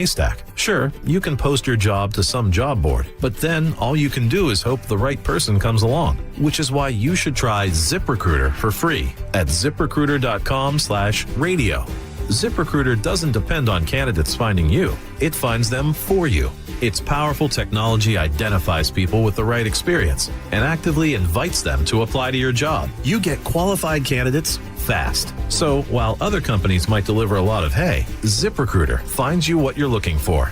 Haystack. Sure, you can post your job to some job board, but then all you can do is hope the right person comes along, which is why you should try ZipRecruiter for free at ZipRecruiter.com/radio. ZipRecruiter doesn't depend on candidates finding you. It finds them for you. Its powerful technology identifies people with the right experience and actively invites them to apply to your job. You get qualified candidates fast. So while other companies might deliver a lot of hay, ZipRecruiter finds you what you're looking for.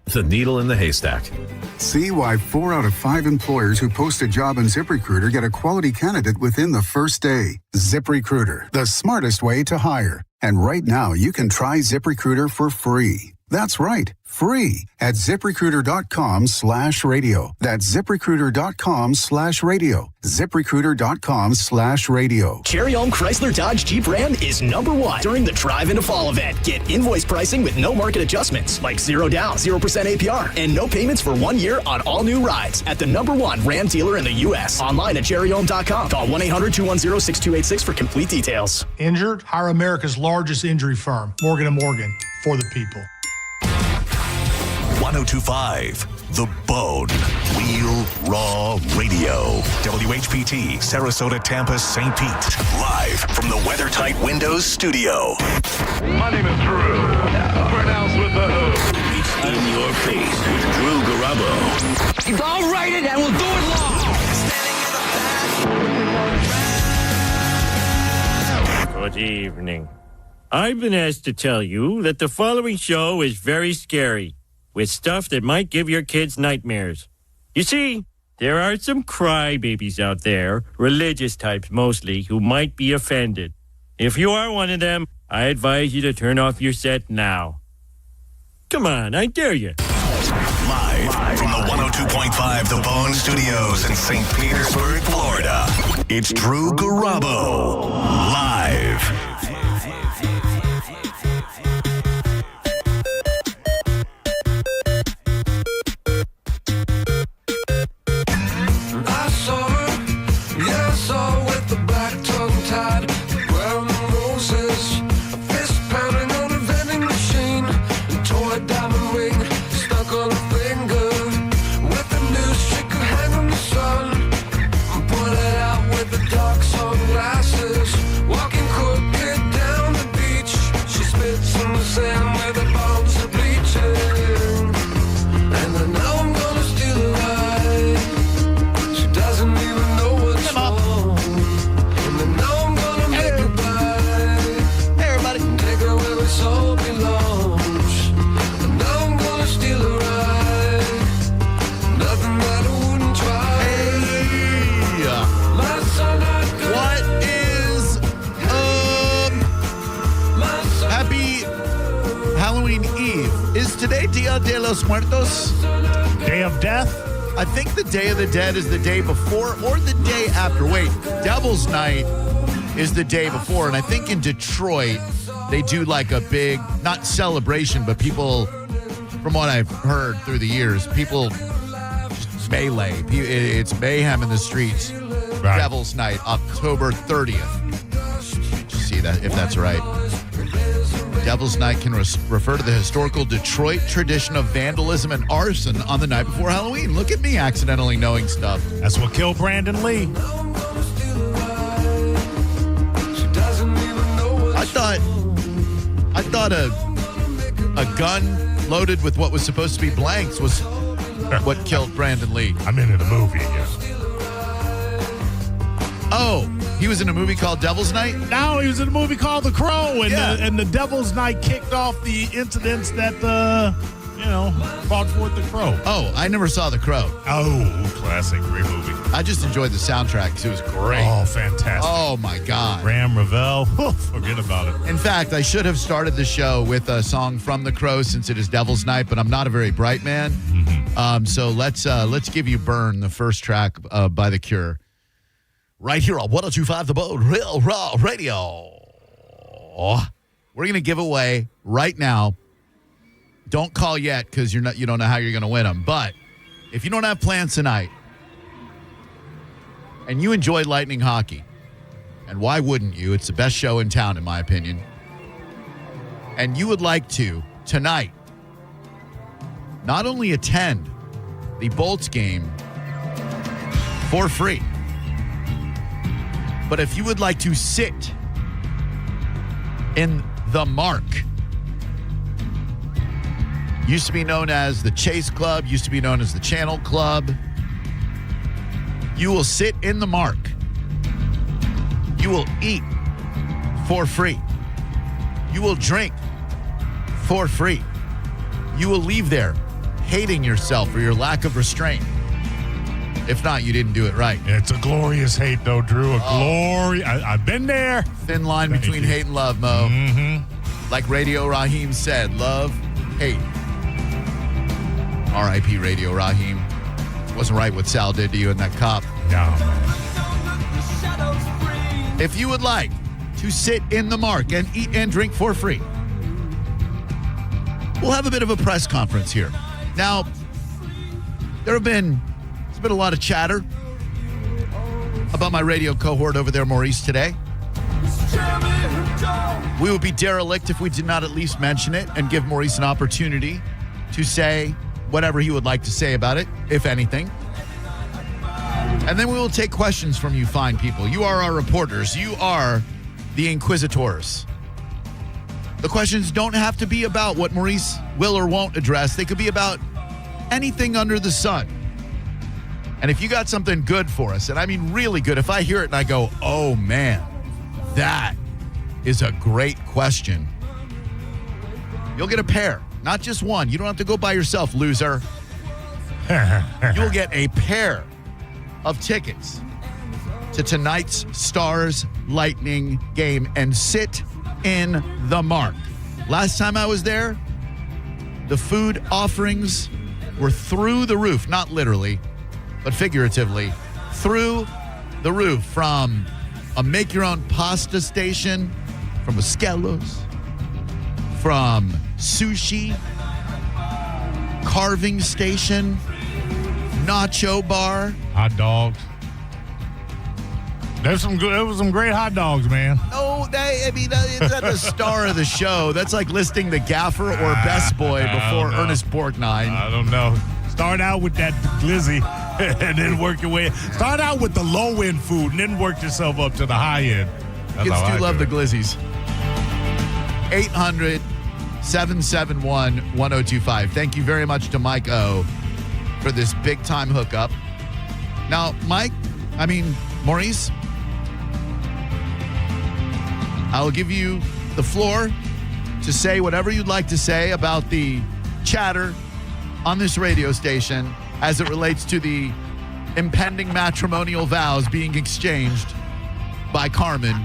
The needle in the haystack. See why 4 out of 5 employers who post a job in ZipRecruiter get a quality candidate within the first day. ZipRecruiter, the smartest way to hire. And right now, you can try ZipRecruiter for free. That's right, free at ZipRecruiter.com/radio. That's ZipRecruiter.com/radio. ZipRecruiter.com/radio. Cherry Elm Chrysler Dodge Jeep Ram is #1 during the Drive into Fall event. Get invoice pricing with no market adjustments, like 0 down, 0% APR, and no payments for 1 year on all new rides at the #1 Ram dealer in the U.S. Online at cherryelm.com. Call 1-800-210-6286 for complete details. Injured? Hire America's largest injury firm, Morgan & Morgan, for the people. 1025 The Bone. Real Raw Radio. WHPT, Sarasota, Tampa, St. Pete. Live from the WeatherTight Windows studio. My name is Drew. Pronounced with the O. It's in your face with Drew Garabo. I'll write it and we'll do it live. Good evening. I've been asked to tell you that the following show is very scary, with stuff that might give your kids nightmares. You see, there are some crybabies out there, religious types mostly, who might be offended. If you are one of them, I advise you to turn off your set now. Come on, I dare you. Live from the 102.5 The Bone Studios in St. Petersburg, Florida. It's Drew Garabo. Live. Today Dia de los Muertos? Day of Death? I think the Day of the Dead is the day before or the day after. Wait, Devil's Night is the day before. And I think in Detroit, they do like a big, not celebration, but people, from what I've heard through the years, people just melee. It's mayhem in the streets. Right. Devil's Night, October 30th. Just see that, if that's right. Devil's Night can refer to the historical Detroit tradition of vandalism and arson on the night before Halloween. Look at me accidentally knowing stuff. That's what killed Brandon Lee. I thought a gun loaded with what was supposed to be blanks was what killed Brandon Lee. I'm in the movie again. Oh, he was in a movie called Devil's Night? No, he was in a movie called The Crow, and, Yeah. and the Devil's Night kicked off the incidents that, brought forth The Crow. Oh, I never saw The Crow. Oh, classic, great movie. I just enjoyed the soundtrack because it was great. Oh, fantastic. Oh, my God. Ram Ravel, forget about it. In fact, I should have started the show with a song from The Crow since it is Devil's Night, but I'm not a very bright man. Mm-hmm. So let's give you Burn, the first track by The Cure. Right here on 102.5 The Bone, Real Raw Radio. We're going to give away right now. Don't call yet because you don't know how you're going to win them. But if you don't have plans tonight and you enjoy Lightning hockey, and why wouldn't you? It's the best show in town, in my opinion. And you would like to, tonight, not only attend the Bolts game for free, but if you would like to sit in the Mark, used to be known as the Chase Club, used to be known as the Channel Club, you will sit in the Mark. You will eat for free. You will drink for free. You will leave there hating yourself for your lack of restraint. If not, you didn't do it right. It's a glorious hate, though, Drew. I've been there. Thin line between hate and love, Mo. Mm-hmm. Like Radio Raheem said, love, hate. R.I.P. Radio Raheem. Wasn't right what Sal did to you and that cop. No, man. If you would like to sit in the Mark and eat and drink for free, we'll have a bit of a press conference here. Now, there's been a lot of chatter about my radio cohort over there, Maurice, today. We would be derelict if we did not at least mention it and give Maurice an opportunity to say whatever he would like to say about it, if anything. And then we will take questions from you fine people. You are our reporters. You are the inquisitors. The questions don't have to be about what Maurice will or won't address. They could be about anything under the sun. And if you got something good for us, and I mean really good, if I hear it and I go, oh man, that is a great question, you'll get a pair, not just one. You don't have to go by yourself, loser. You'll get a pair of tickets to tonight's Stars Lightning game and sit in the Mark. Last time I was there, the food offerings were through the roof, not literally, but figuratively, through the roof, from a make-your-own pasta station, from Esquelos, from sushi, carving station, nacho bar. Hot dogs. There was some great hot dogs, man. No, it's not the star of the show. That's like listing the gaffer or best boy before Ernest Borgnine. I don't know. Start out with that glizzy and then work your way. Start out with the low-end food and then work yourself up to the high end. Kids do love the glizzies. 800-771-1025. Thank you very much to Mike O for this big-time hookup. Now, Maurice, I will give you the floor to say whatever you'd like to say about the chatter on this radio station as it relates to the impending matrimonial vows being exchanged by Carmen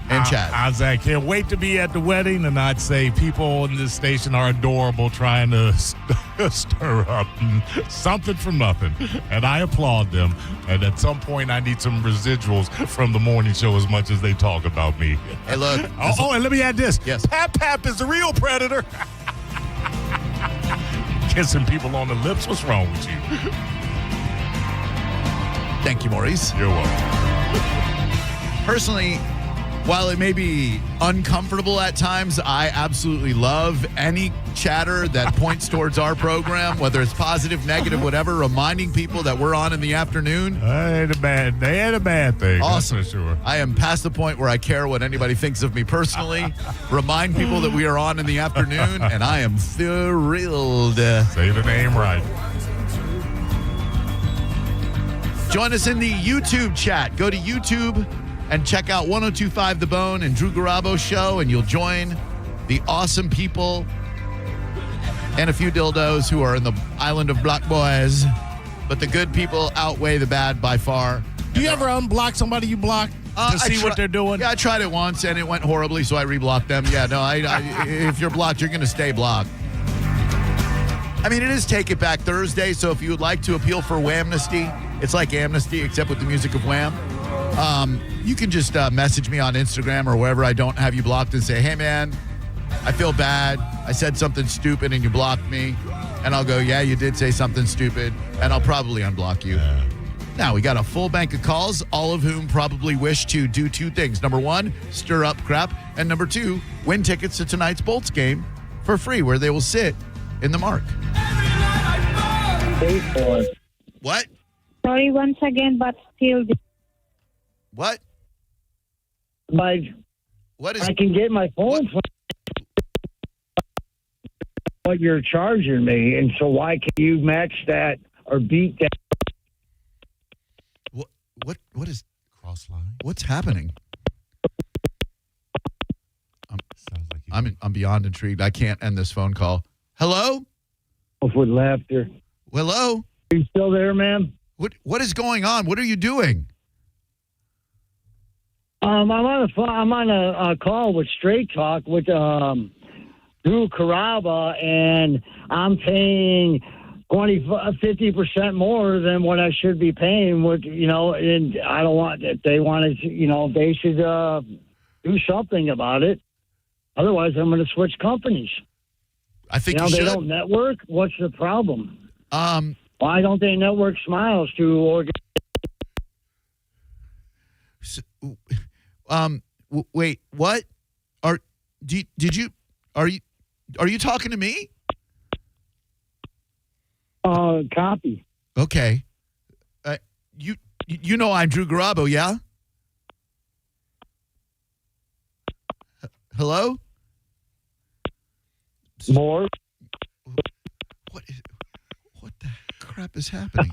and Chad. I can't wait to be at the wedding, and I'd say people in this station are adorable trying to stir up something from nothing, and I applaud them. And at some point, I need some residuals from the morning show as much as they talk about me. Hey, look. And let me add this. Yes. Pap is the real predator. Kissing people on the lips. What's wrong with you? Thank you, Maurice. You're welcome. Personally, while it may be uncomfortable at times, I absolutely love any chatter that points towards our program, whether it's positive, negative, whatever, reminding people that we're on in the afternoon. They ain't a bad thing. Awesome. That's for sure. I am past the point where I care what anybody thinks of me personally. Remind people that we are on in the afternoon, and I am thrilled. Say the name right. Join us in the YouTube chat. Go to YouTube and check out 102.5 The Bone and Drew Garabo Show, and you'll join the awesome people and a few dildos who are in the island of black boys. But the good people outweigh the bad by far. Do you ever unblock somebody you block to see what they're doing? Yeah, I tried it once, and it went horribly, so I reblocked them. Yeah, no, if you're blocked, you're going to stay blocked. I mean, it is Take It Back Thursday, so if you would like to appeal for Whamnesty, it's like Amnesty, except with the music of Wham. You can just message me on Instagram or wherever I don't have you blocked and say, hey, man, I feel bad. I said something stupid and you blocked me. And I'll go, yeah, you did say something stupid. And I'll probably unblock you. Yeah. Now, we got a full bank of calls, all of whom probably wish to do two things. Number one, stir up crap. And number two, win tickets to tonight's Bolts game for free, where they will sit in the Mark. paid for. What? Sorry once again, but still. What? But What is? I can get my phone for what you're charging me, and so why can you match that or beat that? What is? Cross line. What's happening? Sounds like I'm beyond intrigued. I can't end this phone call. Hello? With laughter. Hello? Are you still there, ma'am? What is going on? What are you doing? I'm on a call with Straight Talk with Drew Garabo, and I'm paying 50% more than what I should be paying. And I don't want that. They want to, they should do something about it. Otherwise, I'm going to switch companies. I think you they should. don't network. What's the problem? Why don't they network Smiles to wait, what? Are you talking to me? Copy. Okay. You know I'm Drew Garabo, yeah? Hello? More? What the crap is happening?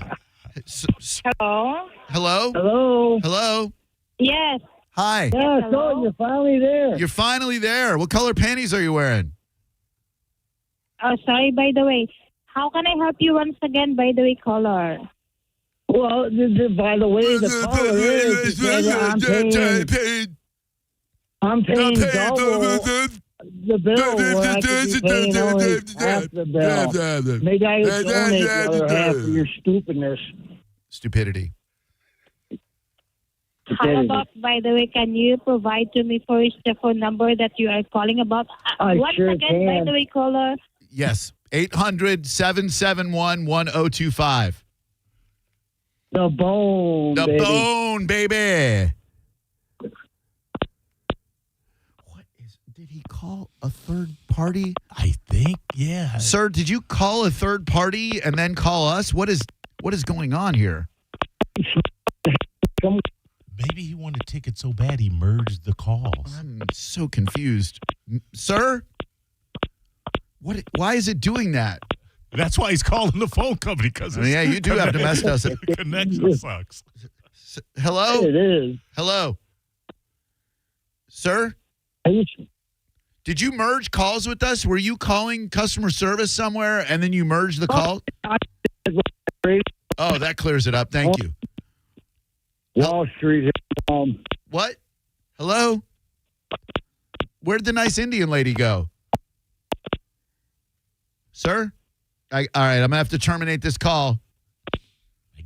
Hello? Hello? Hello? Hello? Yes. Hi. Yeah, so you're finally there. You're finally there. What color panties are you wearing? Sorry, by the way. How can I help you once again, by the way, caller? Well, by the way, the caller is because I'm paying double the bill where I could be paying only half the bill. Maybe I would donate the other half for your stupidness. Stupidity. How about, by the way, can you provide to me first the phone number that you are calling about? Once sure again, can. by the way, caller. Yes. 800-771-1025. The bone, The baby. bone, baby. Did he call a third party? I think, yeah. Sir, did you call a third party and then call us? What is going on here? Maybe he wanted a ticket so bad he merged the calls. I'm so confused. Sir? Why is it doing that? That's why he's calling the phone company, because yeah, you do have to mess us up. Connection sucks. Hello? It is. Hello? Sir? Did you merge calls with us? Were you calling customer service somewhere and then you merged the call? Oh, that clears it up. Thank you. Wall Street. What? Hello? Where'd the nice Indian lady go? Sir? All right, I'm going to have to terminate this call.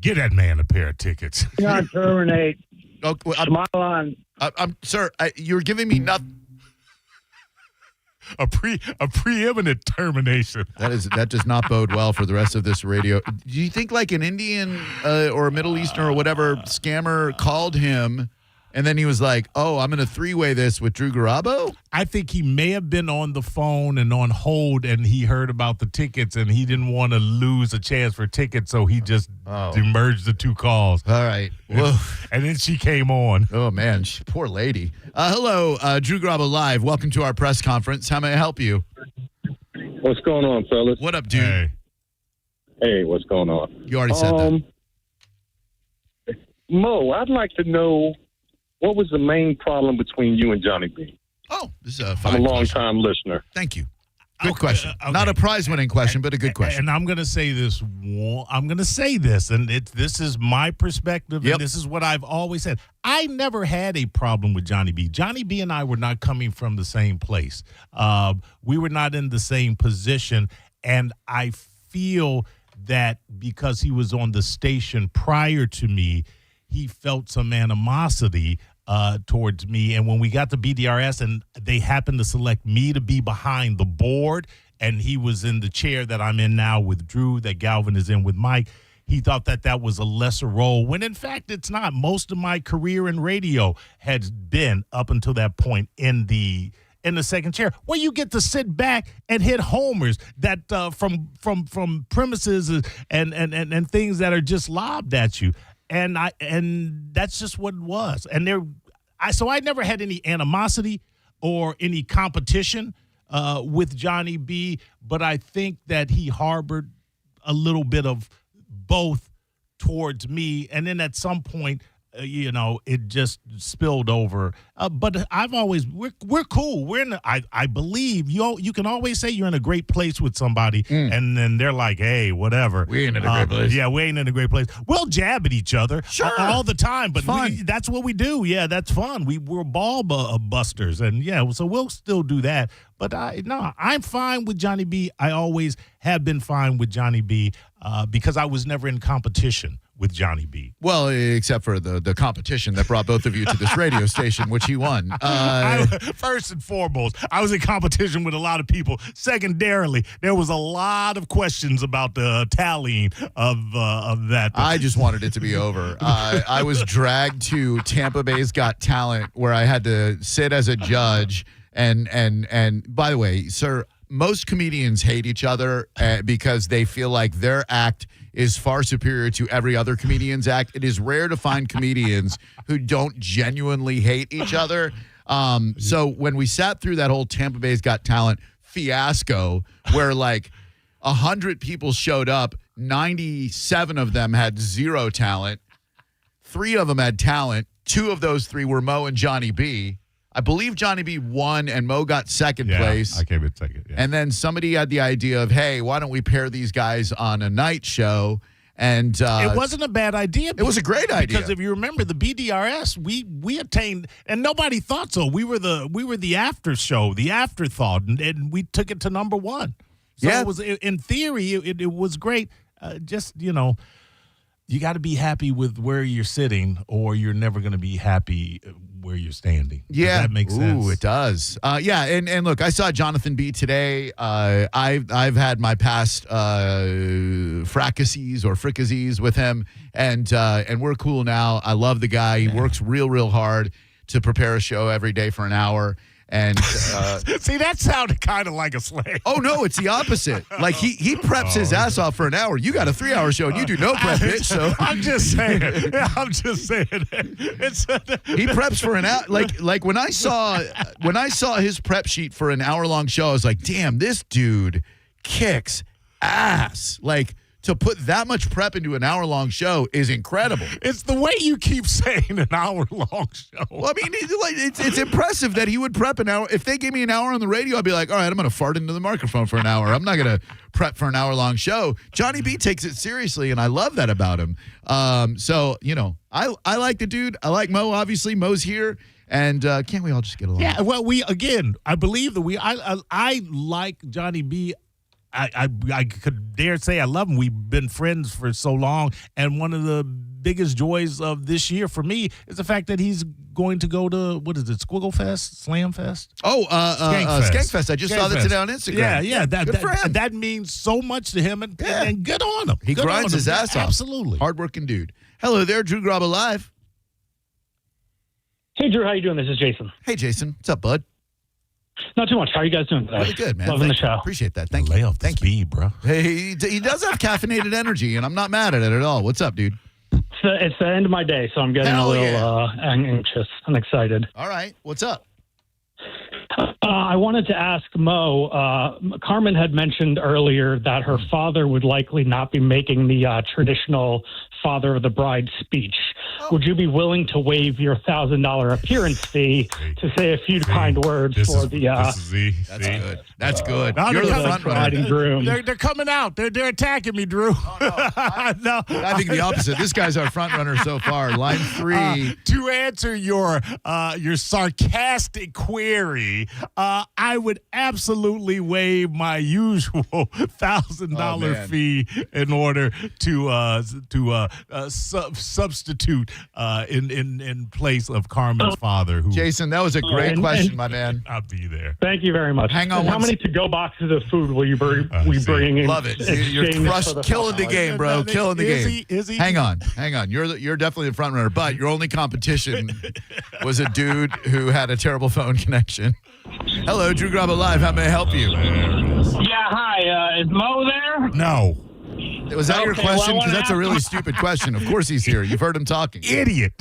Get that man a pair of tickets. Not terminate. Okay, Smile on. Sir, you're giving me nothing. A preeminent termination. That does not bode well for the rest of this radio. Do you think like an Indian or a Middle Eastern or whatever scammer called him and then he was like, oh, I'm going to three-way this with Drew Garabo? I think he may have been on the phone and on hold and he heard about the tickets and he didn't want to lose a chance for tickets, so he just merged the two calls. All right. And then she came on. Oh, man. Poor lady. Hello, Drew Garabo Live. Welcome to our press conference. How may I help you? What's going on, fellas? What up, dude? Hey, what's going on? You already said that. Mo, I'd like to know what was the main problem between you and Johnny B? Oh, this is a fine I'm a question. long-time listener. Thank you. Good question. Okay. Not a prize-winning question, but a good question. And I'm going to say this. And this is my perspective, and this is what I've always said. I never had a problem with Johnny B. Johnny B and I were not coming from the same place. We were not in the same position, and I feel that because he was on the station prior to me, he felt some animosity towards me. And when we got to BDRS and they happened to select me to be behind the board, and he was in the chair that I'm in now with Drew, that Galvin is in with Mike, he thought that was a lesser role, when in fact it's not. Most of my career in radio has been, up until that point, in the in the second chair, where you get to sit back and hit homers that from premises and things that are just lobbed at you. And that's just what it was. And so I never had any animosity or any competition with Johnny B, but I think that he harbored a little bit of both towards me, and then at some point, it just spilled over. But I've always we're cool. I believe you can always say you're in a great place with somebody, and then they're like, hey, whatever. We ain't in a great place. Yeah, we ain't in a great place. We'll jab at each other all the time, but that's what we do. Yeah, that's fun. We're ball busters, and so we'll still do that. But I'm fine with Johnny B. I always have been fine with Johnny B. Because I was never in competition with Johnny B. Well, except for the competition that brought both of you to this radio station, which he won. First and foremost, I was in competition with a lot of people. Secondarily, there was a lot of questions about the tallying of that. I just wanted it to be over. I was dragged to Tampa Bay's Got Talent, where I had to sit as a judge. And by the way, sir, most comedians hate each other because they feel like their act is far superior to every other comedian's act. It is rare to find comedians who don't genuinely hate each other. So when we sat through that whole Tampa Bay's Got Talent fiasco where like 100 people showed up, 97 of them had zero talent. 3 of them had talent. 2 of those 3 were Mo and Johnny B. I believe Johnny B won and Mo got second place. I came in second. Yeah. And then somebody had the idea of, hey, why don't we pair these guys on a night show? And it wasn't a bad idea. It was a great idea. Because if you remember the BDRS, we attained, and nobody thought so. We were the after show, the afterthought, and we took it to number 1. So it was, in theory, it was great. You got to be happy with where you're sitting, or you're never going to be happy where you're standing. Yeah, that makes sense. Ooh, it does. And look, I saw Jonathan B today. I've had my past fracassees or fricassees with him, and we're cool now. I love the guy. He works real hard to prepare a show every day for an hour. And see, that sounded kind of like a slave. Oh no, it's the opposite. Like he preps his ass off for an hour. You got a 3-hour show and you do no prep, bitch. So I'm just saying. He preps for an hour. Like when I saw his prep sheet for an hour-long show, I was like, damn, this dude kicks ass. Like, to put that much prep into an hour-long show is incredible. It's the way you keep saying an hour-long show. Well, I mean, it's impressive that he would prep an hour. If they gave me an hour on the radio, I'd be like, all right, I'm going to fart into the microphone for an hour. I'm not going to prep for an hour-long show. Johnny B takes it seriously, and I love that about him. So, I like the dude. I like Mo, obviously. Mo's here. And can't we all just get along? Yeah, well, I believe that I like Johnny B. I could dare say I love him. We've been friends for so long, and one of the biggest joys of this year for me is the fact that he's going to go to, what is it, Squiggle Fest, Slam Fest? Oh, Skank Fest. I just saw that today on Instagram. Yeah. Good for him. That means so much to him, and good on him. He grinds his ass off. Absolutely. Hardworking dude. Hello there, Drew Garabo Live. Hey, Drew. How you doing? This is Jason. Hey, Jason. What's up, bud? Not too much. How are you guys doing today? Really good, man. Loving the show. Appreciate that. Thank you. Lay off the speed, bro. Hey, he does have caffeinated energy, and I'm not mad at it at all. What's up, dude? It's the end of my day, so I'm getting a little anxious and excited. All right. What's up? I wanted to ask Mo. Carmen had mentioned earlier that her father would likely not be making the traditional father of the bride speech. Would you be willing to waive your $1,000 appearance fee to say a few kind words for the? That's good. That's good. No, You're the front runner. They're coming out. They're attacking me, Drew. No, I think the opposite. This guy's our front runner so far. Line 3. To answer your sarcastic query, I would absolutely waive my usual $1,000 fee in order to substitute in place of Carmen's father. Jason, that was a great question, my man. I'll be there. Thank you very much. Hang on. How many to-go boxes of food will you bring in? Love it. You're killing the game, bro. Killing the game. Is he? Hang on. You're definitely the front runner, but your only competition was a dude who had a terrible phone connection. Hello, Drew Garabo Live. How may I help you? Yeah, hi. Is Mo there? No. Was that your Okay, question? well, I Because that's a wanna really ask- stupid question. Of course he's here. You've heard him talking. Idiot.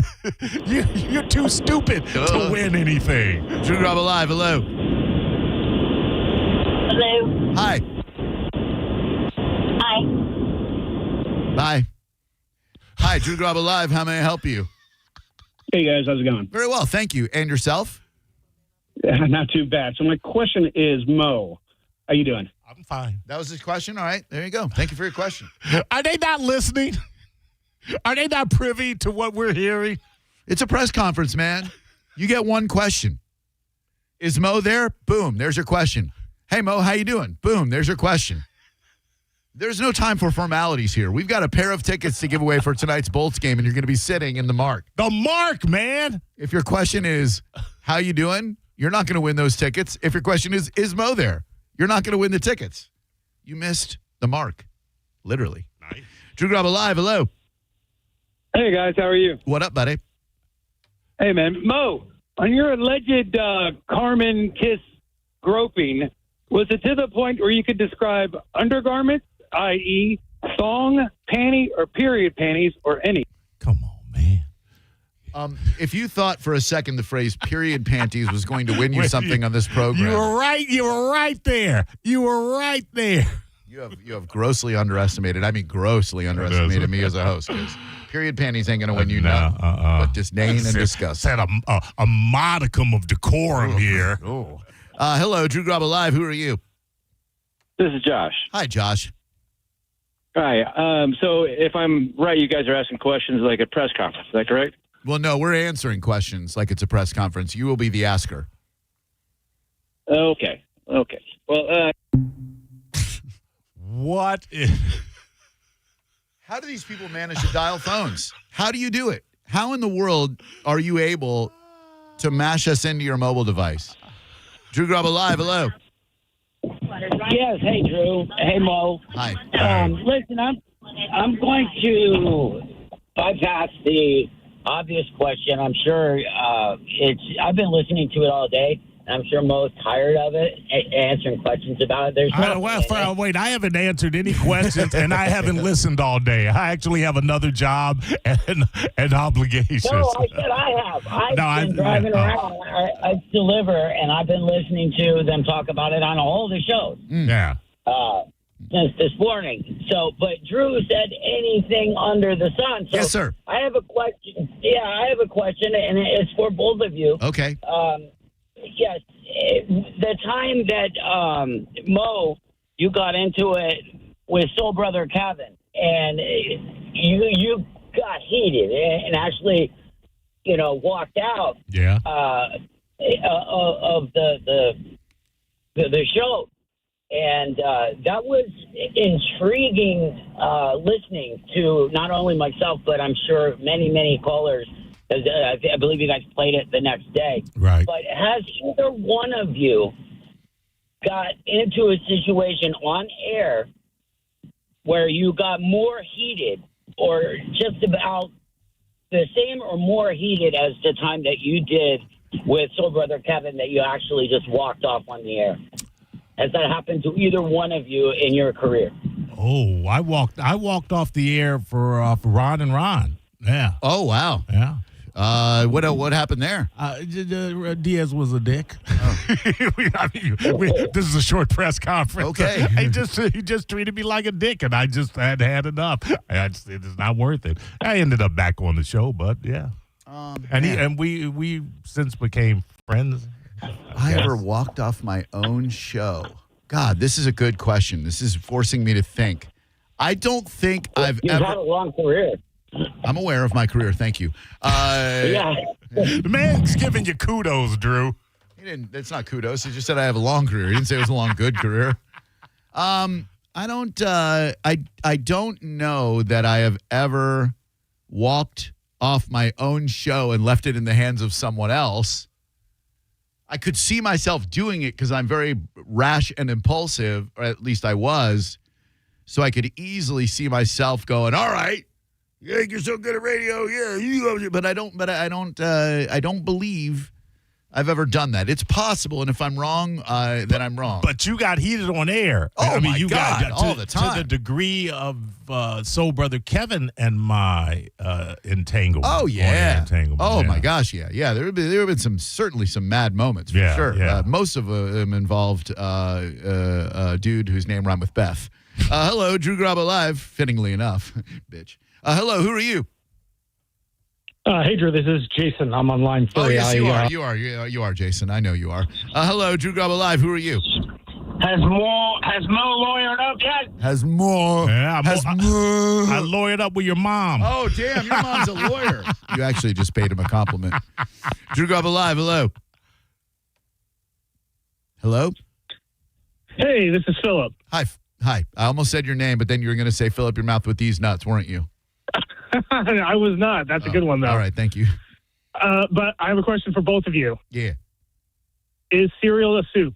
You're too stupid to win anything. Drew Garabo Live. Hello. Hello. Hi. Hi. Bye. Hi, Drew Garabo Live. How may I help you? Hey, guys. How's it going? Very well, thank you. And yourself? Not too bad. So my question is, Mo, how you doing? I'm fine. That was his question? All right. There you go. Thank you for your question. Are they not listening? Are they not privy to what we're hearing? It's a press conference, man. You get one question. Is Mo there? Boom. There's your question. Hey, Mo, how you doing? Boom. There's your question. There's no time for formalities here. We've got a pair of tickets to give away for tonight's Bolts game, and you're going to be sitting in the mark. The mark, man. If your question is, how you doing? You're not going to win those tickets. If your question is Mo there? You're not going to win the tickets. You missed the mark. Literally. Nice. Drew Garabo Live, hello. Hey, guys, how are you? What up, buddy? Hey, man. Mo, on your alleged Carmen kiss groping, was it to the point where you could describe undergarments, i.e., thong, panty, or period panties, or any? Come on, man. If you thought for a second the phrase period panties was going to win you something on this program. You were right. You were right there. You were right there. You have grossly underestimated. I mean, grossly underestimated me as a host. 'Cause period panties ain't going to win you nothing but disdain and disgust. Said a modicum of decorum here. Hello, Drew Garabo Live. Who are you? This is Josh. Hi, Josh. Hi. So if I'm right, you guys are asking questions like a press conference. Is that correct? Well, no, we're answering questions like it's a press conference. You will be the asker. Okay. Well, What is... How do these people manage to dial phones? How do you do it? How in the world are you able to mash us into your mobile device? Drew Garabo Live, hello. Yes, hey Drew, hey Mo. Hi. Listen, I'm going to bypass the obvious question. I'm sure I've been listening to it all day. I'm sure Mo's tired of it, answering questions about it. There's wait, I haven't answered any questions, and I haven't listened all day. I actually have another job and obligations. No, I said I have. I've been driving around. I deliver, and I've been listening to them talk about it on all the shows. Yeah. Since this morning. So, but Drew said anything under the sun. So Yes, sir. I have a question. Yeah, I have a question, and it's for both of you. Okay. Yes, the time that Mo, you got into it with Soul Brother Kevin, and you got heated and actually, walked out. Yeah. Of the show, and that was intriguing listening to not only myself but I'm sure many callers. I believe you guys played it the next day. Right. But has either one of you got into a situation on air where you got more heated or just about the same or more heated as the time that you did with Soul Brother Kevin that you actually just walked off on the air? Has that happened to either one of you in your career? Oh, I walked off the air for Ron and Ron. Yeah. Oh, wow. Yeah. What happened there? Diaz was a dick. Oh. This is a short press conference. Okay. He just treated me like a dick, and I just had enough. It is not worth it. I ended up back on the show, but yeah. And we since became friends. I ever walked off my own show? God, this is a good question. This is forcing me to think. I don't think I've You've ever. had a long career. I'm aware of my career. Thank you. Yeah. The man's giving you kudos, Drew. He didn't. That's not kudos. He just said I have a long career. He didn't say it was a long, good career. I don't. I don't know that I have ever walked off my own show and left it in the hands of someone else. I could see myself doing it because I'm very rash and impulsive, or at least I was. So I could easily see myself going, all right, you think you're so good at radio? Yeah, you love it. But I don't. I don't believe I've ever done that. It's possible, and if I'm wrong, then I'm wrong. But you got heated on air. Oh, I mean, my you God, got all the time. to the degree of Soul Brother Kevin and my entanglement. Oh, yeah. Entanglement, Oh, yeah. my gosh, yeah. Yeah, there have been certainly some mad moments, for sure. Yeah. Most of them involved a dude whose name rhymed with Beth. Hello, Drew Garabo Live, fittingly enough. Bitch. Hello, who are you? Hey, Drew, this is Jason. I'm on line 3. Oh, yes, you are. You are, Jason. I know you are. Hello, Drew Garabo Live. Who are you? Has Mo lawyered up yet? Has more. Yeah, Has more. I lawyered up with your mom. Oh, damn, your mom's a lawyer. You actually just paid him a compliment. Drew Garabo Live, hello. Hello? Hey, this is Philip. Hi. I almost said your name, but then you were going to say fill up your mouth with these nuts, weren't you? I was not. That's a good one, though. All right, thank you. But I have a question for both of you. Yeah. Is cereal a soup?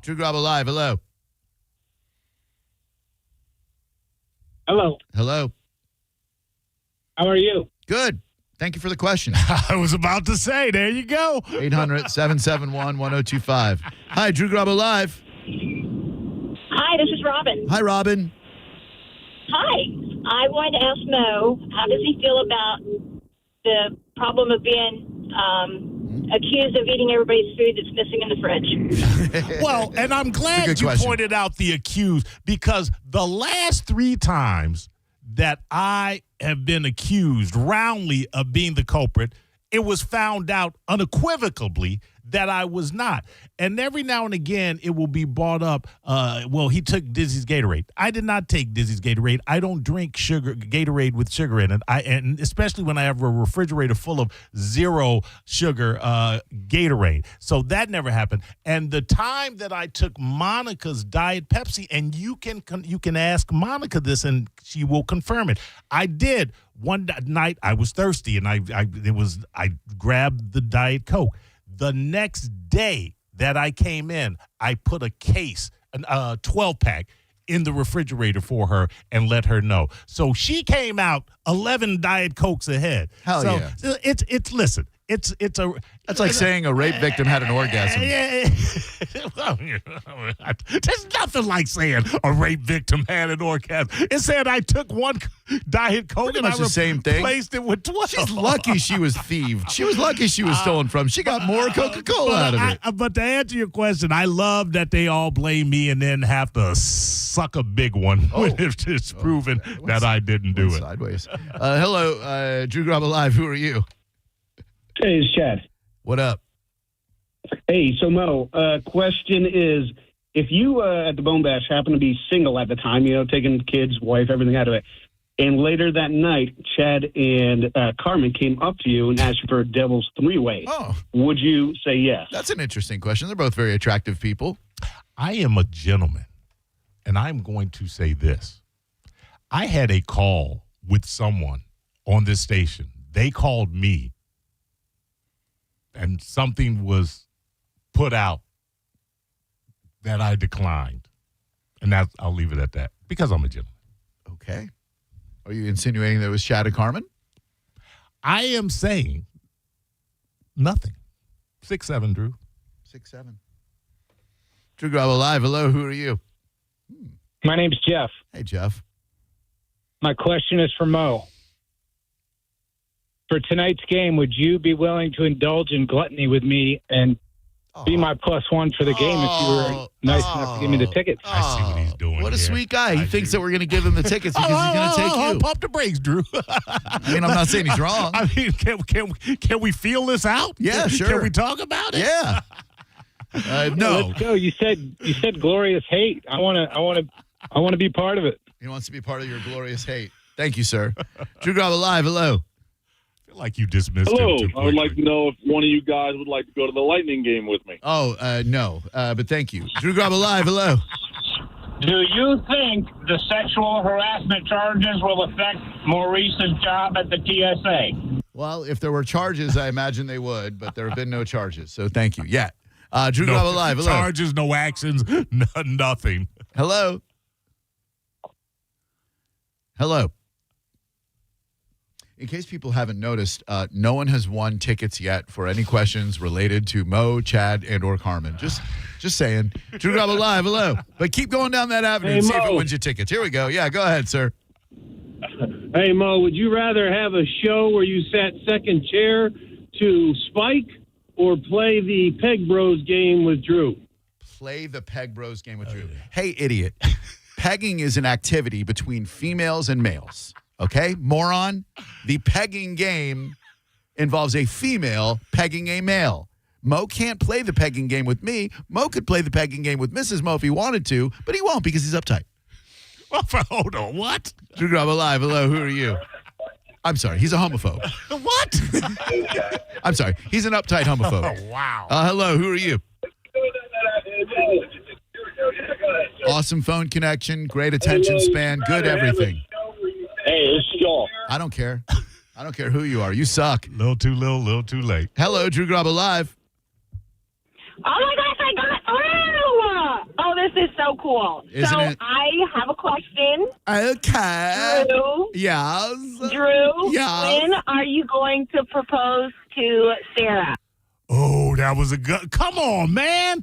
Drew Garabo Live, hello. Hello. Hello. How are you? Good. Thank you for the question. I was about to say, there you go. 800-771-1025. Hi, Drew Garabo Live. Hi, this is Robin. Hi, Robin. Hi. I wanted to ask Mo, how does he feel about the problem of being accused of eating everybody's food that's missing in the fridge? Well, and I'm glad you pointed out the accused, because the last 3 times that I have been accused roundly of being the culprit, it was found out unequivocally that I was not. And every now and again, it will be brought up, well, he took Dizzy's Gatorade. I did not take Dizzy's Gatorade. I don't drink Gatorade with sugar in it. And especially when I have a refrigerator full of 0 sugar Gatorade. So that never happened. And the time that I took Monica's Diet Pepsi, and you can ask Monica this, and she will confirm it. I did. One night I was thirsty, and I grabbed the Diet Coke. The next day that I came in, I put a case, a 12-pack, in the refrigerator for her and let her know. So she came out 11 Diet Cokes ahead. Hell so yeah. Listen, it's a... That's like saying a rape victim had an orgasm. There's nothing like saying a rape victim had an orgasm. It said I took one Diet Coke and I replaced it with 12. She's lucky she was thieved. She was lucky she was stolen from. She got more Coca-Cola out of it. But to answer your question, I love that they all blame me and then have to suck a big one when it's proven that I didn't do it. Sideways. Hello, Drew Garabo Live. Who are you? Hey, it's Chad. What up? Hey, so Mo, question is, if you at the Bone Bash happen to be single at the time, taking kids, wife, everything out of it, and later that night, Chad and Carmen came up to you and asked you for a devil's 3-way, would you say yes? That's an interesting question. They're both very attractive people. I am a gentleman, and I'm going to say this. I had a call with someone on this station. They called me, and something was put out that I declined. And I'll leave it at that, because I'm a gentleman. Okay. Are you insinuating that it was Chad and Carmen? I am saying nothing. 6'7", Drew. 6'7". Drew Garabo Live. Hello, who are you? My name's Jeff. Hey, Jeff. My question is for Mo. For tonight's game, would you be willing to indulge in gluttony with me and be my +1 for the game if you were nice enough to give me the tickets? I see what he's doing. What a sweet guy. He thinks that we're going to give him the tickets because he's going to take you. Pump the brakes, Drew. I mean, I'm not saying he's wrong. I mean, can we feel this out? Yeah, sure. Can we talk about it? Yeah. No. Let's go. You said glorious hate. I want to be part of it. He wants to be part of your glorious hate. Thank you, sir. Drew Garabo Live. Hello. I feel like you dismissed Hello. him too I would quickly. like to know if one of you guys would like to go to the Lightning game with me. Oh, no. But thank you. Drew Garabo Live. Hello. Do you think the sexual harassment charges will affect Maurice's job at the TSA? Well, if there were charges, I imagine they would, but there have been no charges. So thank you. Yeah. Drew No Garabo Live. Hello. charges, no actions, nothing. Hello. Hello. In case people haven't noticed, no one has won tickets yet for any questions related to Mo, Chad, and or Carmen. Just saying. Drew Garabo live, hello. But keep going down that avenue and see if it wins you tickets. Here we go. Yeah, go ahead, sir. Hey, Mo, would you rather have a show where you sat second chair to Spike or play the Peg Bros game with Drew? Play the Peg Bros game with Drew. Hey, idiot. Pegging is an activity between females and males. Okay, moron? The pegging game involves a female pegging a male. Mo can't play the pegging game with me. Mo could play the pegging game with Mrs. Mo if he wanted to, but he won't because he's uptight. Well, hold on, what? Drew Garabo live. Hello, who are you? I'm sorry, he's a homophobe. What? I'm sorry, he's an uptight homophobe. Oh, wow. Hello, who are you? Awesome phone connection, great attention span, good everything. Hey, it's Shaw. I don't care. I don't care who you are. You suck. Little too late. Hello, Drew Garabo live. Oh my gosh, I got through! Oh, this is so cool. Isn't it? I have a question. Okay. Drew. Yes. Drew. Yes. When are you going to propose to Sarah? Oh, that was a good. Come on, man.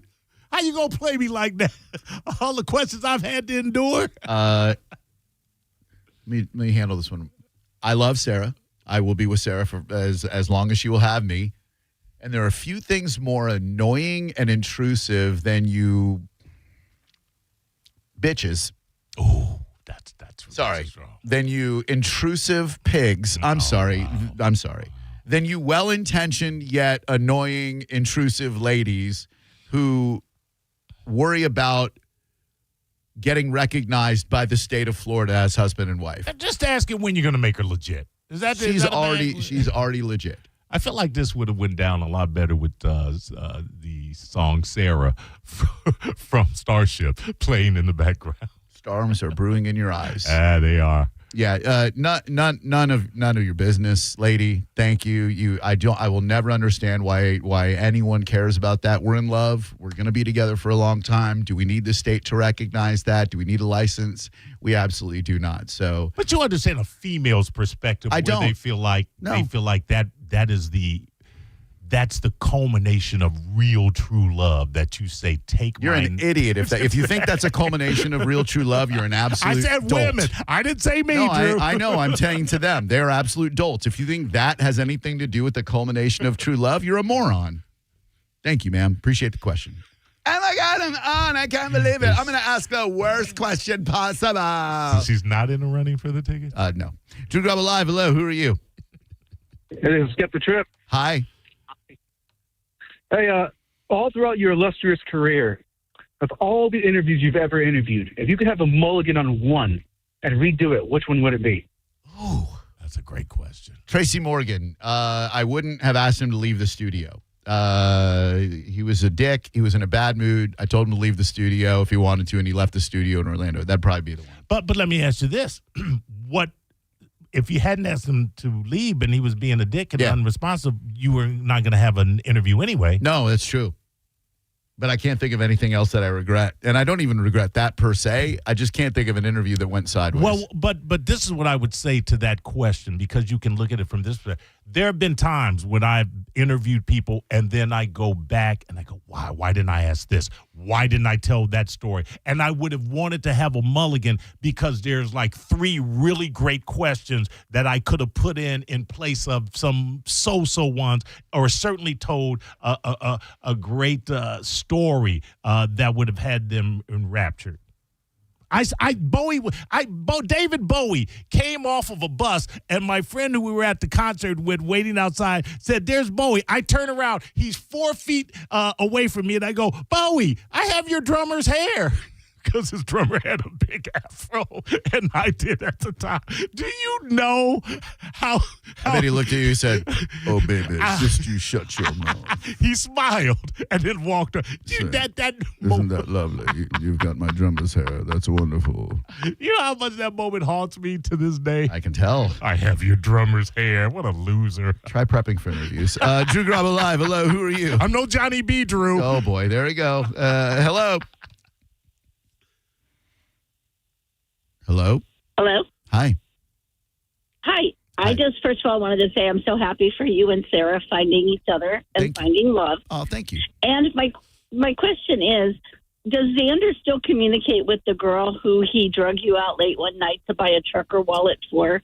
How you gonna play me like that? All the questions I've had to endure. Let me handle this one. I love Sarah. I will be with Sarah for as long as she will have me. And there are a few things more annoying and intrusive than you bitches. Oh, that's sorry. Strong. Than you intrusive pigs. I'm sorry. Than you well-intentioned yet annoying intrusive ladies who worry about getting recognized by the state of Florida as husband and wife. Just asking when you're going to make her legit. She's already legit. I feel like this would have went down a lot better with the song Sarah from Starship playing in the background. Storms are brewing in your eyes. They are. Yeah, none of your business, lady. Thank you. I will never understand why anyone cares about that. We're in love. We're going to be together for a long time. Do we need the state to recognize that? Do we need a license? We absolutely do not. So, but you understand a female's perspective. They feel like that's the culmination of real true love that you say take. You're an idiot if you think that's a culmination of real true love. You're an absolute. I said dolt. women. I didn't say me. No, Drew. I know. I'm saying to them, they're absolute dolts. If you think that has anything to do with the culmination of true love, you're a moron. Thank you, ma'am. Appreciate the question. Oh my God, I'm on. I can't believe it. I'm going to ask the worst question possible. So she's not in the running for the ticket? No. Drew Garabo live. Hello. Who are you? It is Skip the Trip. Hi. Hey, all throughout your illustrious career, of all the interviews you've ever interviewed, if you could have a mulligan on one and redo it, which one would it be? Oh, that's a great question. Tracy Morgan. I wouldn't have asked him to leave the studio. He was a dick. He was in a bad mood. I told him to leave the studio if he wanted to, and he left the studio in Orlando. That'd probably be the one. But let me ask you this. What if you hadn't asked him to leave and he was being a dick and unresponsive, you were not going to have an interview anyway? No, that's true. But I can't think of anything else that I regret. And I don't even regret that per se. I just can't think of an interview that went sideways. Well, but this is what I would say to that question, because you can look at it from this perspective. There have been times when I've interviewed people and then I go back and I go, why? Why didn't I ask this? Why didn't I tell that story? And I would have wanted to have a mulligan because there's like 3 really great questions that I could have put in place of some so-so ones, or certainly told a great story that would have had them enraptured. David Bowie came off of a bus, and my friend who we were at the concert with, waiting outside, said, "There's Bowie." I turn around, he's 4 feet away from me, and I go, "Bowie, I have your drummer's hair." Because his drummer had a big afro, and I did at the time. Do you know how I bet he looked at you and said, "Oh, baby, just you shut your mouth." He smiled and then walked up. Isn't that lovely? You've got my drummer's hair. That's wonderful. You know how much that moment haunts me to this day? I can tell. I have your drummer's hair. What a loser. Try prepping for interviews. Drew Garabo live. Hello, who are you? I'm no Johnny B, Drew. Oh, boy. There we go. Hello. Hello? Hello? Hi. Hi. I just, first of all, wanted to say I'm so happy for you and Sarah finding each other and finding love. Oh, thank you. And my question is, does Xander still communicate with the girl who he drug you out late one night to buy a trucker wallet for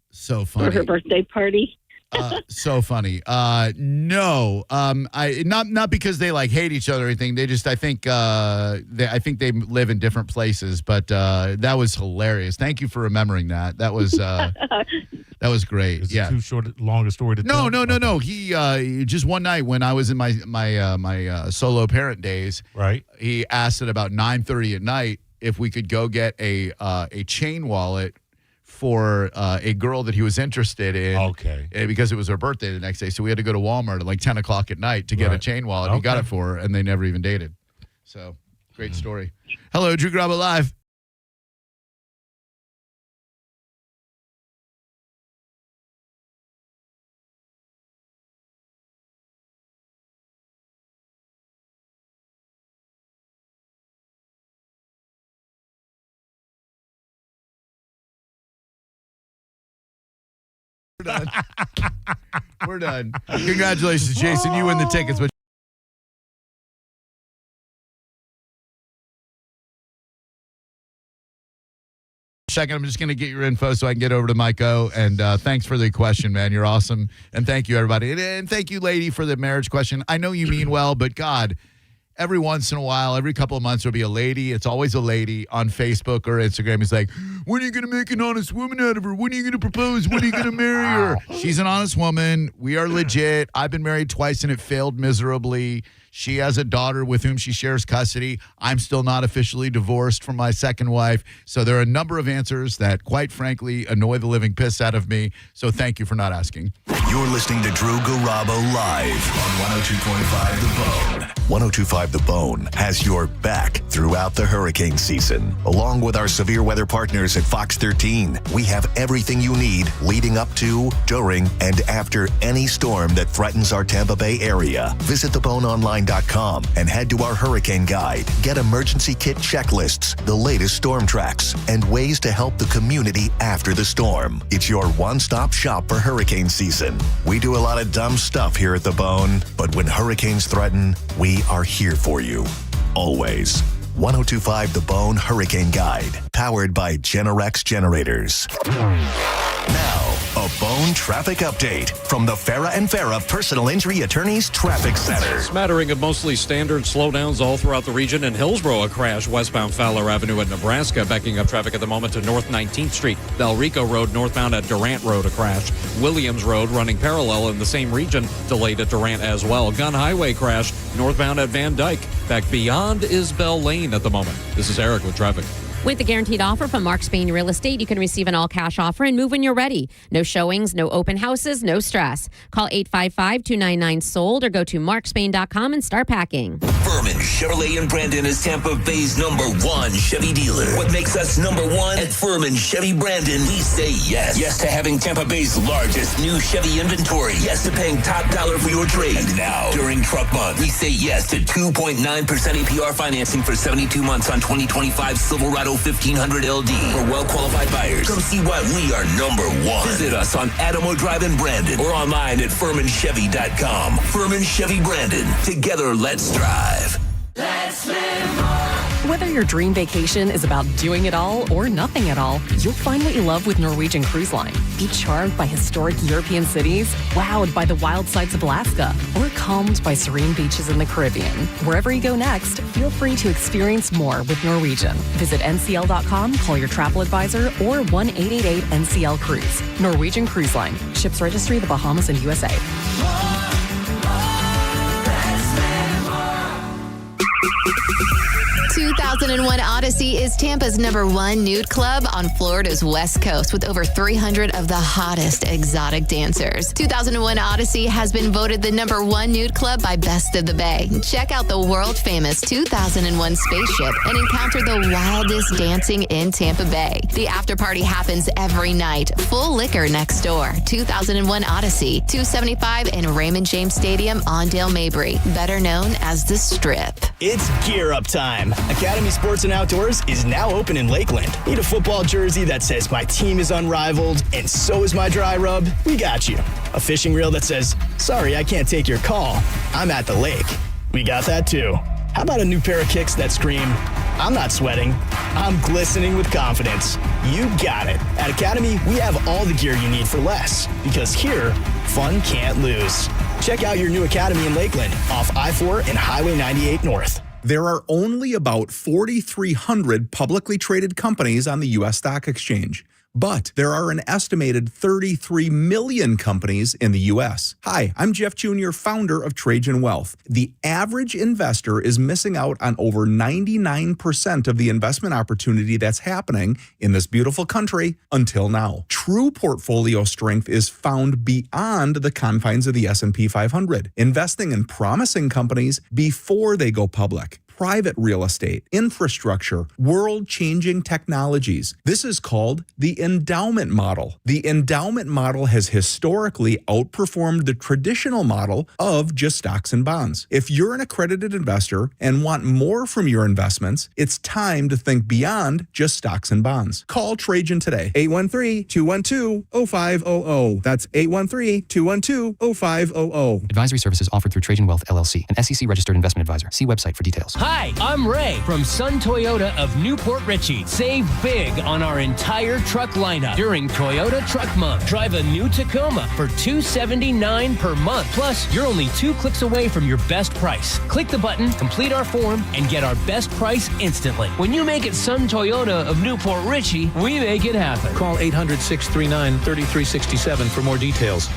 her birthday party? So funny. No, I not because they like hate each other or anything. They just, I think they live in different places. But that was hilarious. Thank you for remembering that. That was that was great. Is it too long a story to tell? No. He just one night when I was in my solo parent days, right? He asked at about 9:30 at night if we could go get a chain wallet for a girl that he was interested in. Okay. Because it was her birthday the next day. So we had to go to Walmart at like 10 o'clock at night to get a chain wallet. He got it for her, and they never even dated. So, great story. Hello, Drew Garabo Live. We're done. Congratulations, Jason. You win the tickets. But second, I'm just going to get your info so I can get over to Mike O. And thanks for the question, man. You're awesome. And thank you, everybody. And thank you, lady, for the marriage question. I know you mean well, but God, every once in a while, every couple of months, there'll be a lady. It's always a lady on Facebook or Instagram. He's like, when are you going to make an honest woman out of her? When are you going to propose? When are you going to marry her? She's an honest woman. We are legit. I've been married twice, and it failed miserably. She has a daughter with whom she shares custody. I'm still not officially divorced from my second wife. So there are a number of answers that, quite frankly, annoy the living piss out of me. So thank you for not asking. You're listening to Drew Garabo live on 102.5 The Bone. 102.5 The Bone has your back throughout the hurricane season. Along with our severe weather partners at Fox 13, we have everything you need leading up to, during, and after any storm that threatens our Tampa Bay area. Visit theboneonline.com and head to our hurricane guide. Get emergency kit checklists, the latest storm tracks, and ways to help the community after the storm. It's your one-stop shop for hurricane season. We do a lot of dumb stuff here at The Bone, but when hurricanes threaten, we are here for you. Always. 102.5 The Bone Hurricane Guide, powered by Generex Generators. Now, a Bone traffic update from the Farah and Farah Personal Injury Attorneys Traffic Center. Smattering of mostly standard slowdowns all throughout the region. In Hillsborough, a crash westbound Fowler Avenue at Nebraska, backing up traffic at the moment to North 19th Street. Del Rico Road northbound at Durant Road, a crash. Williams Road running parallel in the same region, delayed at Durant as well. Gun Highway crash northbound at Van Dyke, back beyond Isbell Lane at the moment. This is Eric with traffic. With the guaranteed offer from Mark Spain Real Estate, you can receive an all-cash offer and move when you're ready. No showings, no open houses, no stress. Call 855-299-SOLD or go to markspain.com and start packing. Furman Chevrolet in Brandon is Tampa Bay's #1 Chevy dealer. What makes us #1 at Furman Chevy Brandon? We say yes. Yes to having Tampa Bay's largest new Chevy inventory. Yes to paying top dollar for your trade. And now, during Truck Month, we say yes to 2.9% APR financing for 72 months on 2025 Silverado 1500 LD for well-qualified buyers. Come see why we are #1. Visit us on Adamo Drive in Brandon or online at FurmanChevy.com. Furman Chevy Brandon. Together, let's drive. Let's live more. Whether your dream vacation is about doing it all or nothing at all, you'll find what you love with Norwegian Cruise Line. Be charmed by historic European cities, wowed by the wild sights of Alaska, or calmed by serene beaches in the Caribbean. Wherever you go next, feel free to experience more with Norwegian. Visit ncl.com, call your travel advisor, or 1-888-NCL-CRUISE. Norwegian Cruise Line. Ships Registry, the Bahamas and USA. 2001 Odyssey is Tampa's #1 nude club on Florida's West Coast with over 300 of the hottest exotic dancers. 2001 Odyssey has been voted the #1 nude club by Best of the Bay. Check out the world-famous 2001 spaceship and encounter the wildest dancing in Tampa Bay. The after party happens every night. Full liquor next door. 2001 Odyssey, 275 in Raymond James Stadium on Dale Mabry, better known as The Strip. It's gear up time. Academy Sports and Outdoors is now open in Lakeland. Need a football jersey that says my team is unrivaled and so is my dry rub? We got you. A fishing reel that says, sorry, I can't take your call. I'm at the lake. We got that too. How about a new pair of kicks that scream, I'm not sweating, I'm glistening with confidence. You got it. At Academy, we have all the gear you need for less. Because here, fun can't lose. Check out your new Academy in Lakeland off I-4 and Highway 98 North. There are only about 4,300 publicly traded companies on the U.S. Stock Exchange. But there are an estimated 33 million companies in the U.S. Hi, I'm Jeff Jr., founder of Trajan Wealth. The average investor is missing out on over 99% of the investment opportunity that's happening in this beautiful country until now. True portfolio strength is found beyond the confines of the S&P 500, investing in promising companies before they go public. Private real estate, infrastructure, world-changing technologies. This is called the endowment model. The endowment model has historically outperformed the traditional model of just stocks and bonds. If you're an accredited investor and want more from your investments, it's time to think beyond just stocks and bonds. Call Trajan today, 813-212-0500. That's 813-212-0500. Advisory services offered through Trajan Wealth, LLC, an SEC-registered investment advisor. See website for details. Hi, I'm Ray from Sun Toyota of Newport Richey. Save big on our entire truck lineup during Toyota Truck Month. Drive a new Tacoma for $279 per month. Plus, you're only 2 clicks away from your best price. Click the button, complete our form, and get our best price instantly. When you make it Sun Toyota of Newport Richey, we make it happen. Call 800-639-3367 for more details.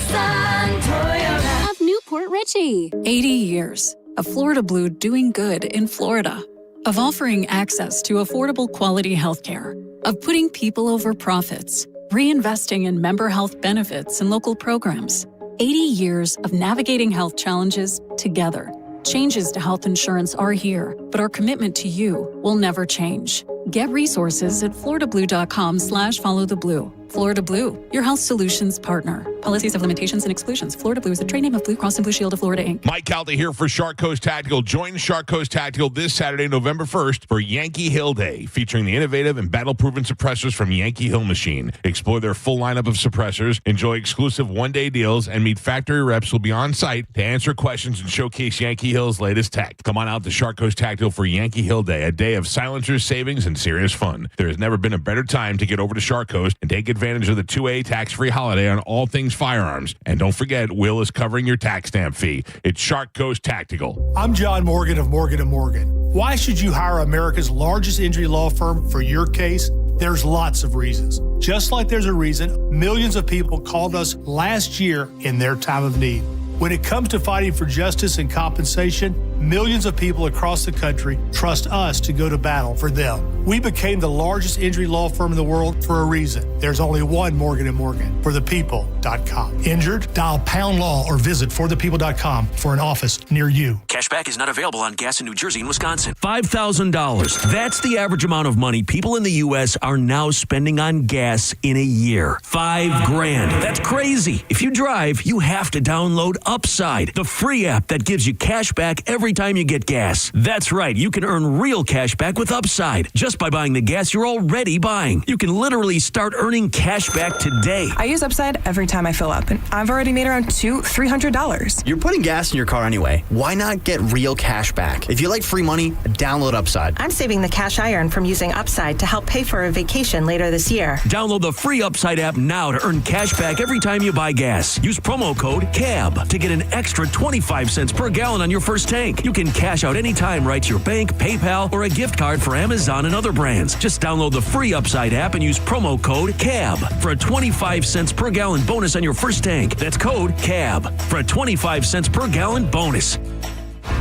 Sun Toyota of Newport Richey. 80 years of Florida Blue doing good in Florida. Of offering access to affordable quality health care. Of putting people over profits. Reinvesting in member health benefits and local programs. 80 years of navigating health challenges together. Changes to health insurance are here, but our commitment to you will never change. Get resources at floridablue.com/followtheblue. Florida Blue, your health solutions partner. Policies have limitations and exclusions. Florida Blue is a trade name of Blue Cross and Blue Shield of Florida, Inc. Mike Calta here for Shark Coast Tactical. Join Shark Coast Tactical this Saturday, November 1st for Yankee Hill Day, featuring the innovative and battle-proven suppressors from Yankee Hill Machine. Explore their full lineup of suppressors, enjoy exclusive one-day deals, and meet factory reps who will be on site to answer questions and showcase Yankee Hill's latest tech. Come on out to Shark Coast Tactical for Yankee Hill Day, a day of silencers, savings, and serious fun. There has never been a better time to get over to Shark Coast and take advantage of the 2A tax-free holiday on all things firearms. And don't forget, Will is covering your tax stamp fee. It's Shark Coast Tactical. I'm John Morgan of Morgan & Morgan. Why should you hire America's largest injury law firm for your case? There's lots of reasons. Just like there's a reason millions of people called us last year in their time of need. When it comes to fighting for justice and compensation, millions of people across the country trust us to go to battle for them. We became the largest injury law firm in the world for a reason. There's only one Morgan & Morgan, forthepeople.com. Injured? Dial pound law or visit forthepeople.com for an office near you. Cashback is not available on gas in New Jersey and Wisconsin. $5,000. That's the average amount of money people in the U.S. are now spending on gas in a year. $5,000. That's crazy. If you drive, you have to download Upside, the free app that gives you cash back every time you get gas. That's right, you can earn real cash back with Upside just by buying the gas you're already buying. You can literally start earning cash back today. I use Upside every time I fill up, and I've already made around $200-$300. You're putting gas in your car anyway. Why not get real cash back? If you like free money, download Upside. I'm saving the cash I earn from using Upside to help pay for a vacation later this year. Download the free Upside app now to earn cash back every time you buy gas. Use promo code CAB to get an extra 25 cents per gallon on your first tank. You can cash out anytime right to your bank, PayPal, or a gift card for Amazon and other brands. Just download the free Upside app and use promo code CAB for a 25 cents per gallon bonus on your first tank. That's code CAB for a 25 cents per gallon bonus.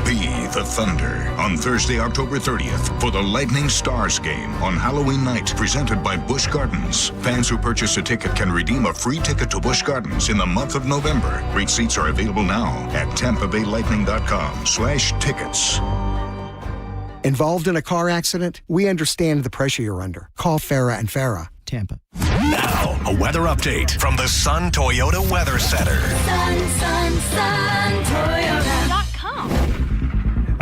Be the Thunder on Thursday, October 30th for the Lightning Stars game on Halloween night, presented by Busch Gardens. Fans who purchase a ticket can redeem a free ticket to Busch Gardens in the month of November. Great seats are available now at TampaBayLightning.com/tickets. Involved in a car accident? We understand the pressure you're under. Call Farah and Farah, Tampa. Now, a weather update from the Sun Toyota Weather Center. Sun Toyota.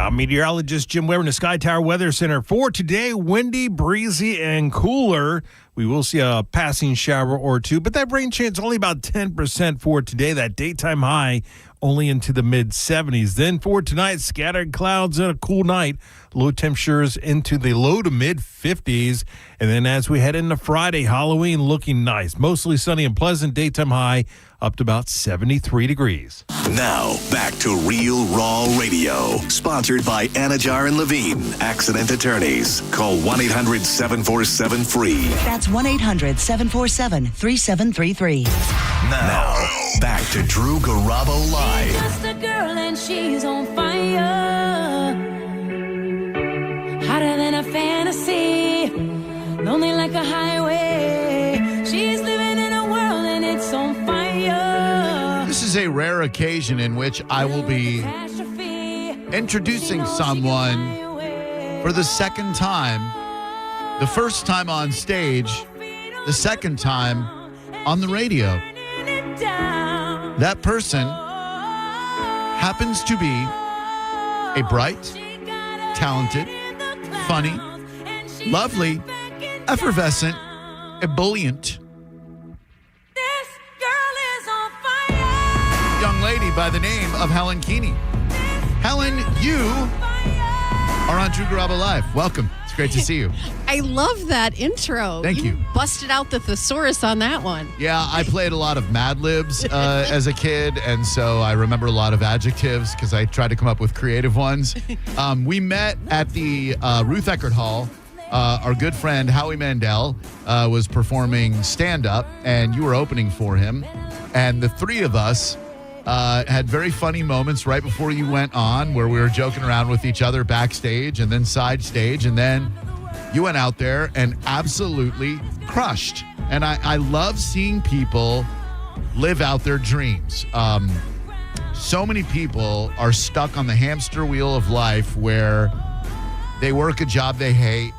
I'm meteorologist Jim Weber in the Sky Tower Weather Center. For today, windy, breezy, and cooler. We will see a passing shower or two, but that rain chance only about 10% for today. That daytime high only into the mid-70s. Then for tonight, scattered clouds and a cool night. Low temperatures into the low to mid-50s. And then as we head into Friday, Halloween looking nice. Mostly sunny and pleasant. Daytime high up to about 73 degrees. Now, back to Real Raw Radio. Sponsored by Anajar and Levine, accident attorneys. Call 1-800-747-FREE. That's 1-800-747-3733. Now, back to Drew Garabo Live. Just a girl and she's on fire. Hotter than a fantasy. Lonely like a highway. She's living in a world and it's on fire. This is a rare occasion in which I will be introducing someone for the second time. The first time on stage, the second time on the radio. That person happens to be a bright, talented, funny, lovely, effervescent, ebullient young lady by the name of Helen Keeney. Helen, you are on Drew Garabo Live. Welcome. It's great to see you. I love that intro. Thank you. Busted out the thesaurus on that one. Yeah, I played a lot of Mad Libs as a kid, and so I remember a lot of adjectives because I tried to come up with creative ones. We met at the Ruth Eckerd Hall. Our good friend Howie Mandel was performing stand-up, and you were opening for him. And the three of us had very funny moments right before you went on where we were joking around with each other backstage and then side stage, and then you went out there and absolutely crushed. And I love seeing people live out their dreams. So many people are stuck on the hamster wheel of life where they work a job they hate.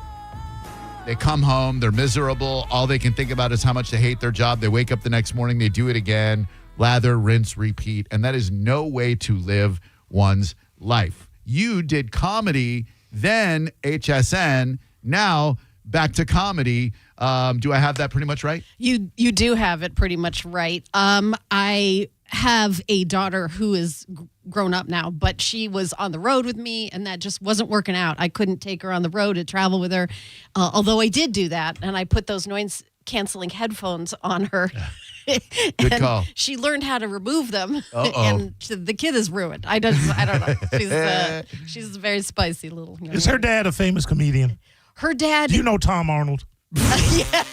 They come home, they're miserable. All they can think about is how much they hate their job. They wake up the next morning, they do it again. Lather, rinse, repeat. And that is no way to live one's life. You did comedy, then HSN, now back to comedy. Do I have that pretty much right? You do have it pretty much right. I have a daughter who is grown up now, but she was on the road with me, and that just wasn't working out. I couldn't take her on the road to travel with her, although I did do that, and I put those noise-canceling headphones on her. Good call. She learned how to remove them, Uh-oh. and the kid is ruined. I don't know. She's a very spicy little. Is her dad a famous comedian? Her dad. Do you know Tom Arnold? Yeah.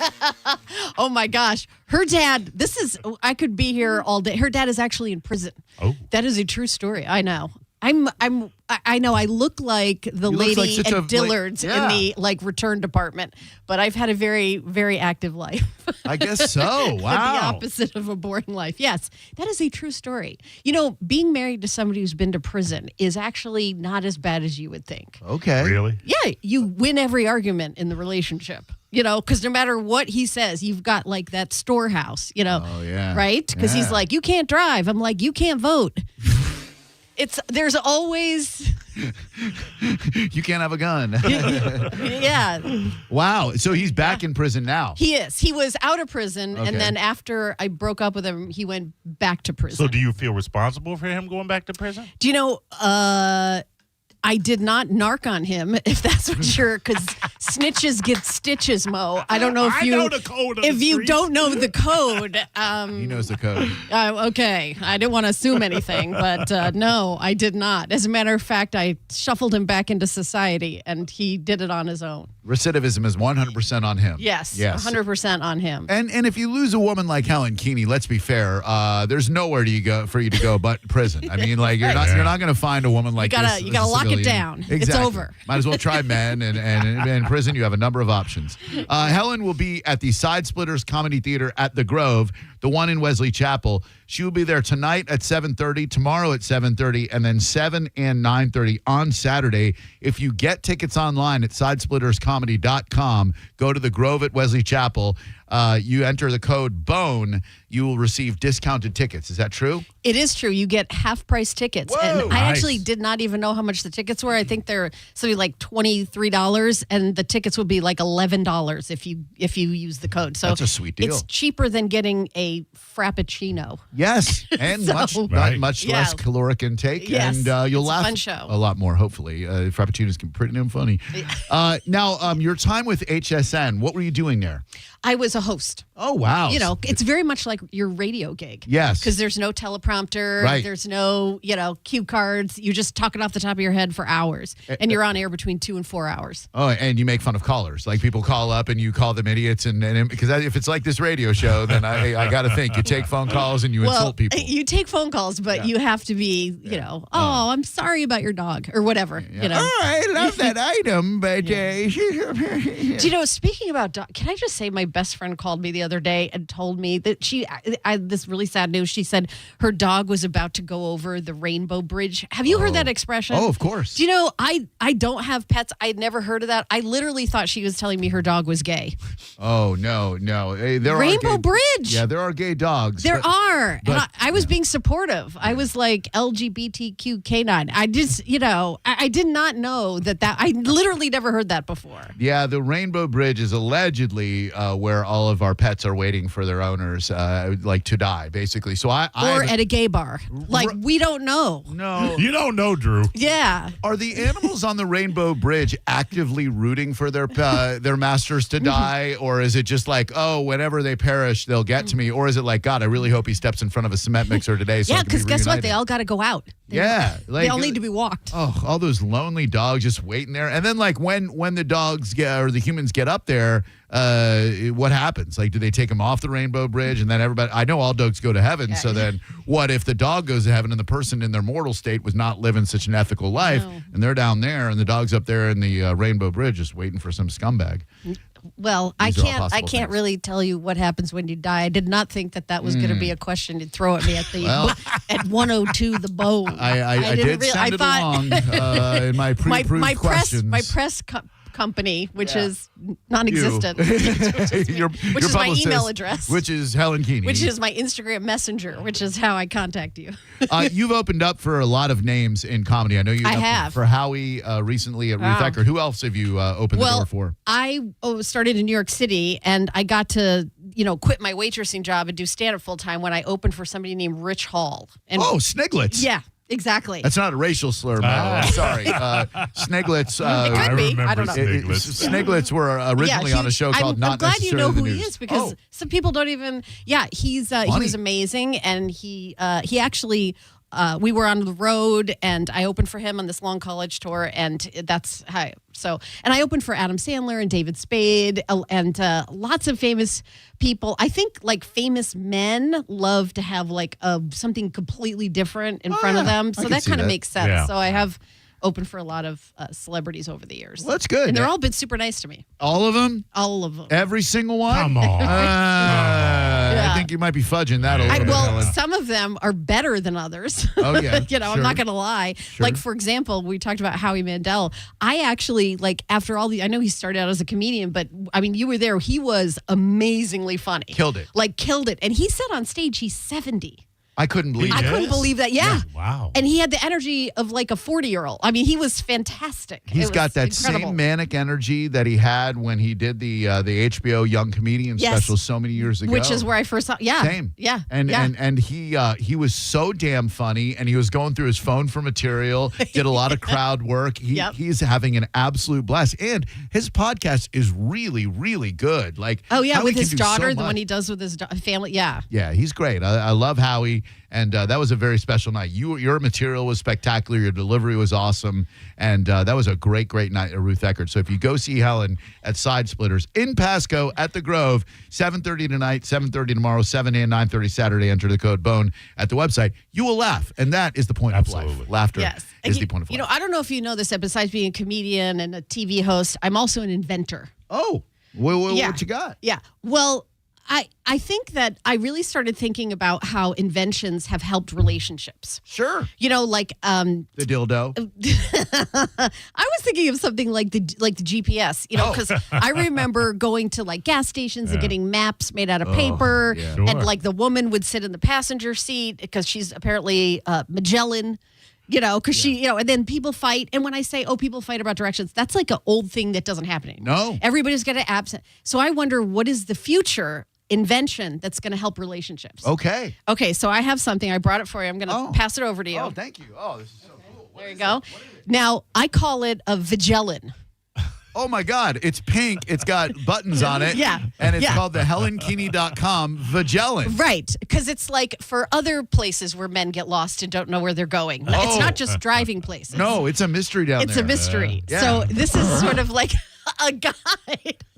Oh my gosh. Her dad, I could be here all day. Her dad is actually in prison. Oh. That is a true story. I know. I know I look like the You look lady like at Dillard's in the return department, but I've had a very, very active life. I guess so. Wow. The opposite of a boring life. Yes, that is a true story. You know, being married to somebody who's been to prison is actually not as bad as you would think. Okay. Really? Yeah, you win every argument in the relationship. You know, because no matter what he says, you've got like that storehouse, Oh, yeah. right? Because he's Yeah. like, you can't drive. I'm like, you can't vote. There's always. You can't have a gun. Yeah. Wow. So he's back in prison now. He is. He was out of prison, Okay. and then after I broke up with him, he went back to prison. So do you feel responsible for him going back to prison? Do you know, I did not narc on him, if that's what you're, because snitches get stitches, Mo. I don't know if I know the code of if the you streets. don't know the code. He knows the code. Okay, I didn't want to assume anything, but no, I did not. As a matter of fact, I shuffled him back into society, and he did it on his own. Recidivism is 100% on him. Yes, Yes. 100% on him. And if you lose a woman like Helen Keeney, let's be fair, there's nowhere for you to go but prison. I mean, like you're not going to find a woman like this. You gotta lock it down. Exactly. It's over. Might as well try men, and in prison you have a number of options. Helen will be at the Side Splitters Comedy Theater at the Grove, the one in Wesley Chapel. She will be there tonight at 7:30, tomorrow at 7:30, and then 7 and 9:30 on Saturday. If you get tickets online at sidesplitterscomedy.com, go to the Grove at Wesley Chapel. You enter the code BONE. you will receive discounted tickets. Is that true? It is true. You get half-price tickets. Whoa. And I Nice. actually did not even know how much the tickets were. I think they're something like $23, and the tickets would be like $11 if you use the code. So That's a sweet deal. It's cheaper than getting a Frappuccino. Yes, and So- much Yeah. less caloric intake, Yes. and you'll It's a laugh fun show. a lot more. Hopefully, Frappuccinos can be pretty damn funny. Now, your time with HSN, what were you doing there? I was a host. Oh wow! You know, it's very much like your radio gig. Yes. Because there's no teleprompter. Right. There's no, cue cards. You're just talking off the top of your head for hours. And you're on air between 2 and 4 hours. Oh, and you make fun of callers. Like people call up and you call them idiots, and because if it's like this radio show, then I got to think you take phone calls and you insult people. You take phone calls, but you have to be, I'm sorry about your dog or whatever. Oh, I love that item, but Do you know, speaking about dog, can I just say my best friend called me the other day and told me that this really sad news. She said her dog was about to go over the Rainbow Bridge. Have you heard that expression? Oh, of course. Do you know, I don't have pets. I had never heard of that. I literally thought she was telling me her dog was gay. Oh, no. Hey, there Rainbow are gay, Bridge. Yeah, there are gay dogs. There are. but- And I was being supportive. I was like LGBTQ canine. I just, I did not know that I literally never heard that before. Yeah, the Rainbow Bridge is allegedly where all of our pets are waiting for their owners, to die, basically. So Or at a gay bar. Like, we don't know. No. You don't know, Drew. Yeah. Are the animals on the Rainbow Bridge actively rooting for their masters to die, or is it just like, oh, whenever they perish, they'll get to me, or is it like, God, I really hope he steps in front of a cement mixer today? So Yeah, because because guess what? They all got to go out. They all need to be walked. Oh, all those lonely dogs just waiting there. And then, like, when the dogs or the humans get up there, what happens? Like, do they take them off the Rainbow Bridge? And then everybody, I know all dogs go to heaven. So then what if the dog goes to heaven and the person in their mortal state was not living such an ethical life, and they're down there and the dog's up there in the Rainbow Bridge just waiting for some scumbag? Well, These are all I possible can't things. really tell you what happens when you die. I did not think that was going to be a question you'd throw at me at the at 102 the bone. I did send it along in my pre-approved questions. My press company, which is non-existent, your which is my publicist, email address, which is Helen Keeney, which is my Instagram messenger, which is how I contact you. You've opened up for a lot of names in comedy. I know you. I have. For Howie recently at Ruth Eckerd. Who else have you opened the door for? I started in New York City, and I got to quit my waitressing job and do stand-up full time when I opened for somebody named Rich Hall. And Sniglets. Yeah. Exactly. That's not a racial slur, Madeline. Sorry. Sniglets. It could be. I don't know. Sniglets were originally on a show called Not I'm glad you Necessarily know the who News. he is because some people don't even. Yeah, he was amazing, and he actually. We were on the road, and I opened for him on this long college tour, and that's how. And I opened for Adam Sandler and David Spade and lots of famous people. I think like famous men love to have like something completely different in front of them, so that kind of makes sense. Yeah. So I have opened for a lot of celebrities over the years. Well, that's good. And they're all been super nice to me. All of them? All of them. Every single one? Come on. I think you might be fudging that a little bit, Helen. Some of them are better than others. Oh, yeah. I'm not going to lie. Sure. Like, for example, we talked about Howie Mandel. I actually, after all I know he started out as a comedian, but I mean, you were there. He was amazingly funny. Killed it. Killed it. And he said on stage he's 70. I couldn't believe it. I couldn't believe that. Yeah. Wow. And he had the energy of like a 40-year-old. I mean, he was fantastic. He's got that incredible. same manic energy that he had when he did the HBO Young Comedian special so many years ago. Which is where I first saw. Yeah. Same. Yeah. And he was so damn funny, and he was going through his phone for material, did a lot of crowd work. He's having an absolute blast. And his podcast is really, really good. Like, with his do daughter, so the one much. he does with his family. Yeah. Yeah, he's great. I love Howie, and that was a very special night. Your material was spectacular. Your delivery was awesome, and that was a great, great night at Ruth Eckerd. So if you go see Helen at Side Splitters in Pasco at the Grove, 7:30 tonight, 7:30 tomorrow, 7 and 9:30 Saturday, enter the code BONE at the website. You will laugh, and that is the point of life. Laughter is the point of life. I don't know if you know this, that besides being a comedian and a TV host, I'm also an inventor. Oh, what you got? Yeah. Well, I think that I really started thinking about how inventions have helped relationships. Sure. You know, like the dildo. I was thinking of something like the GPS, you know, because I remember going to like gas stations and getting maps made out of paper, and like the woman would sit in the passenger seat because she's apparently Magellan. You know, because she, you know, and then people fight. And when I say, people fight about directions, that's like an old thing that doesn't happen anymore. No. Everybody's got to absent. So I wonder, what is the future invention that's going to help relationships? Okay. Okay, so I have something. I brought it for you. I'm going to pass it over to you. Oh, thank you. Oh, this is so cool. There you go. Now, I call it a Magellan. Oh, my God. It's pink. It's got buttons on it. Yeah. And it's called the HelenKeeney.com Magellan. Right. Because it's like for other places where men get lost and don't know where they're going. It's not just driving places. No, it's a mystery down there. It's a mystery. Yeah. So this is sort of like a guide.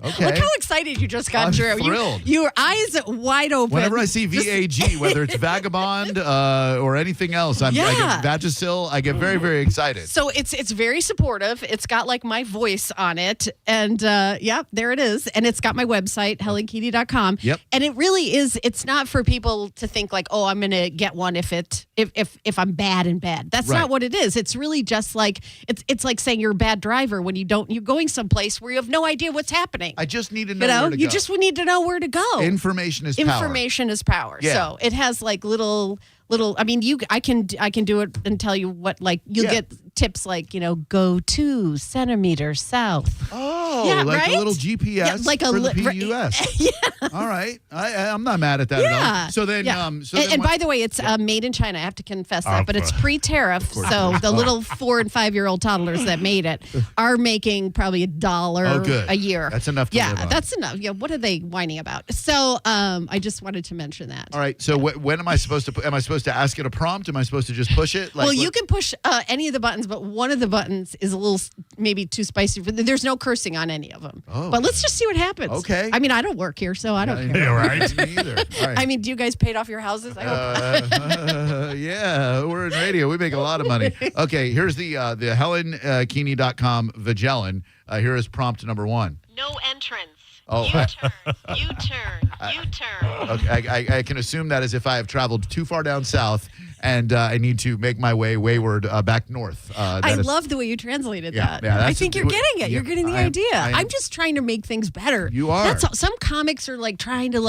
Okay. Look how excited you just got, I'm Drew. thrilled. Your eyes wide open. Whenever I see VAG, whether it's Vagabond or anything else, I get Vagisil. I get very, very excited. So it's very supportive. It's got like my voice on it. And there it is. And it's got my website, HelenKeeney.com. Yep. And it really is, it's not for people to think like, oh, I'm going to get one if I'm bad in bed. That's not what it is. It's really just like, it's like saying you're a bad driver when you're going someplace where you have no idea what's happening. I just need to know where to go. You just need to know where to go. Information is power. Information is power. Yeah. So it has like little. I mean, I can do it and tell you what, like you'll get tips like, you know, go 2 centimeters south. Oh, like a little GPS like for the PUS. Yeah. All right. I'm not mad at that at all. So then, and by the way, it's made in China. I have to confess that, but it's pre-tariff. So the little 4 and 5-year-old toddlers that made it are making probably $1 a year. That's enough to live on. That's enough. Yeah. What are they whining about? So I just wanted to mention that. All right. So when am I supposed to? Am I supposed to ask it a prompt? Am I supposed to just push it? Well, you can push any of the buttons, but one of the buttons is a little maybe too spicy. There's no cursing on any of them. Oh, but let's just see what happens. Okay. I mean, I don't work here, so I don't care. Yeah, right. Me either. All right. I mean, do you guys paid off your houses? I hope. Yeah, we're in radio. We make a lot of money. Okay, here's the HelenKeeney.com Magellan. Here is prompt number 1. No entrance. Oh. U-turn. U-turn. U-turn. Okay, I can assume that as if I have traveled too far down south and I need to make my way wayward back north. I love the way you translated that. Yeah, I think you're getting it. You're getting the idea. I am. I'm just trying to make things better. You are. That's all. Some comics are like trying to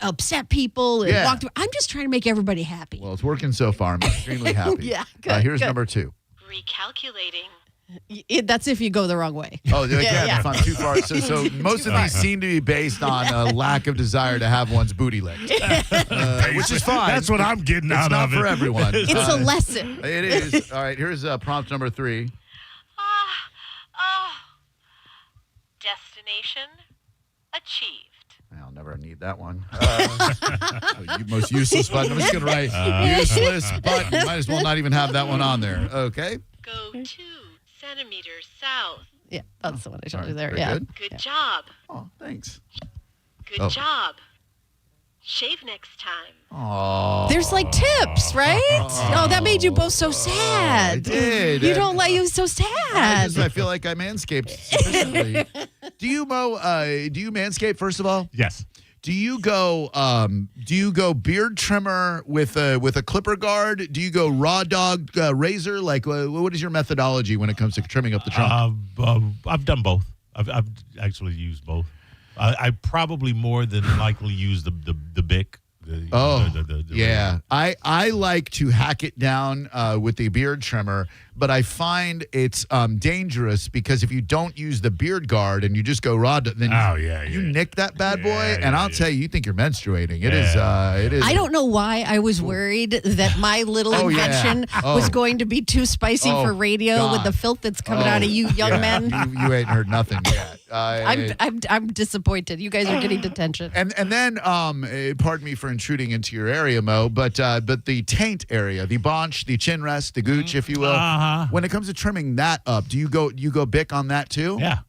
upset people and walk through. I'm just trying to make everybody happy. Well, it's working so far. I'm extremely happy. Yeah, good. Here's number 2. Recalculating. That's if you go the wrong way. Oh, yeah. If I'm too far. So most of these seem to be based on a lack of desire to have one's booty licked, which is fine. That's what I'm getting out of it. It's not for everyone. It's a lesson. It is. All right, here's prompt number 3. Destination achieved. I'll never need that one. Most useless button. I'm just going to write useless button. Might as well not even have that one on there. Okay. Go 2 centimeters south. Yeah, that's the one I showed you there. Very Yeah. Good job. Oh, thanks. Good job. Shave next time. Oh. There's like tips, right? Oh, that made you both so sad. I did. You don't like you so sad. I feel like I manscaped sufficiently. Do you manscape first of all? Yes. Do you go beard trimmer with a clipper guard? Do you go raw dog razor? Like what is your methodology when it comes to trimming up the trunk? I've done both. I've actually used both. I probably more than likely use the Bic. Yeah. I like to hack it down with the beard trimmer, but I find it's dangerous because if you don't use the beard guard and you just go raw, then you nick that bad boy, and I'll tell you think you're menstruating. It is. I don't know why I was worried that my little invention was going to be too spicy for radio with the filth that's coming out of you young men. You ain't heard nothing yet. I'm disappointed. You guys are getting detention. And then pardon me for intruding into your area, Mo, but the taint area, the baunch, the chin rest, the gooch, if you will. When it comes to trimming that up, do you go Bic on that too? Yeah.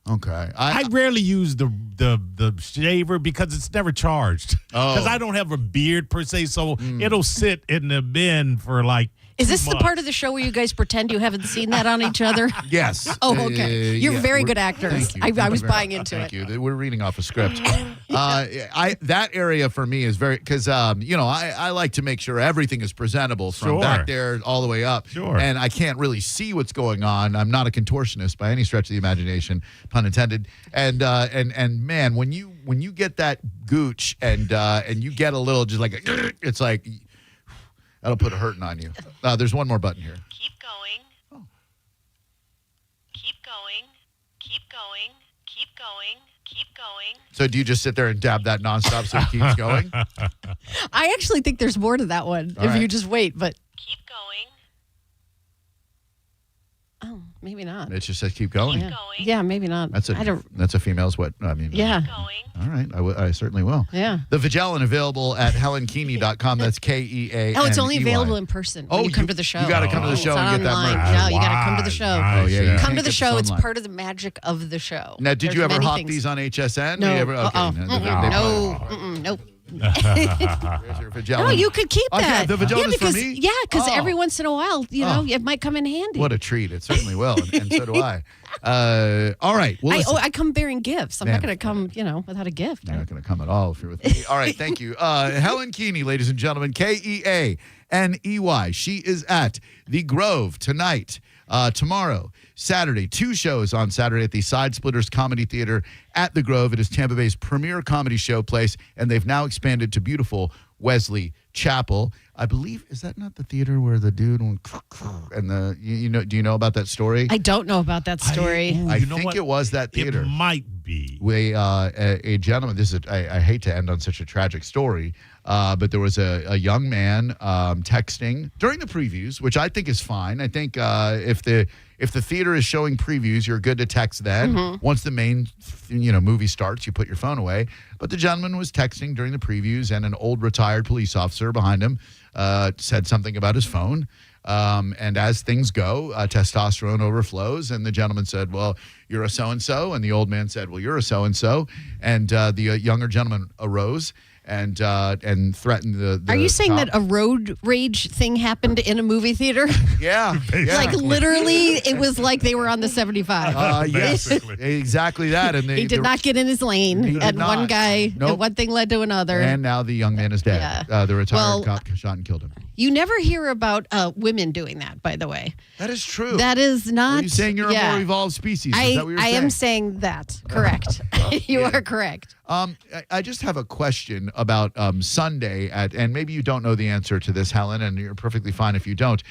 Okay. I rarely use the the shaver because it's never charged. Because I don't have a beard per se, so it'll sit in the bin for like. Is this the part of the show where you guys pretend you haven't seen that on each other? Yes. Oh, okay. You're very good actors. Thank you. I was buying into it. Thank you. We're reading off a script. That area for me is very because I like to make sure everything is presentable from back there all the way up. Sure. And I can't really see what's going on. I'm not a contortionist by any stretch of the imagination, pun intended. And man, when you get that gooch and you get a little just like it's like. That'll put a hurting on you. There's one more button here. Keep going. Keep going. Keep going. Keep going. Keep going. So do you just sit there and dab that nonstop so it keeps going? I actually think there's more to that one All if right. you just wait, but. Keep going. Oh, maybe not. It just says keep going. Yeah, maybe not. That's I don't. That's a female's what? I mean. Yeah. All right. I certainly will. Yeah. The Vagellan available at HelenKeeney.com. That's KEA. Oh, it's only available in person when you come to the show. You got to come to the show It's and not get that online. merch. No, you got to come to the show. Oh, yeah. You Come can't to the get show. this It's online. part of the magic of the show. Now, did you There's ever many hawk things. these on HSN? No. You ever, okay. Nope. There's your Vagellan. No, you could keep Okay, that. the Vagellan yeah, is because, for me? Yeah, because Oh. every once in a while, it might come in handy. What a treat. It certainly will. And so do I. All right. Well, listen. I come bearing gifts. I'm Man. not going to come, without a gift. You're not going to come at all if you're with me. All right, thank you. Helen Keeney, ladies and gentlemen, KEANEY. She is at the Grove tonight, tomorrow, Saturday. 2 shows on Saturday at the Side Splitters Comedy Theater at the Grove. It is Tampa Bay's premier comedy showplace, and they've now expanded to beautiful Wesley Chapel. I believe, is that not the theater where the dude went and do you know about that story? I don't know about that story. I think it was that theater. It might be. A gentleman, I hate to end on such a tragic story, but there was a young man texting during the previews, which I think is fine. I think if the theater is showing previews, you're good to text then. Mm-hmm. Once the main movie starts, you put your phone away. But the gentleman was texting during the previews, and an old retired police officer behind him said something about his phone. And as things go, testosterone overflows, and the gentleman said, well, you're a so-and-so, and the old man said, well, you're a so-and-so, and the younger gentleman arose and threatened the Are you saying cop. that a road rage thing happened in a movie theater? Yeah. Like literally, it was like they were on the 75. Yes, exactly that. And He did not get in his lane, He did and not. one guy, Nope. and one thing led to another. And now the young man is dead. Yeah. The retired Well, cop shot and killed him. You never hear about women doing that, by the way. That is true. That is not. Are you saying you're a more evolved species? Is that what you're I saying? am saying that. Correct. You are correct. I just have a question about Sunday and maybe you don't know the answer to this, Helen, and you're perfectly fine if you don't.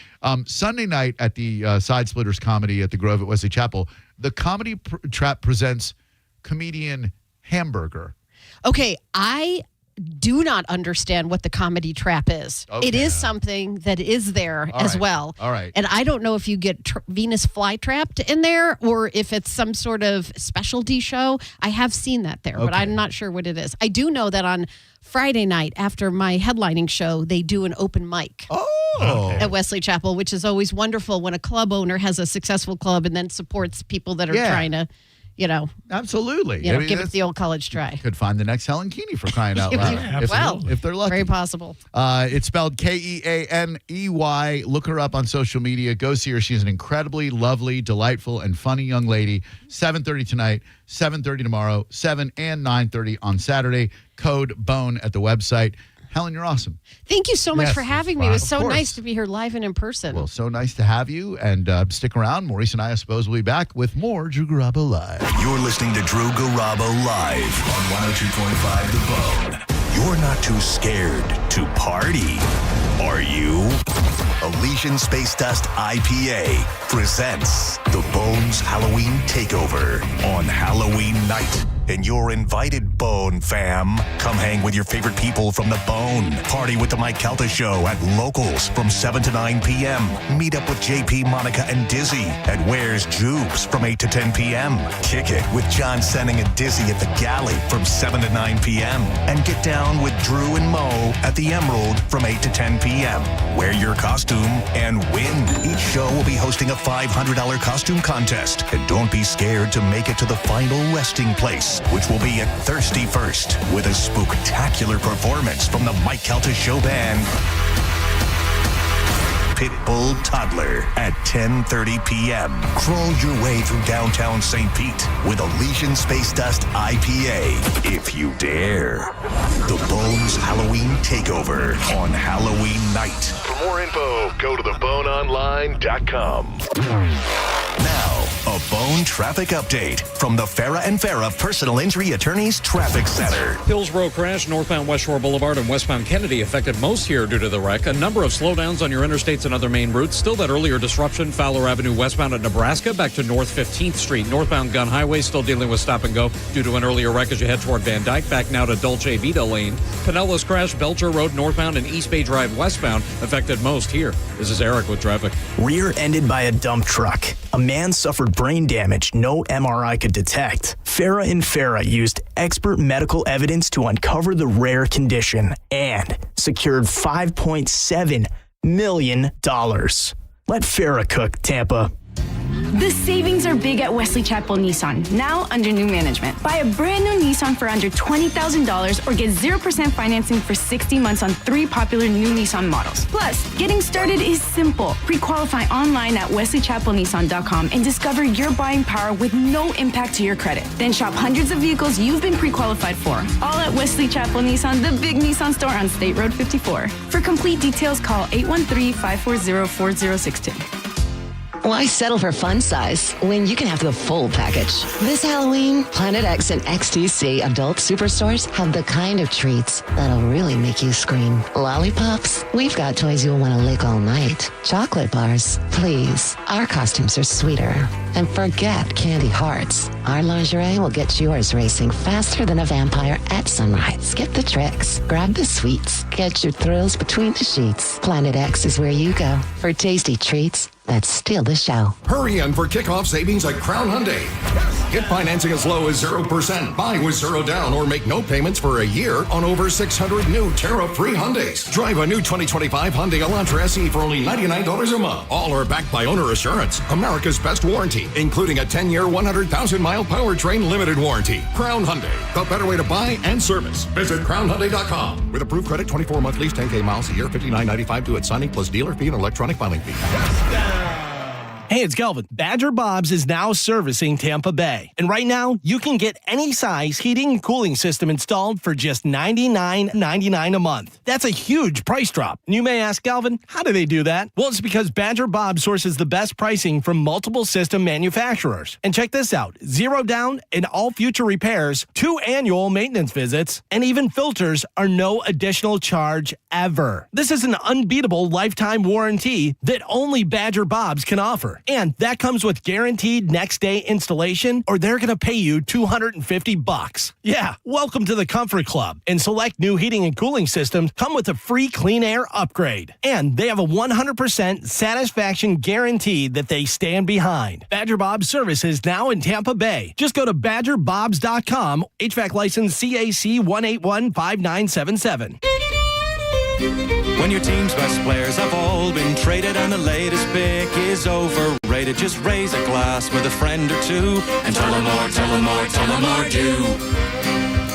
Sunday night at the Side Splitters Comedy at the Grove at Wesley Chapel, the Comedy Trap presents comedian Hamburger. Okay, I do not understand what the comedy trap is. Okay. It is something that is there All as right. well. All right. And I don't know if you get Venus flytrapped in there or if it's some sort of specialty show. I have seen that there, but Okay. I'm not sure what it is. I do know that on Friday night after my headlining show, they do an open mic. At Wesley Chapel, which is always wonderful when a club owner has a successful club and then supports people that are trying to, Absolutely. give it the old college try. Could find the next Helen Keeney for crying out loud. if they're lucky. Very possible. It's spelled KEANEY. Look her up on social media. Go see her. She's an incredibly lovely, delightful, and funny young lady. 7:30 tonight, 7:30 tomorrow, 7 and 9:30 on Saturday. Code BONE at the website. Helen, you're awesome. Thank you so much Yes, for having it's me. It was fine. so Of course. nice to be here live and in person. Well, so nice to have you. And stick around. Maurice and I suppose, will be back with more Drew Garabo Live. You're listening to Drew Garabo Live on 102.5 The Bone. You're not too scared to party, are you? Elysian Space Dust IPA presents The Bone's Halloween Takeover on Halloween night. And you're invited, Bone fam. Come hang with your favorite people from The Bone. Party with the Mike Calta Show at Locals from 7 to 9 p.m. Meet up with JP, Monica, and Dizzy at Where's Jubes from 8 to 10 p.m. Kick it with John Senning and Dizzy at the Galley from 7 to 9 p.m. And get down with Drew and Mo at the Emerald from 8 to 10 p.m. p.m. Wear your costume and win. Each show will be hosting a $500 costume contest. And don't be scared to make it to the final resting place, which will be at Thirsty First, with a spooktacular performance from the Mike Calta Show Band. Pitbull Toddler at 10:30 p.m. Crawl your way through downtown St. Pete with Elysian Space Dust IPA, if you dare. The Bones Halloween Takeover on Halloween night. For more info, go to theboneonline.com. Now, a Bone traffic update from the Farah and Farah Personal Injury Attorneys Traffic Center. Hills Road crash, northbound West Shore Boulevard and westbound Kennedy affected most here due to the wreck. A number of slowdowns on your interstates and other main routes. Still that earlier disruption, Fowler Avenue westbound at Nebraska back to North 15th Street. Northbound Gun Highway still dealing with stop and go due to an earlier wreck as you head toward Van Dyke. Back now to Dolce Vita Lane. Pinellas crash, Belcher Road northbound and East Bay Drive westbound affected most here. This is Eric with traffic. Rear-ended by a dump truck. A man suffered brain damage no MRI could detect. Farah and Farah used expert medical evidence to uncover the rare condition and secured $5.7 million. Let Farah cook, Tampa. The savings are big at Wesley Chapel Nissan, now under new management. Buy a brand new Nissan for under $20,000 or get 0% financing for 60 months on 3 popular new Nissan models. Plus, getting started is simple. Pre-qualify online at wesleychapelnissan.com and discover your buying power with no impact to your credit. Then shop hundreds of vehicles you've been pre-qualified for. All at Wesley Chapel Nissan, the big Nissan store on State Road 54. For complete details, call 813-540-4062. Why settle for fun size when you can have the full package? This Halloween, Planet X and XTC adult superstores have the kind of treats that'll really make you scream. Lollipops? We've got toys you'll want to lick all night. Chocolate bars? Please. Our costumes are sweeter. And forget candy hearts. Our lingerie will get yours racing faster than a vampire at sunrise. Skip the tricks. Grab the sweets. Get your thrills between the sheets. Planet X is where you go for tasty treats that steal the show. Hurry in for kickoff savings at Crown Hyundai. Get financing as low as 0%. Buy with 0 down or make no payments for a year on over 600 new tariff-free Hyundais. Drive a new 2025 Hyundai Elantra SE for only $99 a month. All are backed by Owner Assurance, America's best warranty, including a 10-year, 100,000-mile powertrain limited warranty. Crown Hyundai, the better way to buy and service. Visit crownhyundai.com. With approved credit, 24-month lease, 10K miles a year, $59.95 due at signing, plus dealer fee and electronic filing fee. Hey, it's Galvin. Badger Bob's is now servicing Tampa Bay. And right now, you can get any size heating and cooling system installed for just $99.99 a month. That's a huge price drop. And you may ask, Galvin, how do they do that? Well, it's because Badger Bob sources the best pricing from multiple system manufacturers. And check this out. 0 down and all future repairs, 2 annual maintenance visits, and even filters are no additional charge ever. This is an unbeatable lifetime warranty that only Badger Bob's can offer. And that comes with guaranteed next day installation, or they're going to pay you $250. Yeah, welcome to the Comfort Club. And select new heating and cooling systems come with a free clean air upgrade. And they have a 100% satisfaction guarantee that they stand behind. Badger Bob's service is now in Tampa Bay. Just go to badgerbobs.com, HVAC license CAC 1815977. When your team's best players have all been traded and the latest pick is overrated, just raise a glass with a friend or two and tell them more, tell them more, tell them more do.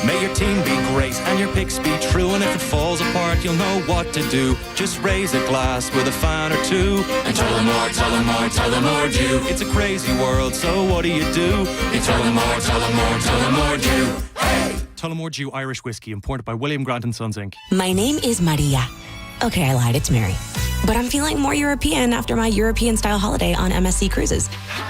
May your team be great and your picks be true, and if it falls apart, you'll know what to do. Just raise a glass with a fan or two and tell them more, tell them more, tell them more do. It's a crazy world, so what do? You tell them more, tell them more, tell them more do. Hey! Tullamore Dew Irish Whiskey, imported by William Grant & Sons, Inc. My name is Maria. Okay, I lied, it's Mary. But I'm feeling more European after my European-style holiday on MSC Cruises.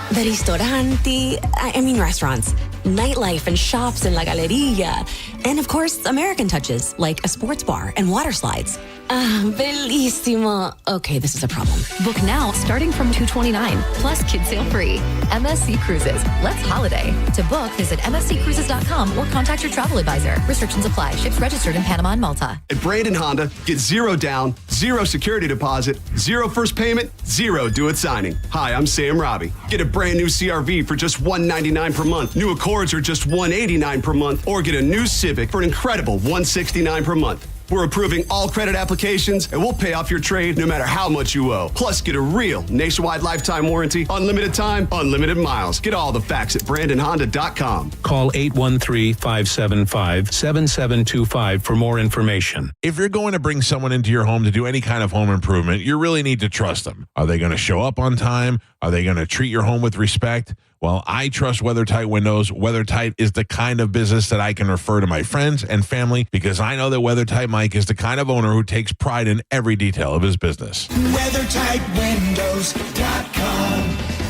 The ristoranti, I mean restaurants, nightlife and shops in La Galleria, and of course, American touches, like a sports bar and water slides. Bellissimo. Okay, this is a problem. Book now, starting from $229, plus kids sale free. MSC Cruises. Let's holiday. To book, visit msccruises.com or contact your travel advisor. Restrictions apply. Ships registered in Panama and Malta. At Braden Honda, get 0 down, 0 security deposit, 0 first payment, 0 due at signing. Hi, I'm Sam Robbie. Get a brand new CRV for just $199 per month. New Accords are just $189 per month, or get a new Civic for an incredible $169 per month. We're approving all credit applications, and we'll pay off your trade no matter how much you owe. Plus, get a real nationwide lifetime warranty, unlimited time, unlimited miles. Get all the facts at BrandonHonda.com. Call 813-575-7725 for more information. If you're going to bring someone into your home to do any kind of home improvement, you really need to trust them. Are they going to show up on time? Are they going to treat your home with respect? Well, I trust WeatherTight Windows. WeatherTight is the kind of business that I can refer to my friends and family because I know that WeatherTight Mike is the kind of owner who takes pride in every detail of his business. WeatherTightWindows.com.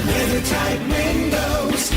WeatherTight Windows.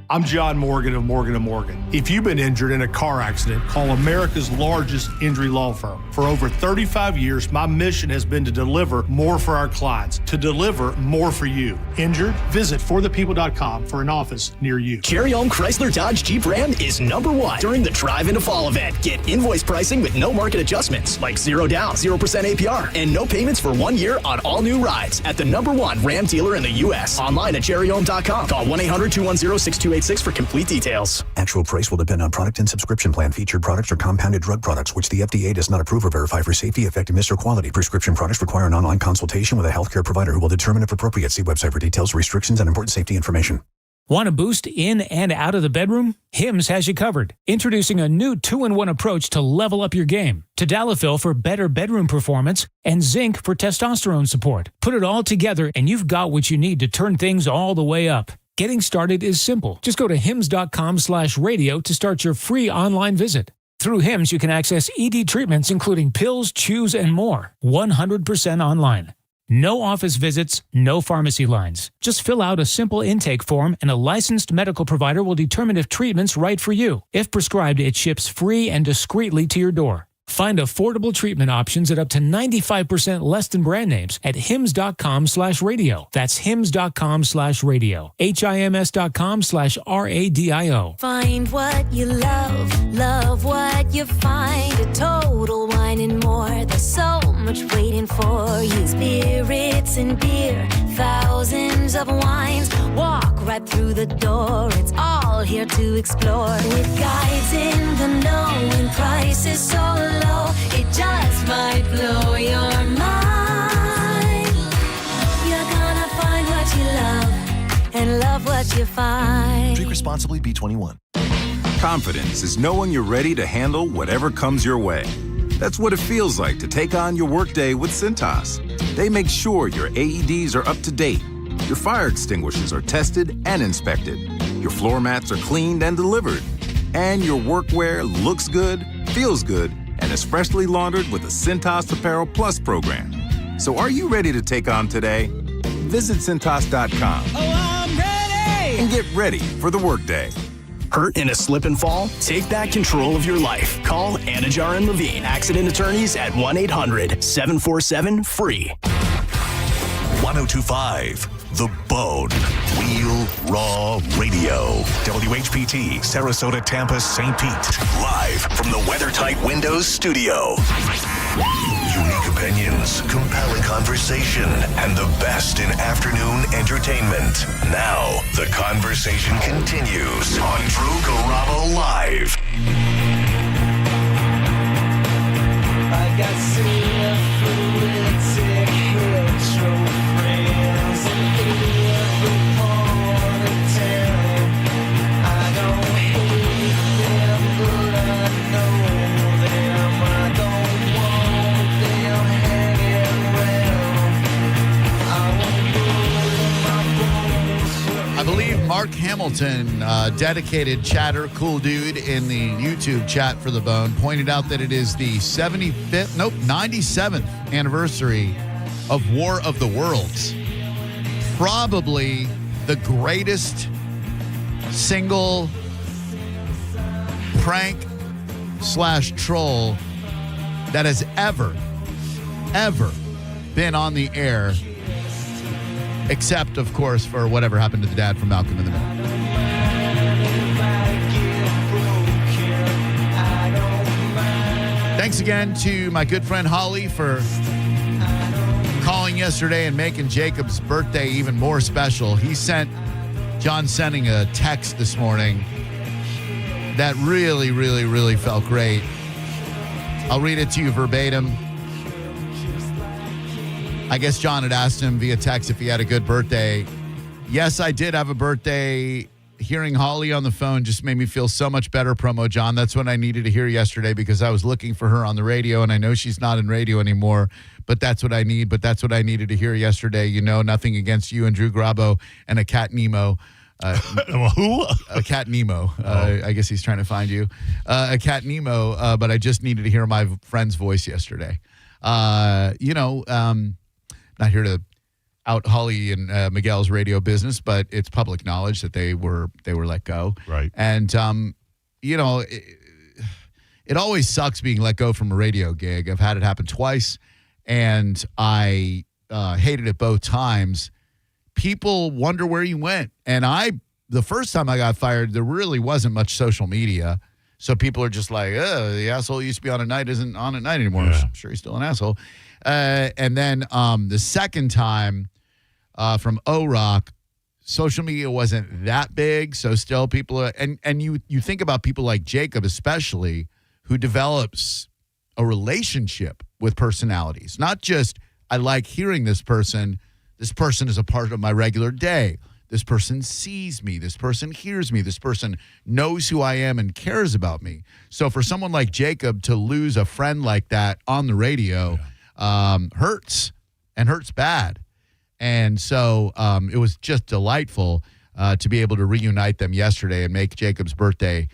I'm John Morgan of Morgan & Morgan. If you've been injured in a car accident, call America's largest injury law firm. For over 35 years, my mission has been to deliver more for our clients, to deliver more for you. Injured? Visit forthepeople.com for an office near you. Cherry Home Chrysler Dodge Jeep Ram is #1 during the Drive into Fall event. Get invoice pricing with no market adjustments, like 0 down, 0% APR, and no payments for 1 year on all new rides at the #1 Ram dealer in the U.S. Online at cherryhome.com. Call 1-800-210-6286 for complete details. Actual price will depend on product and subscription plan. Featured products are compounded drug products, which the FDA does not approve or verify for safety, effectiveness, or quality. Prescription products require an online consultation with a healthcare provider who will determine if appropriate. See website for details, restrictions, and important safety information. Want a boost in and out of the bedroom? Hims has you covered. Introducing a new 2-in-1 approach to level up your game. Tadalafil for better bedroom performance and zinc for testosterone support. Put it all together and you've got what you need to turn things all the way up. Getting started is simple. Just go to hims.com/radio to start your free online visit. Through Hims, you can access ED treatments including pills, chews, and more. 100% online. No office visits, no pharmacy lines. Just fill out a simple intake form and a licensed medical provider will determine if treatment's right for you. If prescribed, it ships free and discreetly to your door. Find affordable treatment options at up to 95% less than brand names at hims.com/radio. That's hims.com/radio. HIMS.com/RADIO. Find what you love what you find. A Total Wine and More. There's so much waiting for you. Spirits and beer, thousands of wines. Walk right through the door. It's all here to explore. With guides in the know and prices so low, it just might blow your mind. You're gonna find what you love and love what you find. Drink responsibly, B21. Confidence is knowing you're ready to handle whatever comes your way. That's what it feels like to take on your workday with Cintas. They make sure your AEDs are up to date, your fire extinguishers are tested and inspected, your floor mats are cleaned and delivered, and your workwear looks good, feels good, and is freshly laundered with the Cintas Apparel Plus program. So are you ready to take on today? Visit Cintas.com. Oh, I'm ready! And get ready for the workday. Hurt in a slip and fall? Take back control of your life. Call Anajar and Levine Accident Attorneys at 1-800-747-FREE. 1025 The Bone. Real Raw Radio. WHPT, Sarasota, Tampa, St. Pete. Live from the WeatherTight Windows studio. Unique opinions, compelling conversation, and the best in afternoon entertainment. Now, the conversation continues on Drew Garabo Live. I got syphilitic hetero friends in every part of town. I don't hate them, but I know them. I don't want them hanging around. I won't put my bones. I believe Mark Hamilton, dedicated chatter, cool dude in the YouTube chat for The Bone, pointed out that it is the 97th anniversary of War of the Worlds. Probably the greatest single prank/troll that has ever been on the air. Except, of course, for whatever happened to the dad from Malcolm in the Middle. Thanks again to my good friend Holly for calling yesterday and making Jacob's birthday even more special. John sending a text this morning that really felt great. I'll read it to you verbatim. I guess John had asked him via text if he had a good birthday. Yes, I did have a birthday. Hearing Holly on the phone just made me feel so much better, promo John. That's what I needed to hear yesterday because I was looking for her on the radio, and I know she's not in radio anymore, but that's what I need. But that's what I needed to hear yesterday. You know, nothing against you and Drew Garabo and a cat Nemo. Who? A cat Nemo. I guess he's trying to find you. A cat Nemo, but I just needed to hear my friend's voice yesterday. Not here to out Holly and Miguel's radio business, but it's public knowledge that they were let go. Right. And, it always sucks being let go from a radio gig. I've had it happen twice, and I hated it both times. People wonder where you went. And the first time I got fired, there really wasn't much social media. So people are just like, oh, the asshole used to be on at night isn't on at night anymore. Yeah. I'm sure he's still an asshole. And then the second time from O-Rock, social media wasn't that big. So still people are, and you think about people like Jacob especially, who develops a relationship with personalities. Not just, I like hearing this person is a part of my regular day. This person sees me. This person hears me. This person knows who I am and cares about me. So for someone like Jacob to lose a friend like that on the radio hurts, and hurts bad. And so it was just delightful to be able to reunite them yesterday and make Jacob's birthday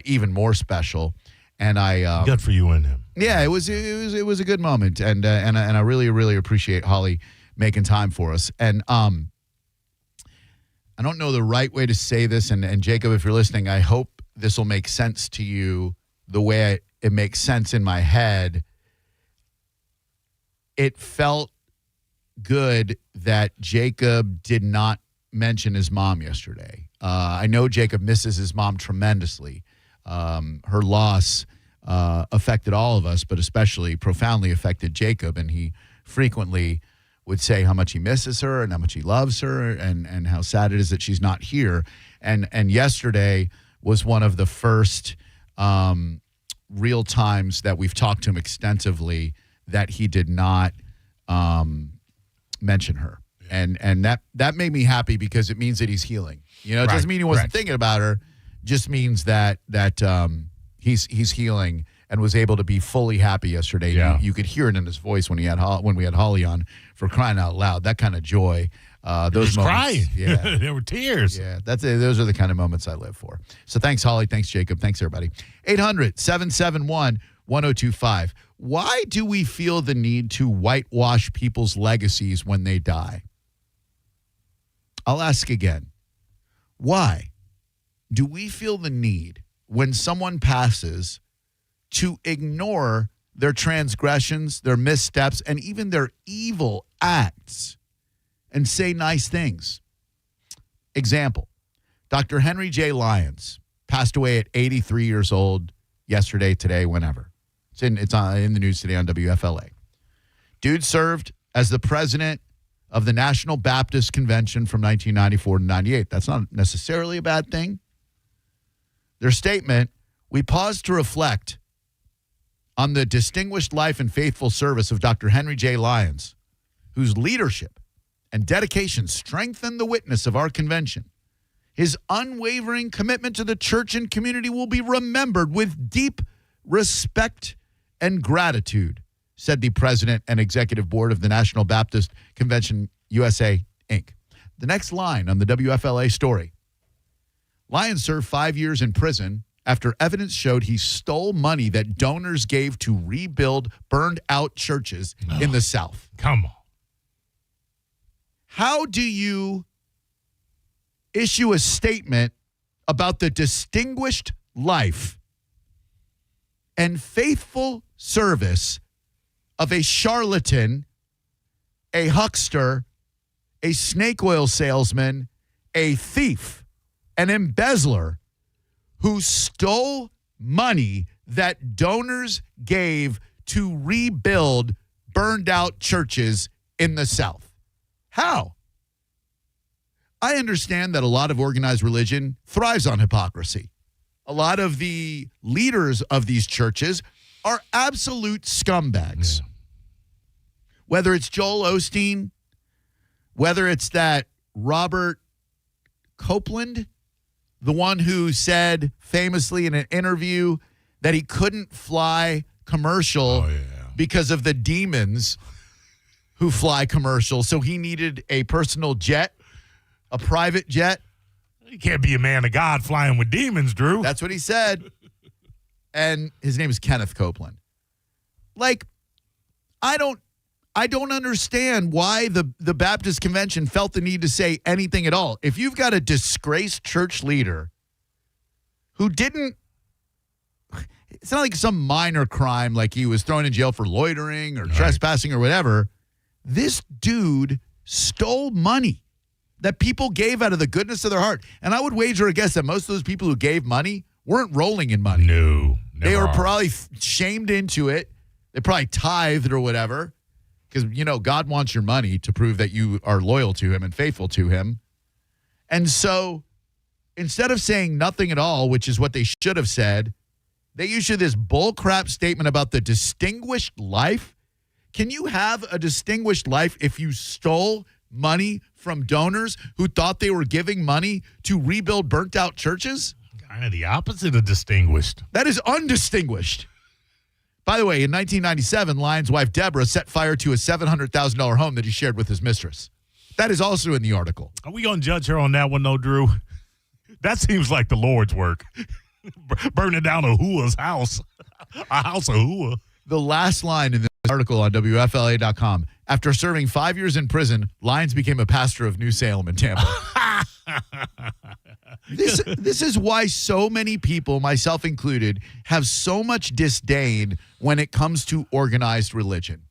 even more special. And I good for you and him. Yeah, it was a good moment, and I really, really appreciate Holly making time for us. And I don't know the right way to say this, and Jacob, if you're listening, I hope this will make sense to you the way it makes sense in my head. It felt good that Jacob did not mention his mom yesterday. I know Jacob misses his mom tremendously. Her loss affected all of us, but especially profoundly affected Jacob, and he frequently would say how much he misses her and how much he loves her and how sad it is that she's not here. And yesterday was one of the first real times that we've talked to him extensively that he did not mention her. And that made me happy because it means that he's healing. You know, it doesn't mean he wasn't thinking about her, just means that he's healing and was able to be fully happy yesterday. Yeah. You could hear it in his voice when we had Holly on, for crying out loud. That kind of joy. Those moments, crying. Yeah. There were tears. Yeah, those are the kind of moments I live for. So thanks, Holly. Thanks, Jacob. Thanks, everybody. 800-771-1025. Why do we feel the need to whitewash people's legacies when they die? I'll ask again. Why do we feel the need when someone passes to ignore their transgressions, their missteps, and even their evil acts and say nice things? Example, Dr. Henry J. Lyons passed away at 83 years old yesterday, today, whenever. It's in the news today on WFLA. Dude served as the president of the National Baptist Convention from 1994 to 98. That's not necessarily a bad thing. Their statement, we pause to reflect on the distinguished life and faithful service of Dr. Henry J. Lyons, whose leadership and dedication strengthened the witness of our convention. His unwavering commitment to the church and community will be remembered with deep respect and gratitude, said the president and executive board of the National Baptist Convention USA, Inc. The next line on the WFLA story. Lyons served 5 years in prison after evidence showed he stole money that donors gave to rebuild burned-out churches in the South. Come on. How do you issue a statement about the distinguished life and faithful service of a charlatan, a huckster, a snake oil salesman, a thief, an embezzler who stole money that donors gave to rebuild burned out churches in the South? How? I understand that a lot of organized religion thrives on hypocrisy. A lot of the leaders of these churches are absolute scumbags. Yeah. Whether it's Joel Osteen, whether it's that Robert Copeland, the one who said famously in an interview that he couldn't fly commercial because of the demons who fly commercial, so he needed a personal jet, a private jet. You can't be a man of God flying with demons, Drew. That's what he said. And his name is Kenneth Copeland. Like, I don't understand why the Baptist Convention felt the need to say anything at all. If you've got a disgraced church leader who didn't, it's not like some minor crime like he was thrown in jail for loitering or trespassing or whatever. This dude stole money that people gave out of the goodness of their heart. And I would wager a guess that most of those people who gave money weren't rolling in money. No. They were probably shamed into it. They probably tithed or whatever. Because, God wants your money to prove that you are loyal to him and faithful to him. And so instead of saying nothing at all, which is what they should have said, they issued this bullcrap statement about the distinguished life. Can you have a distinguished life if you stole money from donors who thought they were giving money to rebuild burnt-out churches? Kind of the opposite of distinguished. That is undistinguished. By the way, in 1997, Lyon's wife, Deborah, set fire to a $700,000 home that he shared with his mistress. That is also in the article. Are we going to judge her on that one, though, Drew? That seems like the Lord's work. Burning down a Hooah's house. A house of Hooah. The last line in this article on WFLA.com, after serving 5 years in prison, Lyons became a pastor of New Salem in Tampa. This is why so many people, myself included, have so much disdain when it comes to organized religion.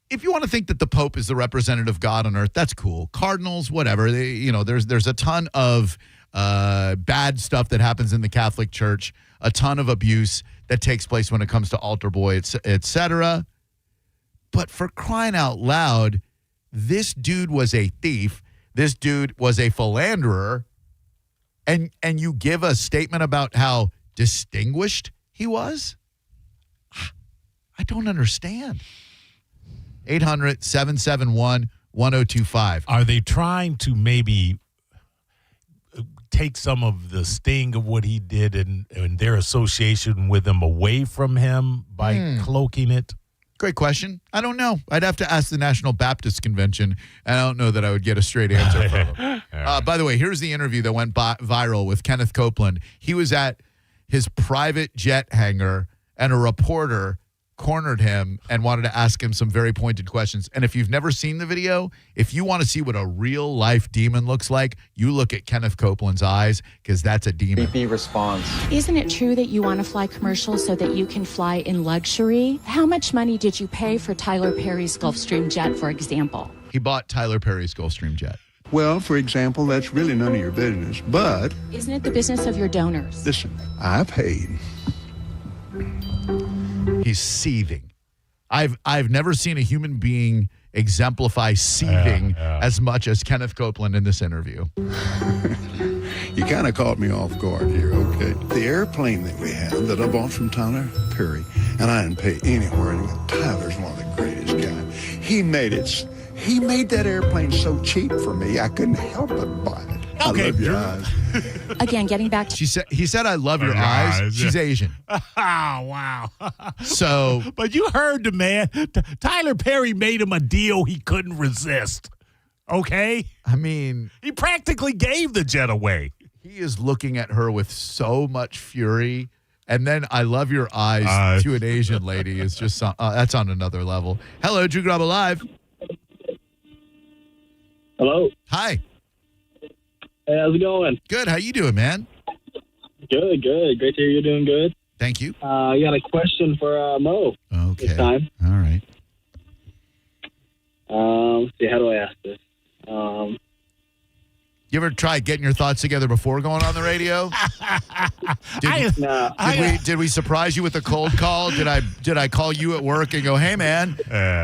If you want to think that the Pope is the representative of God on earth, that's cool. Cardinals, whatever. There's a ton of bad stuff that happens in the Catholic Church, a ton of abuse that takes place when it comes to altar boy, et cetera. But for crying out loud, this dude was a thief. This dude was a philanderer. And you give a statement about how distinguished he was? I don't understand. 800-771-1025. Are they trying to maybe take some of the sting of what he did and their association with him away from him by cloaking it? Great question. I don't know. I'd have to ask the National Baptist Convention, and I don't know that I would get a straight answer from them. By the way, here's the interview that went viral with Kenneth Copeland. He was at his private jet hangar, and a reporter cornered him and wanted to ask him some very pointed questions. And if you've never seen the video, if you want to see what a real life demon looks like, you look at Kenneth Copeland's eyes, because that's a demon. BP response. Isn't it true that you want to fly commercial so that you can fly in luxury? How much money did you pay for Tyler Perry's Gulfstream jet, for example? He bought Tyler Perry's Gulfstream jet. Well, for example, that's really none of your business, but... Isn't it the business of your donors? Listen, I paid. He's seething. I've never seen a human being exemplify seething as much as Kenneth Copeland in this interview. You kind of caught me off guard here, okay? The airplane that we have that I bought from Tyler Perry, and I didn't pay anywhere. Tyler's one of the greatest guys. He made that airplane so cheap for me, I couldn't help but buy it. Okay, I love your eyes. Again, getting back to... He said, I love your eyes. She's Asian. Oh, wow. So... But you heard the man. Tyler Perry made him a deal he couldn't resist. Okay? I mean... He practically gave the jet away. He is looking at her with so much fury. And then I love your eyes to an Asian lady is just... that's on another level. Hello, Drew Garabo Live. Hello. Hi. Hey, how's it going? Good. How you doing, man? Good. Great to hear you're doing good. Thank you. I got a question for Mo. Okay. This time. All right. Let's see. How do I ask this? You ever try getting your thoughts together before going on the radio? Did we surprise you with a cold call? Did I call you at work and go, hey, man,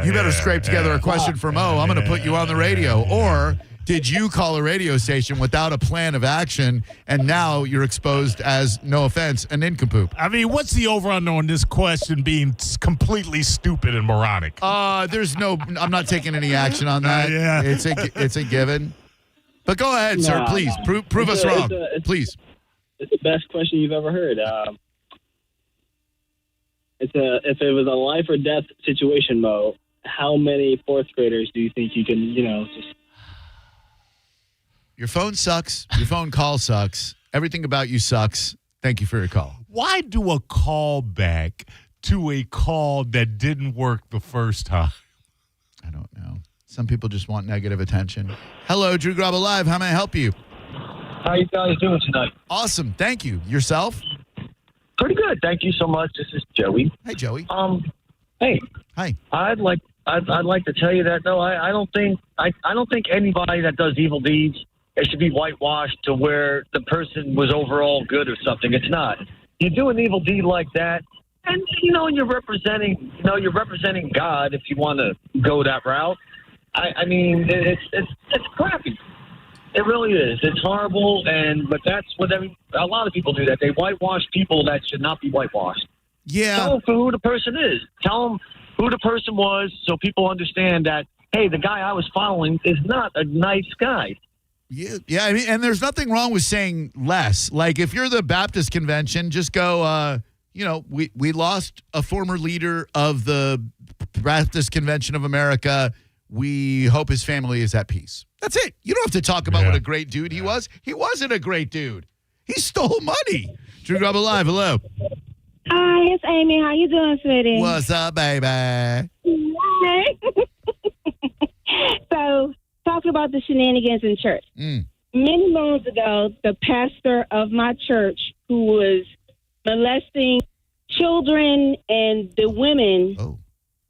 you better scrape together a question for Mo. I'm going to put you on the radio. Or did you call a radio station without a plan of action, and now you're exposed as, no offense, an nincompoop? I mean, what's the over-under on this question being completely stupid and moronic? I'm not taking any action on that. Yeah. It's a given. But go ahead, sir, please. Prove us wrong. Please. It's the best question you've ever heard. If it was a life or death situation, Mo, how many fourth graders do you think you can, just... Your phone sucks. Your phone call sucks. Everything about you sucks. Thank you for your call. Why do a call back to a call that didn't work the first time? I don't know. Some people just want negative attention. Hello, Drew Garabo Live. How may I help you? How you guys doing tonight? Awesome. Thank you. Yourself? Pretty good. Thank you so much. This is Joey. Hey, Joey. Hey. Hi. I'd like to tell you that no, I don't think anybody that does evil deeds, it should be whitewashed to where the person was overall good or something. It's not. You do an evil deed like that, and you're representing God if you want to go that route. I mean, it's crappy. It really is. It's horrible, but that's what a lot of people do. That they whitewash people that should not be whitewashed. Yeah. Tell them who the person is. Tell them who the person was, so people understand that. Hey, the guy I was following is not a nice guy. Yeah. I mean, and there's nothing wrong with saying less. Like if you're the Baptist convention, just go. We lost a former leader of the Baptist Convention of America. We hope his family is at peace. That's it. You don't have to talk about what a great dude he was. He wasn't a great dude. He stole money. Drew Garabo Live, hello. Hi, it's Amy. How you doing, sweetie? What's up, baby? Hey. So, talking about the shenanigans in church. Many moons ago, the pastor of my church, who was molesting children and the women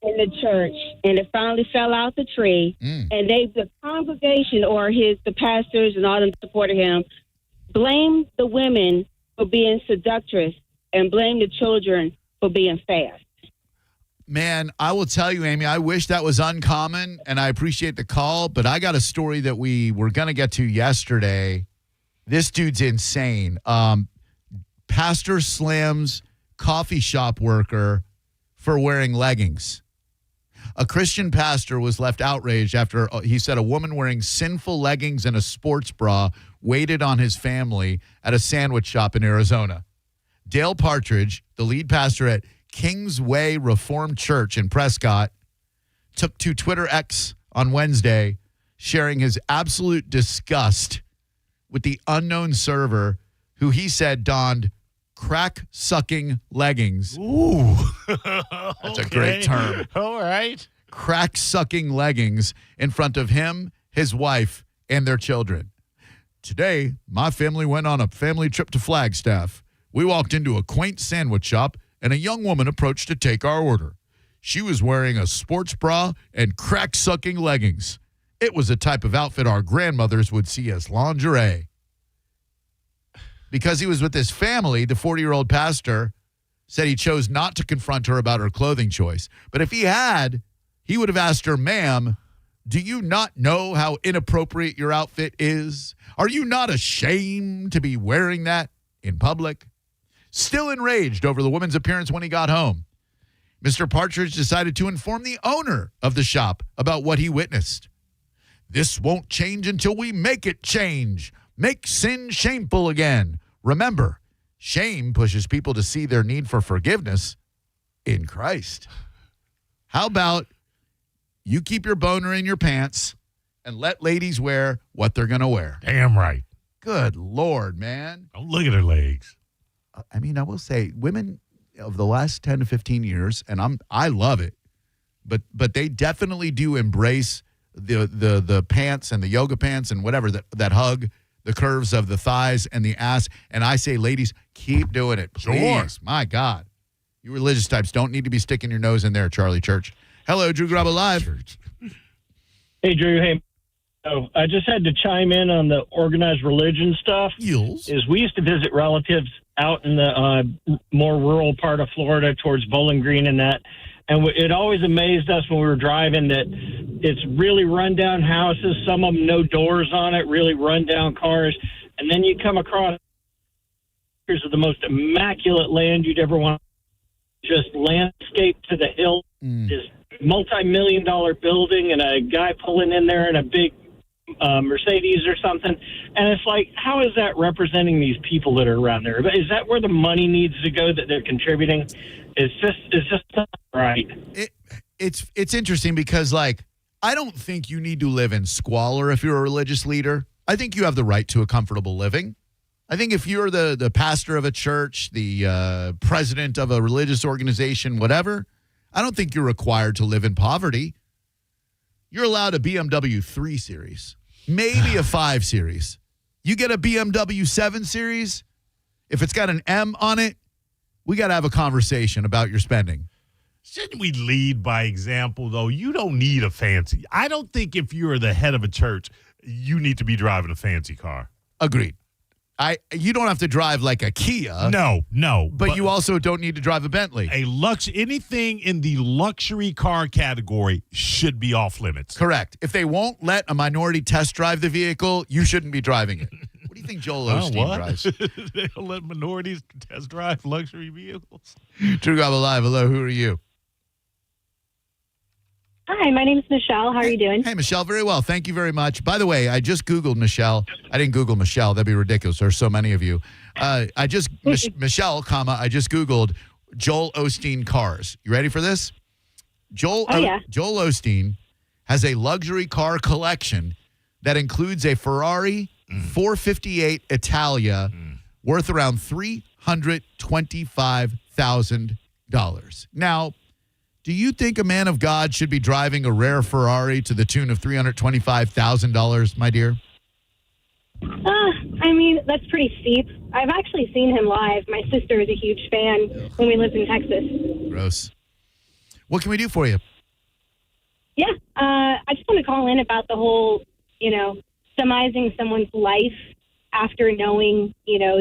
in the church, and it finally fell out the tree. And the congregation or the pastors and all them supported him, blamed the women for being seductress and blamed the children for being fast. Man, I will tell you, Amy, I wish that was uncommon, and I appreciate the call, but I got a story that we were going to get to yesterday. This dude's insane. Pastor slams coffee shop worker for wearing leggings. A Christian pastor was left outraged after he said a woman wearing sinful leggings and a sports bra waited on his family at a sandwich shop in Arizona. Dale Partridge, the lead pastor at Kingsway Reformed Church in Prescott, took to Twitter X on Wednesday, sharing his absolute disgust with the unknown server who he said donned crack-sucking leggings. Ooh. That's a great term. All right. Crack-sucking leggings in front of him, his wife, and their children. Today, my family went on a family trip to Flagstaff. We walked into a quaint sandwich shop, and a young woman approached to take our order. She was wearing a sports bra and crack-sucking leggings. It was a type of outfit our grandmothers would see as lingerie. Because he was with his family, the 40-year-old pastor said he chose not to confront her about her clothing choice. But if he had, he would have asked her, ma'am, do you not know how inappropriate your outfit is? Are you not ashamed to be wearing that in public? Still enraged over the woman's appearance when he got home, Mr. Partridge decided to inform the owner of the shop about what he witnessed. This won't change until we make it change. Make sin shameful again. Remember, shame pushes people to see their need for forgiveness in Christ. How about you keep your boner in your pants and let ladies wear what they're going to wear? Damn right. Good Lord, man. Don't look at her legs. I mean, I will say women of the last 10 to 15 years, and I love it, but they definitely do embrace the pants and the yoga pants and whatever that hug the curves of the thighs and the ass. And I say, ladies, keep doing it, please. Sure. My God. You religious types don't need to be sticking your nose in there, Charlie Church. Hello, Drew Garabo Live. Hey, Drew. Hey. I just had to chime in on the organized religion stuff. Yes. Is we used to visit relatives out in the more rural part of Florida towards Bowling Green and that. And it always amazed us when we were driving that it's really rundown houses, some of them no doors on it, really rundown cars. And then you come across acres of the most immaculate land you'd ever want, just landscape to the hill, this multi-million-dollar building and a guy pulling in there in a big Mercedes or something. And it's like, how is that representing these people that are around there? Is that where the money needs to go that they're contributing? It's just not right. It's interesting because, like, I don't think you need to live in squalor if you're a religious leader. I think you have the right to a comfortable living. I think if you're the pastor of a church, the president of a religious organization, whatever, I don't think you're required to live in poverty. You're allowed a BMW 3 Series, maybe a 5 Series. You get a BMW 7 Series, if it's got an M on it, we got to have a conversation about your spending. Shouldn't we lead by example, though? You don't need a fancy. I don't think if you're the head of a church, you need to be driving a fancy car. Agreed. You don't have to drive like a Kia. No. But you also don't need to drive a Bentley. Anything in the luxury car category should be off limits. Correct. If they won't let a minority test drive the vehicle, you shouldn't be driving it. What do you think Joel Osteen drives? They don't let minorities test drive luxury vehicles. Drew Garabo Live. Hello, who are you? Hi, my name is Michelle. How are you doing? Hey, Michelle. Very well. Thank you very much. By the way, I just Googled Michelle. I didn't Google Michelle. That'd be ridiculous. There's so many of you. Michelle, I just Googled Joel Osteen cars. You ready for this? Joel Osteen has a luxury car collection that includes a Ferrari 458 Italia worth around $325,000. Now, do you think a man of God should be driving a rare Ferrari to the tune of $325,000, my dear? I mean, that's pretty steep. I've actually seen him live. My sister is a huge fan when we lived in Texas. Gross. What can we do for you? Yeah, I just want to call in about the whole, summarizing someone's life after knowing,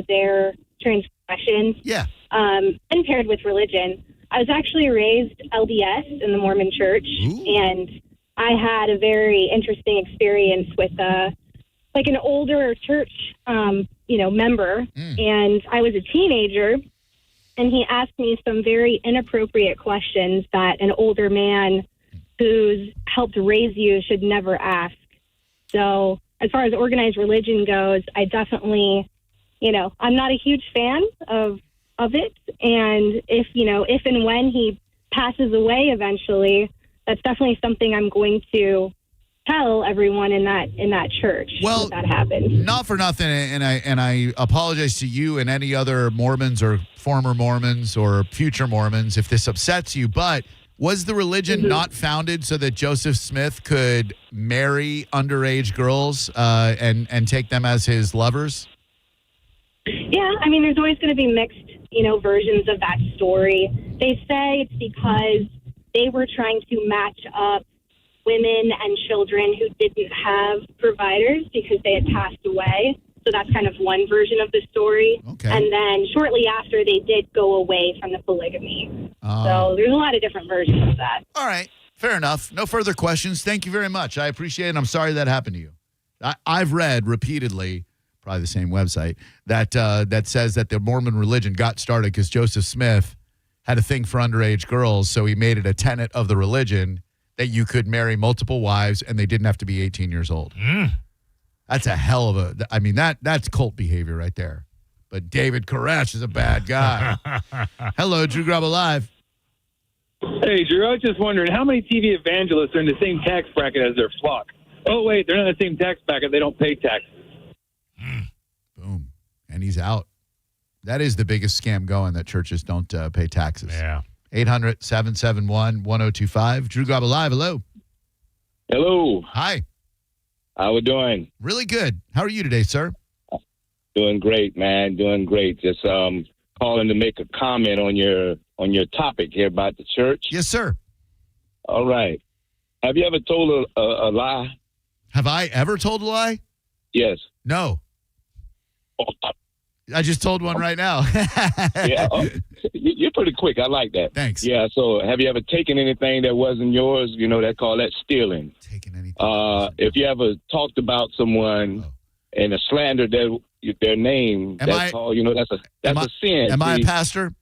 their transgressions. Yeah. And paired with religion. I was actually raised LDS in the Mormon Church, and I had a very interesting experience with an older church, member, and I was a teenager, and he asked me some very inappropriate questions that an older man who's helped raise you should never ask. So as far as organized religion goes, I definitely, I'm not a huge fan of it. And if and when he passes away eventually, that's definitely something I'm going to tell everyone in that church when that happens. Not for nothing, and I apologize to you and any other Mormons or former Mormons or future Mormons if this upsets you, but was the religion not founded so that Joseph Smith could marry underage girls and take them as his lovers? Yeah, I mean, there's always going to be mixed, versions of that story. They say it's because they were trying to match up women and children who didn't have providers because they had passed away. So that's kind of one version of the story. Okay. And then shortly after, they did go away from the polygamy. So there's a lot of different versions of that. All right. Fair enough. No further questions. Thank you very much. I appreciate it. I'm sorry that happened to you. I've read repeatedly, probably the same website, that says that the Mormon religion got started because Joseph Smith had a thing for underage girls, so he made it a tenet of the religion that you could marry multiple wives and they didn't have to be 18 years old. That's a hell of that's cult behavior right there. But David Koresh is a bad guy. Hello, Drew Garabo Live. Hey, Drew, I was just wondering, how many TV evangelists are in the same tax bracket as their flock? Oh, wait, they're not in the same tax bracket. They don't pay taxes. Boom. And he's out. That is the biggest scam going, that churches don't pay taxes. Yeah. 800-771-1025. Drew Garabo Live. Hello. Hello. Hi. How we doing? Really good. How are you today, sir? Doing great, man. Doing great. Just calling to make a comment on your topic here about the church. Yes, sir. All right. Have you ever told a lie? Have I ever told a lie? Yes. No. I just told one right now. Yeah. You're pretty quick. I like that. Thanks. Yeah. So, have you ever taken anything that wasn't yours? You know, they call that stealing. Taking anything. If you ever talked about someone and slandered their name, that's all. You know, that's a sin. Am I a pastor?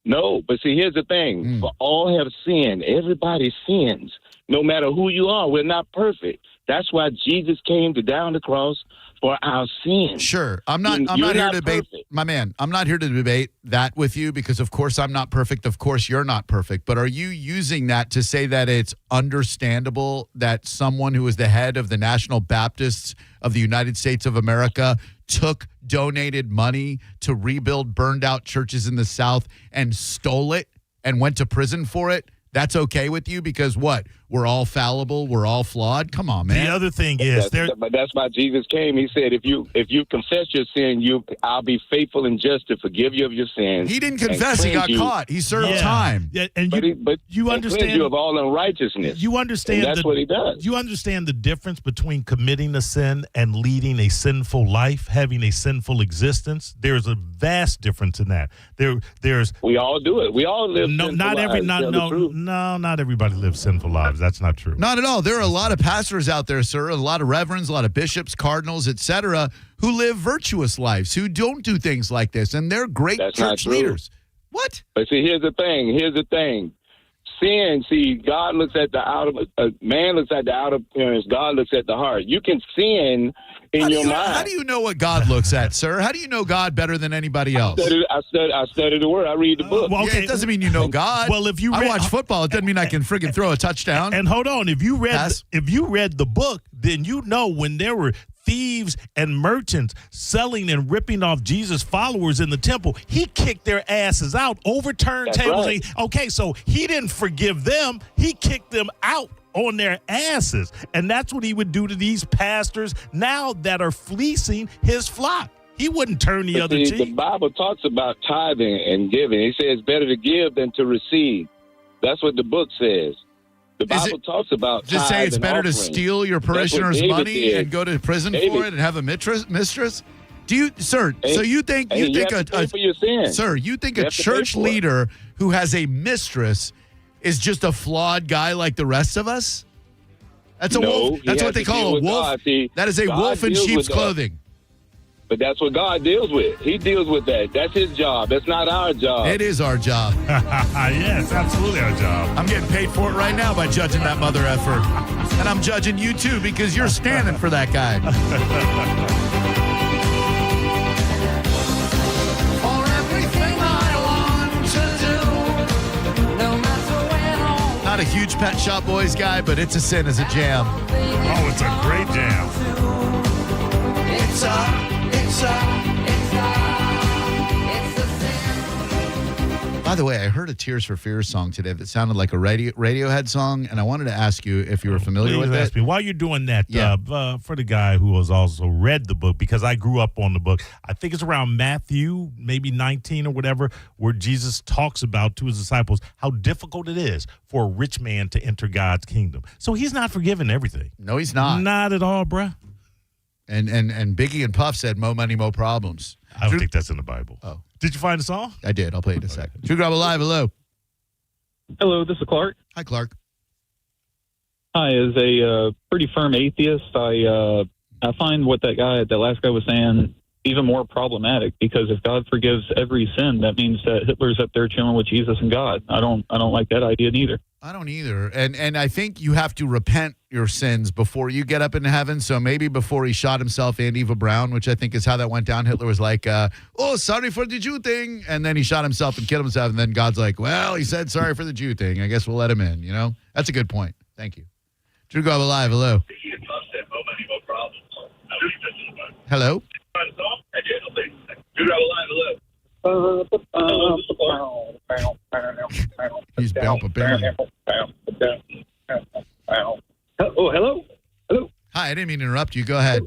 No, but see, here's the thing: for all have sinned. Everybody sins, no matter who you are. We're not perfect. That's why Jesus came to die on the cross for our sins. Sure. I'm not here to debate, my man. I'm not here to debate that with you because, of course, I'm not perfect. Of course, you're not perfect. But are you using that to say that it's understandable that someone who is the head of the National Baptists of the United States of America took donated money to rebuild burned out churches in the South and stole it and went to prison for it? That's okay with you because what? We're all fallible. We're all flawed. Come on, man. The other thing is, but that's why Jesus came. He said, "If you confess your sin, I'll be faithful and just to forgive you of your sins." He didn't confess. He got caught. He served time. Yeah, and you understand you of all unrighteousness. You understand that's what he does. You understand the difference between committing a sin and leading a sinful life, having a sinful existence. There's a vast difference in that. There's we all do it. We all live. Not everybody lives sinful lives. That's not true. Not at all. There are a lot of pastors out there, sir, a lot of reverends, a lot of bishops, cardinals, etc., who live virtuous lives, who don't do things like this, and they're great church leaders. What? But see, here's the thing. Sin, God looks at the outer, man looks at the outer appearance, God looks at the heart. You can sin in your mind. How do you know what God looks at, sir? How do you know God better than anybody else? I study the word. I read the book. Yeah, it doesn't mean you know God. Well, if you I watch football, it doesn't mean I can friggin' throw a touchdown. And hold on, if you read the book, then you know when there were thieves and merchants selling and ripping off Jesus' followers in the temple, he kicked their asses out, overturned tables. Right. Okay, so he didn't forgive them. He kicked them out on their asses. And that's what he would do to these pastors now that are fleecing his flock. He wouldn't turn the other cheek. The Bible talks about tithing and giving. He says it's better to give than to receive. That's what the book says. The Bible talks about just say it's better to steal your parishioners' money did. and go to prison for it and have a mistress? Do you, sir? So you think for your sins. Sir, you think a church leader who has a mistress is just a flawed guy like the rest of us? That's a wolf. That's what they call a wolf. That is a wolf in sheep's clothing. But that's what God deals with. He deals with that. That's his job. That's not our job. It is our job. Yes, absolutely our job. I'm getting paid for it right now by judging that mother effer. And I'm judging you too because you're standing for that guy. Not a huge Pet Shop Boys guy, but It's a Sin is a jam. Oh, it's a great jam. It's a By the way, I heard a Tears for Fears song today that sounded like a Radiohead song, and I wanted to ask you if you were familiar with ask it. Me. While you're doing that, for the guy who has also read the book, because I grew up on the book, I think it's around Matthew, maybe 19 or whatever, where Jesus talks about to his disciples how difficult it is for a rich man to enter God's kingdom. So he's not forgiven everything. No, he's not. Not at all, bruh. And Biggie and Puff said, "Mo money, mo problems." I don't think that's in the Bible. Oh. Did you find the song? I did. I'll play it in a second. True Garabo Live, hello. Hello, this is Clark. Hi, Clark. Hi, as a pretty firm atheist, I find what that last guy was saying even more problematic, because if God forgives every sin, that means that Hitler's up there chilling with Jesus and God. I don't like that idea neither. I don't either. And I think you have to repent your sins before you get up into heaven. So maybe before he shot himself and Eva Braun, which I think is how that went down. Hitler was like, oh, sorry for the Jew thing. And then he shot himself and killed himself. And then God's like, well, he said sorry for the Jew thing. I guess we'll let him in, you know? That's a good point. Thank you. True Garabo Live, hello. Hello? He's bouncing. Oh, hello? Hello? Hi, I didn't mean to interrupt you. Go ahead.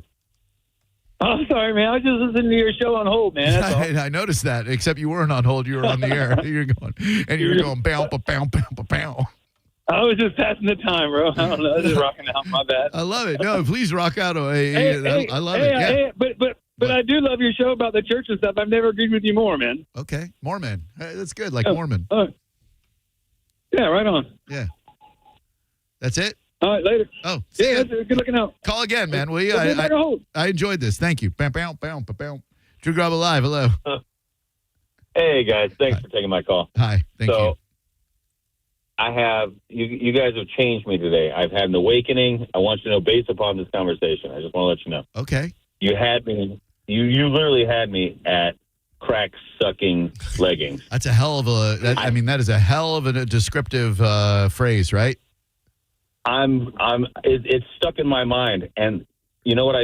Oh, sorry, man. I was just listening to your show on hold, man. That's all. I noticed that, except you weren't on hold. You were on the air. You were going, bow, bow, bow, bow, bow. I was just passing the time, bro. I don't know. I was just rocking out. My bad. I love it. No, please rock out. I love it. Yeah. But But I do love your show about the church and stuff. I've never agreed with you more, man. Okay, Mormon. That's good, like Mormon. Yeah, right on. Yeah. That's it? All right, later. Oh, yeah, good looking out. Call again, man, will you? I I enjoyed this. Thank you. Bam, bam, bam, bam, bam. Drew Garabo Live, hello. Hey, guys. Thanks for taking my call. Hi, thank you. I have, you guys have changed me today. I've had an awakening. I want you to know, based upon this conversation, I just want to let you know. Okay. You had me, you literally had me at crack-sucking leggings. That's a hell of a, that is a hell of a descriptive phrase, right? It's stuck in my mind. And you know what?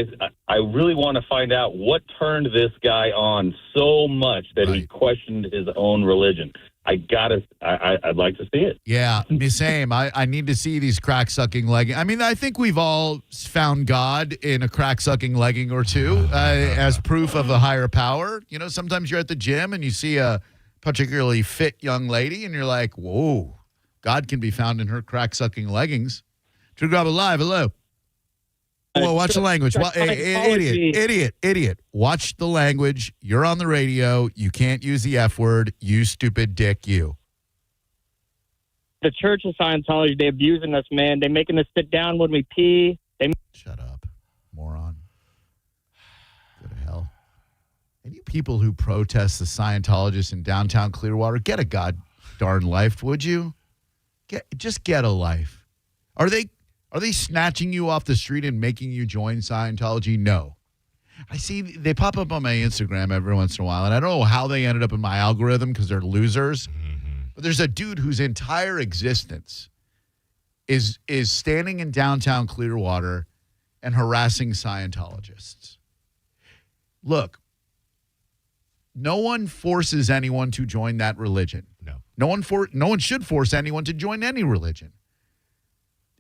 I really want to find out what turned this guy on so much that he questioned his own religion. I'd like to see it. Yeah, the same. I need to see these crack-sucking leggings. I mean, I think we've all found God in a crack-sucking legging or two as proof of a higher power. You know, sometimes you're at the gym and you see a particularly fit young lady and you're like, whoa, God can be found in her crack-sucking leggings. Drew Garabo Live, hello. Well, watch the language. Idiot. Watch the language. You're on the radio. You can't use the F word. You stupid dick, you. The Church of Scientology, they abusing us, man. They making us sit down when we pee. Shut up, moron. Go to hell. And you people who protest the Scientologists in downtown Clearwater, get a god darn life, would you? Just get a life. Are they snatching you off the street and making you join Scientology? No. I see they pop up on my Instagram every once in a while, and I don't know how they ended up in my algorithm because they're losers. But there's a dude whose entire existence is standing in downtown Clearwater and harassing Scientologists. Look, no one forces anyone to join that religion. No one should force anyone to join any religion.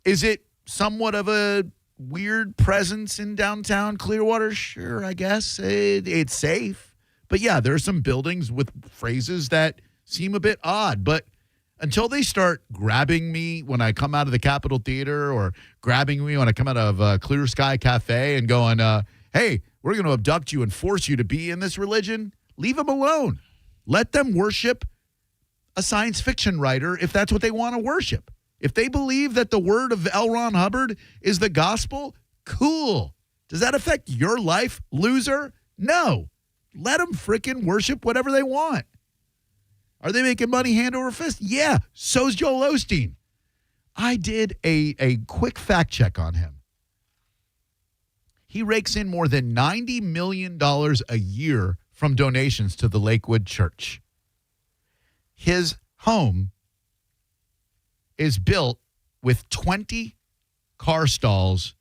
Is it somewhat of a weird presence in downtown Clearwater? Sure, I guess. It's safe. But yeah, there are some buildings with phrases that seem a bit odd. But until they start grabbing me when I come out of the Capitol Theater or grabbing me when I come out of Clear Sky Cafe and going, hey, we're going to abduct you and force you to be in this religion, leave them alone. Let them worship a science fiction writer if that's what they want to worship. If they believe that the word of L. Ron Hubbard is the gospel, cool. Does that affect your life, loser? No. Let them frickin' worship whatever they want. Are they making money hand over fist? Yeah. So's Joel Osteen. I did a quick fact check on him. He rakes in more than $90 million a year from donations to the Lakewood Church. His home is built with 20 car stalls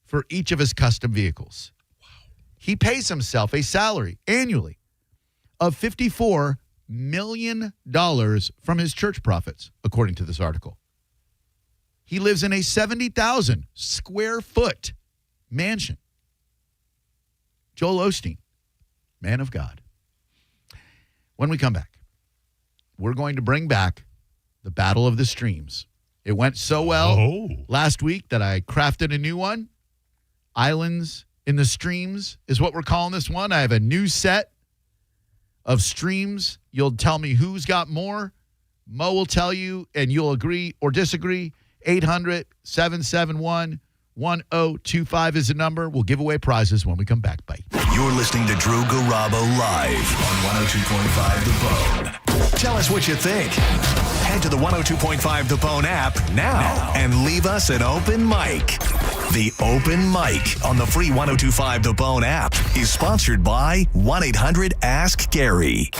for each of his custom vehicles. Wow. He pays himself a salary annually of $54 million from his church profits, according to this article. He lives in a 70,000 square foot mansion. Joel Osteen, man of God. When we come back, we're going to bring back the Battle of the Streams. It went so well last week that I crafted a new one. Islands in the Streams is what we're calling this one. I have a new set of streams. You'll tell me who's got more. Mo will tell you, and you'll agree or disagree. 800-771-1025 is the number. We'll give away prizes when we come back. Bye. You're listening to Drew Garabo live on 102.5 The Bone. Tell us what you think. Head to the 102.5 The Bone app now and leave us an open mic. The Open Mic on the free 102.5 The Bone app is sponsored by 1-800-ASK-GARY.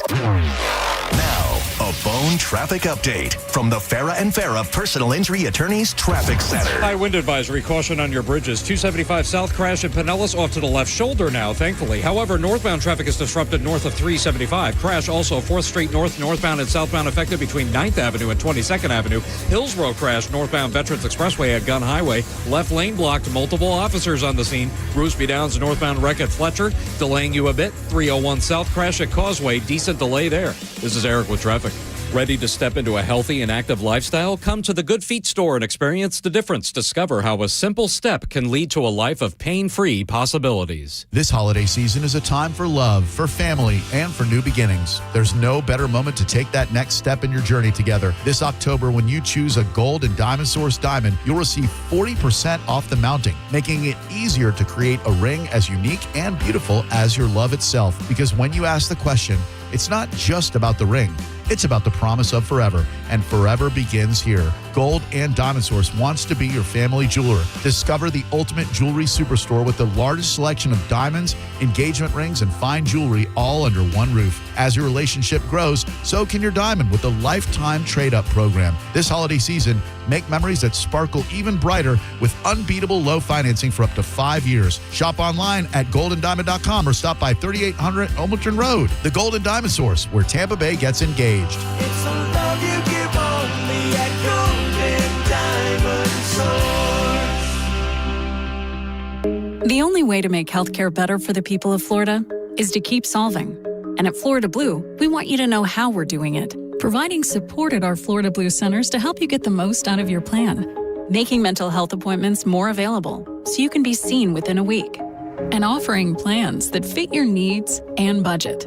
Now, a Bone traffic update from the Farah and Farah Personal Injury Attorneys Traffic Center. High wind advisory, caution on your bridges. 275 south crash at Pinellas off to the left shoulder now, thankfully. However, northbound traffic is disrupted north of 375. Crash also 4th Street North, northbound and southbound affected between 9th Avenue and 22nd Avenue. Hillsborough crash northbound Veterans Expressway at Gun Highway. Left lane blocked, multiple officers on the scene. Bruceby Downs northbound wreck at Fletcher, delaying you a bit. 301 south crash at Causeway, decent delay there. This is Eric with traffic. Ready to step into a healthy and active lifestyle? Come to the Good Feet store and experience the difference. Discover how a simple step can lead to a life of pain-free possibilities. This holiday season is a time for love, for family, and for new beginnings. There's no better moment to take that next step in your journey together. This October, when you choose a gold and diamond source diamond, you'll receive 40% off the mounting, making it easier to create a ring as unique and beautiful as your love itself. Because when you ask the question, it's not just about the ring. It's about the promise of forever, and forever begins here. Gold and Diamond Source wants to be your family jeweler. Discover the ultimate jewelry superstore with the largest selection of diamonds, engagement rings, and fine jewelry all under one roof. As your relationship grows, so can your diamond with the Lifetime Trade-Up program. This holiday season, make memories that sparkle even brighter with unbeatable low financing for up to 5 years. Shop online at goldendiamond.com or stop by 3800 Elmerton Road. The Gold and Diamond Source, where Tampa Bay gets engaged. It's a love you give only at Golden Diamond Source. The only way to make healthcare better for the people of Florida is to keep solving. And at Florida Blue, we want you to know how we're doing it. Providing support at our Florida Blue centers to help you get the most out of your plan. Making mental health appointments more available so you can be seen within a week. And offering plans that fit your needs and budget.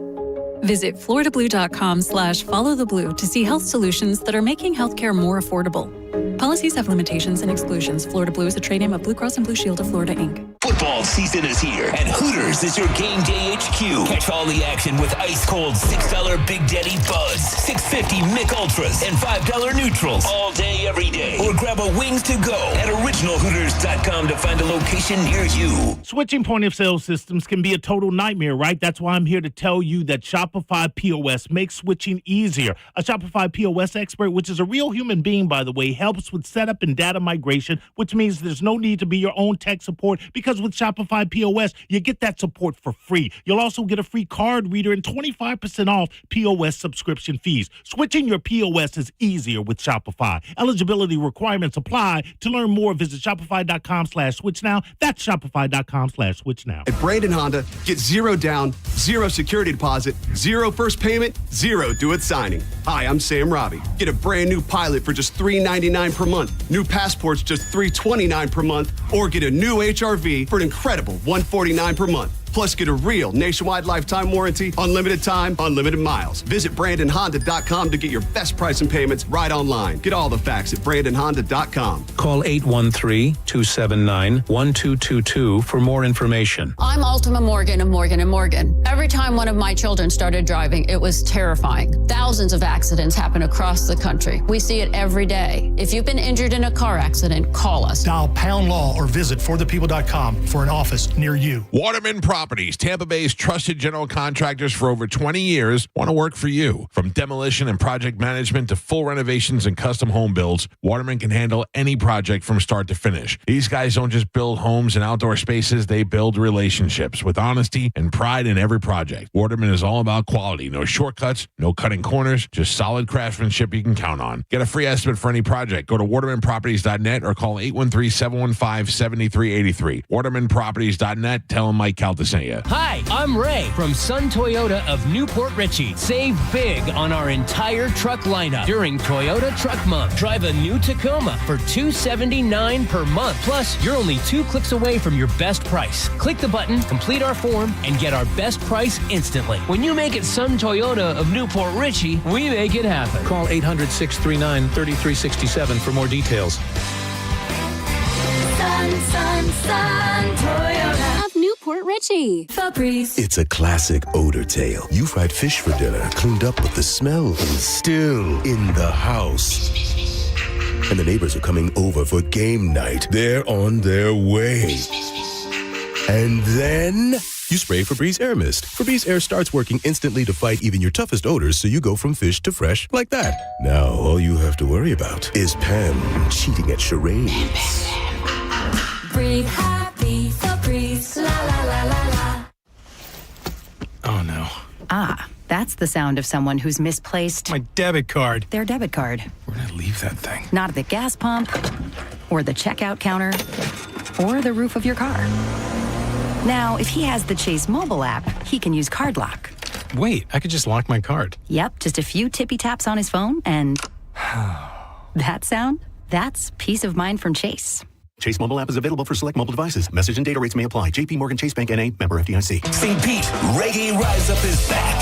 Visit floridablue.com/followtheblue to see health solutions that are making healthcare more affordable. Policies have limitations and exclusions. Florida Blue is a trade name of Blue Cross and Blue Shield of Florida, Inc. Football season is here, and Hooters is your game day HQ. Catch all the action with ice-cold $6 Big Daddy Buzz, $6.50 Mick Ultras, and $5 Neutrals all day, every day. Or grab a Wings to Go at originalhooters.com to find a location near you. Switching point-of-sale systems can be a total nightmare, right? That's why I'm here to tell you that Shopify POS makes switching easier. A Shopify POS expert, which is a real human being, by the way, helps with setup and data migration, which means there's no need to be your own tech support, because with Shopify POS, you get that support for free. You'll also get a free card reader and 25% off POS subscription fees. Switching your POS is easier with Shopify. Eligibility requirements apply. To learn more, visit shopify.com/switch now. That's shopify.com/switch now. At Brandon Honda, get 0 down, 0 security deposit, 0 first payment, 0 do-it signing. Hi, I'm Sam Robbie. Get a brand new Pilot for just $399 per month. New Passports just $329 per month. Or get a new HRV for an incredible $149 per month. Plus, get a real nationwide lifetime warranty, unlimited time, unlimited miles. Visit BrandonHonda.com to get your best price and payments right online. Get all the facts at BrandonHonda.com. Call 813-279-1222 for more information. I'm Ultima Morgan of Morgan & Morgan. Every time one of my children started driving, it was terrifying. Thousands of accidents happen across the country. We see it every day. If you've been injured in a car accident, call us. Dial #law or visit forthepeople.com for an office near you. Waterman Properties, Tampa Bay's trusted general contractors for over 20 years, want to work for you. From demolition and project management to full renovations and custom home builds, Waterman can handle any project from start to finish. These guys don't just build homes and outdoor spaces, they build relationships with honesty and pride in every project. Waterman is all about quality. No shortcuts, no cutting corners, just solid craftsmanship you can count on. Get a free estimate for any project. Go to watermanproperties.net or call 813-715-7383. watermanproperties.net. Tell them Mike Calta sent you. Hi, I'm Ray from Sun Toyota of Newport Richey. Save big on our entire truck lineup during Toyota Truck Month. Drive a new Tacoma for $279 per month. Plus, you're only 2 clicks away from your best price. Click the button, complete our form, and get our best price instantly. When you make it Sun Toyota of Newport Richey, we make it happen. Call 800-639-3367 for more details. Sun Toyota of Newport Richey. Febreze. It's a classic odor tale. You fried fish for dinner, cleaned up, but the smell is still in the house. And the neighbors are coming over for game night. They're on their way. And then you spray Febreze Air Mist. Febreze Air starts working instantly to fight even your toughest odors, so you go from fish to fresh like that. Now, all you have to worry about is Pam cheating at charades. Breathe happy, Febreze. La la la la la. Oh, no. Ah, that's the sound of someone who's misplaced My debit card. their debit card. Where did I leave that thing? Not at the gas pump, or the checkout counter, or the roof of your car. Now, if he has the Chase mobile app, he can use Card Lock. Wait, I could just lock my card. Yep, just a few tippy taps on his phone and that sound? That's peace of mind from Chase. Chase mobile app is available for select mobile devices. Message and data rates may apply. JP Morgan Chase Bank N.A. member FDIC. St. Pete, Reggae Rise Up is back.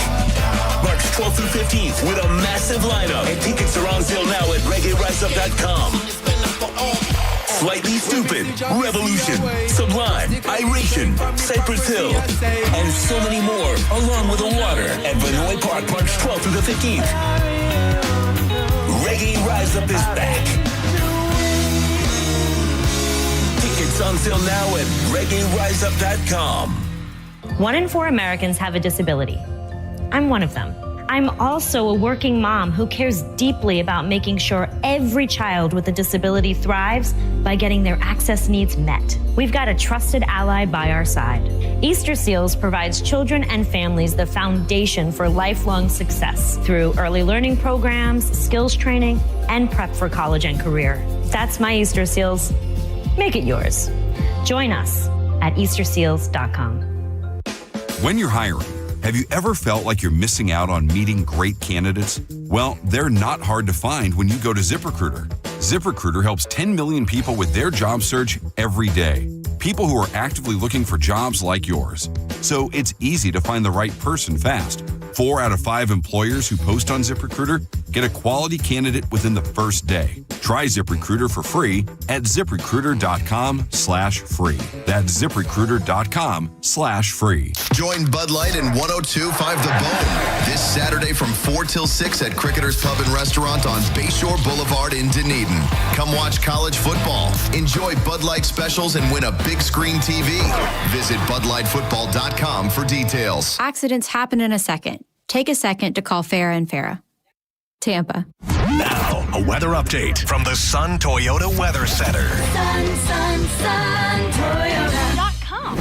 March 12th through 15th with a massive lineup. And tickets are on sale now at reggaeriseup.com. Slightly Stupid, Revolution, Sublime, Iration, Cypress Hill, and so many more, along with the water at Vinoy Park, March 12th through the 15th. Reggae Rise Up is back. Tickets on sale now at reggaeriseup.com. 1 in 4 Americans have a disability. I'm one of them. I'm also a working mom who cares deeply about making sure every child with a disability thrives by getting their access needs met. We've got a trusted ally by our side. Easter Seals provides children and families the foundation for lifelong success through early learning programs, skills training, and prep for college and career. That's my Easter Seals. Make it yours. Join us at easterseals.com. When you're hiring, have you ever felt like you're missing out on meeting great candidates? Well, they're not hard to find when you go to ZipRecruiter. ZipRecruiter helps 10 million people with their job search every day. People who are actively looking for jobs like yours. So it's easy to find the right person fast. 4 out of 5 employers who post on ZipRecruiter get a quality candidate within the first day. Try ZipRecruiter for free at ZipRecruiter.com/free. That's ZipRecruiter.com/free. Join Bud Light and 102.5 The Bone this Saturday from 4 till 6 at Cricketer's Pub and Restaurant on Bayshore Boulevard in Dunedin. Come watch college football, enjoy Bud Light specials, and win a big screen TV. Visit BudLightFootball.com for details. Accidents happen in a second. Take a second to call Farah and Farah. Tampa. Now, a weather update from the Sun Toyota Weather Center. Sun, Toyota.com.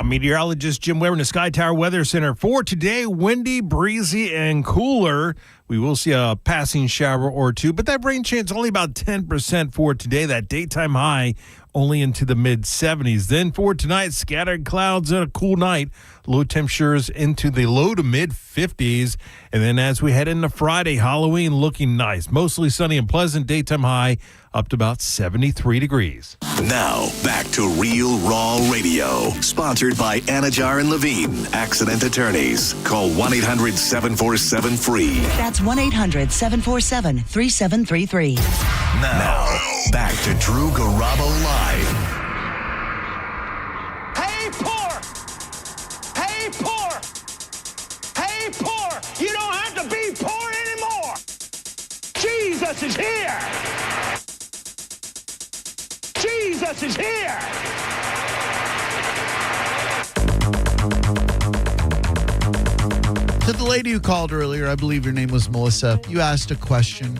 Meteorologist Jim Weber in the Sky Tower Weather Center. For today, windy, breezy, and cooler. We will see a passing shower or two, but that rain chance only about 10% for today. That daytime high only into the mid-70s. Then for tonight, scattered clouds and a cool night. Low temperatures into the low to mid-50s. And then as we head into Friday, Halloween looking nice. Mostly sunny and pleasant. Daytime high up to about 73 degrees. Now, back to Real Raw Radio. Sponsored by Anajar and Levine, Accident Attorneys. Call 1-800-747-FREE. That's 1-800-747-3733. Now, back to Drew Garabo Live. Hey, poor! Hey, poor! Hey, poor! You don't have to be poor anymore! Jesus is here! Jesus is here! To the lady who called earlier, I believe your name was Melissa, you asked a question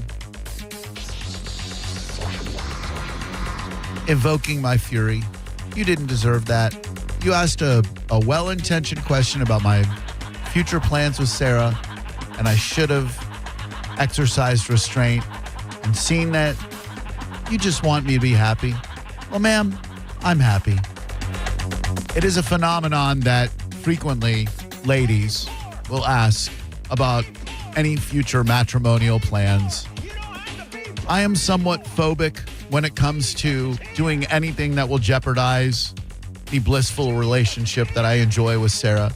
evoking my fury. You didn't deserve that. You asked a well-intentioned question about my future plans with Sarah, and I should have exercised restraint and seen that you just want me to be happy. Well, ma'am, I'm happy. It is a phenomenon that frequently ladies will ask about any future matrimonial plans. I am somewhat phobic when it comes to doing anything that will jeopardize the blissful relationship that I enjoy with Sarah.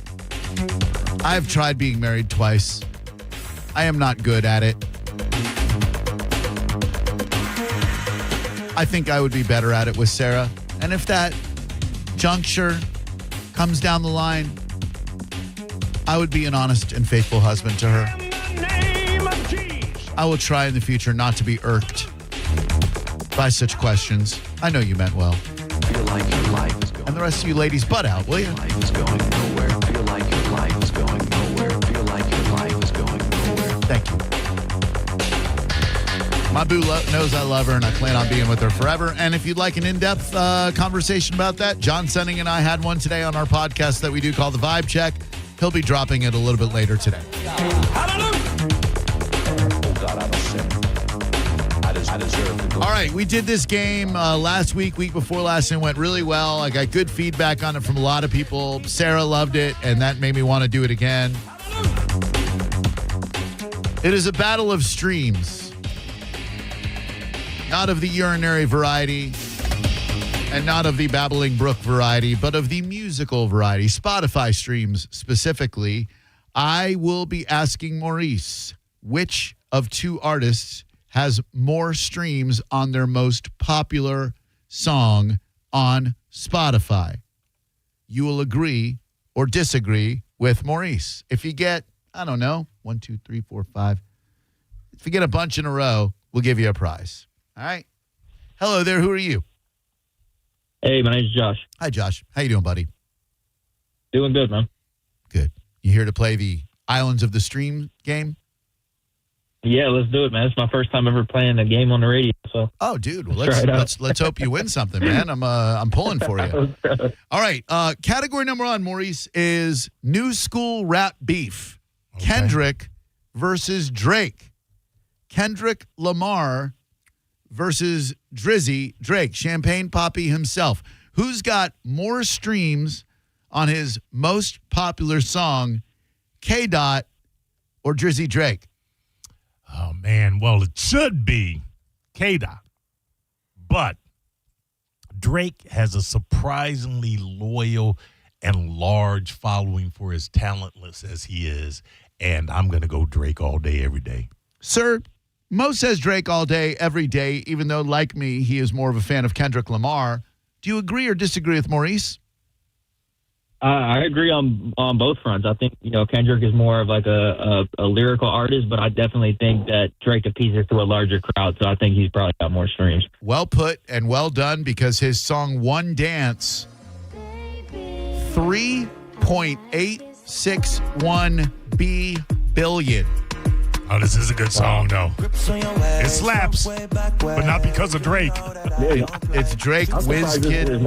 I have tried being married twice. I am not good at it. I think I would be better at it with Sarah. And if that juncture comes down the line, I would be an honest and faithful husband to her. I will try in the future not to be irked by such questions. I know you meant well. Feel like your life is going. And the rest of you ladies, butt out, will you? Life is going nowhere. Feel like your life is going nowhere. Feel like your life is going nowhere. Thank you. My boo knows I love her, and I plan on being with her forever. And if you'd like an in-depth conversation about that, John Senning and I had one today on our podcast that we do called The Vibe Check. He'll be dropping it a little bit later today. Hallelujah! Oh God, I'm a sinner. I All right, we did this game last week before last, and it went really well. I got good feedback on it from a lot of people. Sarah loved it, and that made me want to do it again. It is a battle of streams. Not of the urinary variety, and not of the babbling brook variety, but of the musical variety, Spotify streams specifically. I will be asking Maurice which of two artists has more streams on their most popular song on Spotify. You will agree or disagree with Maurice. If you get, I don't know, 1, 2, 3, 4, 5. If you get a bunch in a row, we'll give you a prize. All right? Hello there. Who are you? Hey, my name's Josh. Hi, Josh. How you doing, buddy? Doing good, man. Good. You here to play the Islands of the Stream game? Yeah, let's do it, man. It's my first time ever playing a game on the radio. So. Oh, dude. Well, let's hope you win something, man. I'm pulling for you. All right. Category number 1, Maurice, is new school rap beef. Okay. Kendrick versus Drake. Kendrick Lamar versus Drizzy Drake, Champagne Papi himself. Who's got more streams on his most popular song, K-Dot or Drizzy Drake? Oh, man. Well, it should be K-Dot. But Drake has a surprisingly loyal and large following for as talentless as he is. And I'm going to go Drake all day, every day. Sir, Mo says Drake all day, every day, even though, like me, he is more of a fan of Kendrick Lamar. Do you agree or disagree with Maurice? I agree on both fronts. I think, Kendrick is more of like a lyrical artist, but I definitely think that Drake appeases to a larger crowd, so I think he's probably got more streams. Well put and well done, because his song One Dance, 3.861 billion. Oh, this is a good song, though. It slaps, but not because of Drake. It's Drake, WizKid, and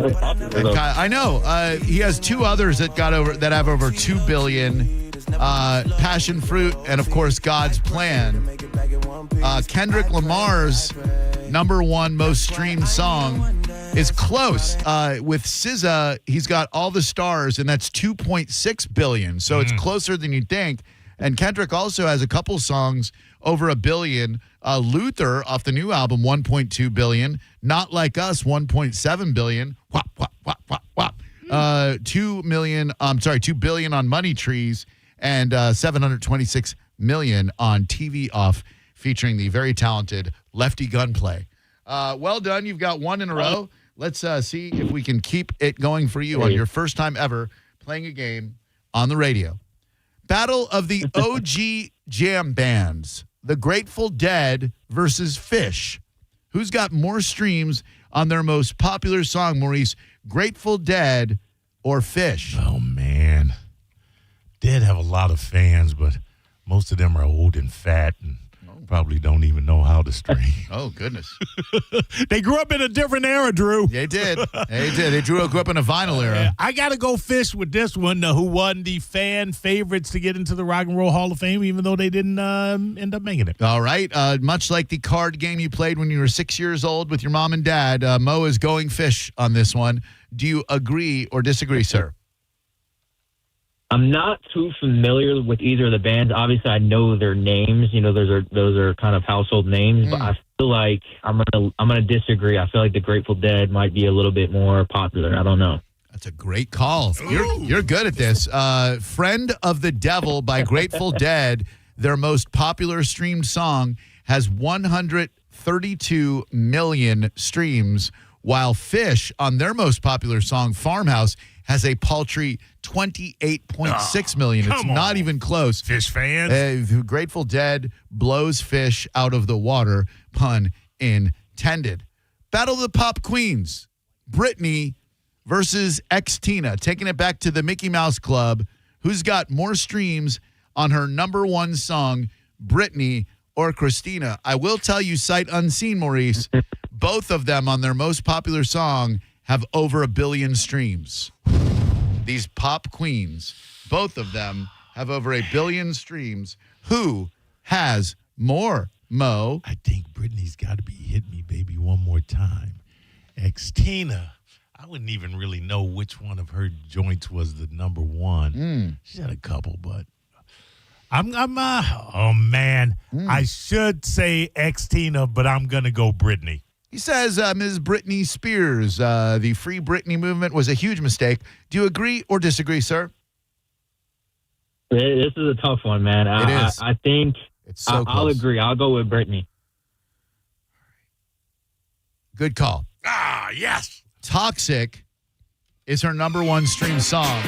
I know he has two others that have over 2 billion. Passion Fruit, and of course God's Plan. Kendrick Lamar's number 1 most streamed song is close. With SZA, he's got All the Stars, and that's 2.6 billion. So it's closer than you'd think. And Kendrick also has a couple songs over 1 billion. Luther off the new album, 1.2 billion. Not Like Us, 1.7 billion. Whop, whop, whop, whop, whop. 2 billion on Money Trees, and 726 million on TV Off, featuring the very talented Lefty Gunplay. Well done. You've got 1 in a row. Let's see if we can keep it going for you on your first time ever playing a game on the radio. Battle of the OG jam bands. The Grateful Dead versus Fish. Who's got more streams on their most popular song, Maurice? Grateful Dead or Fish? Oh, man. Dead have a lot of fans, but most of them are old and fat and probably don't even know how to stream. Oh, goodness. They grew up in a different era, Drew. They did. They grew up in a vinyl era. I got to go Fish with this one, who won the fan favorites to get into the Rock and Roll Hall of Fame, even though they didn't end up making it. All right. Much like the card game you played when you were 6 years old with your mom and dad, Mo is going Fish on this one. Do you agree or disagree, sir? I'm not too familiar with either of the bands. Obviously, I know their names. Those are kind of household names. But I feel like I'm gonna disagree. I feel like the Grateful Dead might be a little bit more popular. I don't know. That's a great call. You're good at this. Friend of the Devil by Grateful Dead, their most popular streamed song, has 132 million streams, while Fish, on their most popular song, Farmhouse, has a paltry 28.6 million. It's not even close. Fish fans? Grateful Dead blows Fish out of the water, pun intended. Battle of the Pop Queens. Britney versus X-Tina. Taking it back to the Mickey Mouse Club. Who's got more streams on her number 1 song, Britney or Christina? I will tell you, sight unseen, Maurice, both of them on their most popular song have over 1 billion streams. These pop queens, both of them have over 1 billion streams. Who has more, Mo? I think Britney's got to be Hit Me Baby One More Time. Tina, I wouldn't even really know which one of her joints was the number one. She had a couple, but oh man, I should say Tina, but I'm going to go Britney. He says Ms. Britney Spears, the Free Britney movement was a huge mistake. Do you agree or disagree, sir? This is a tough one, man. It is. I think it's so I'll close. agree. I'll go with Britney. Good call. Yes. Toxic is her number one stream song.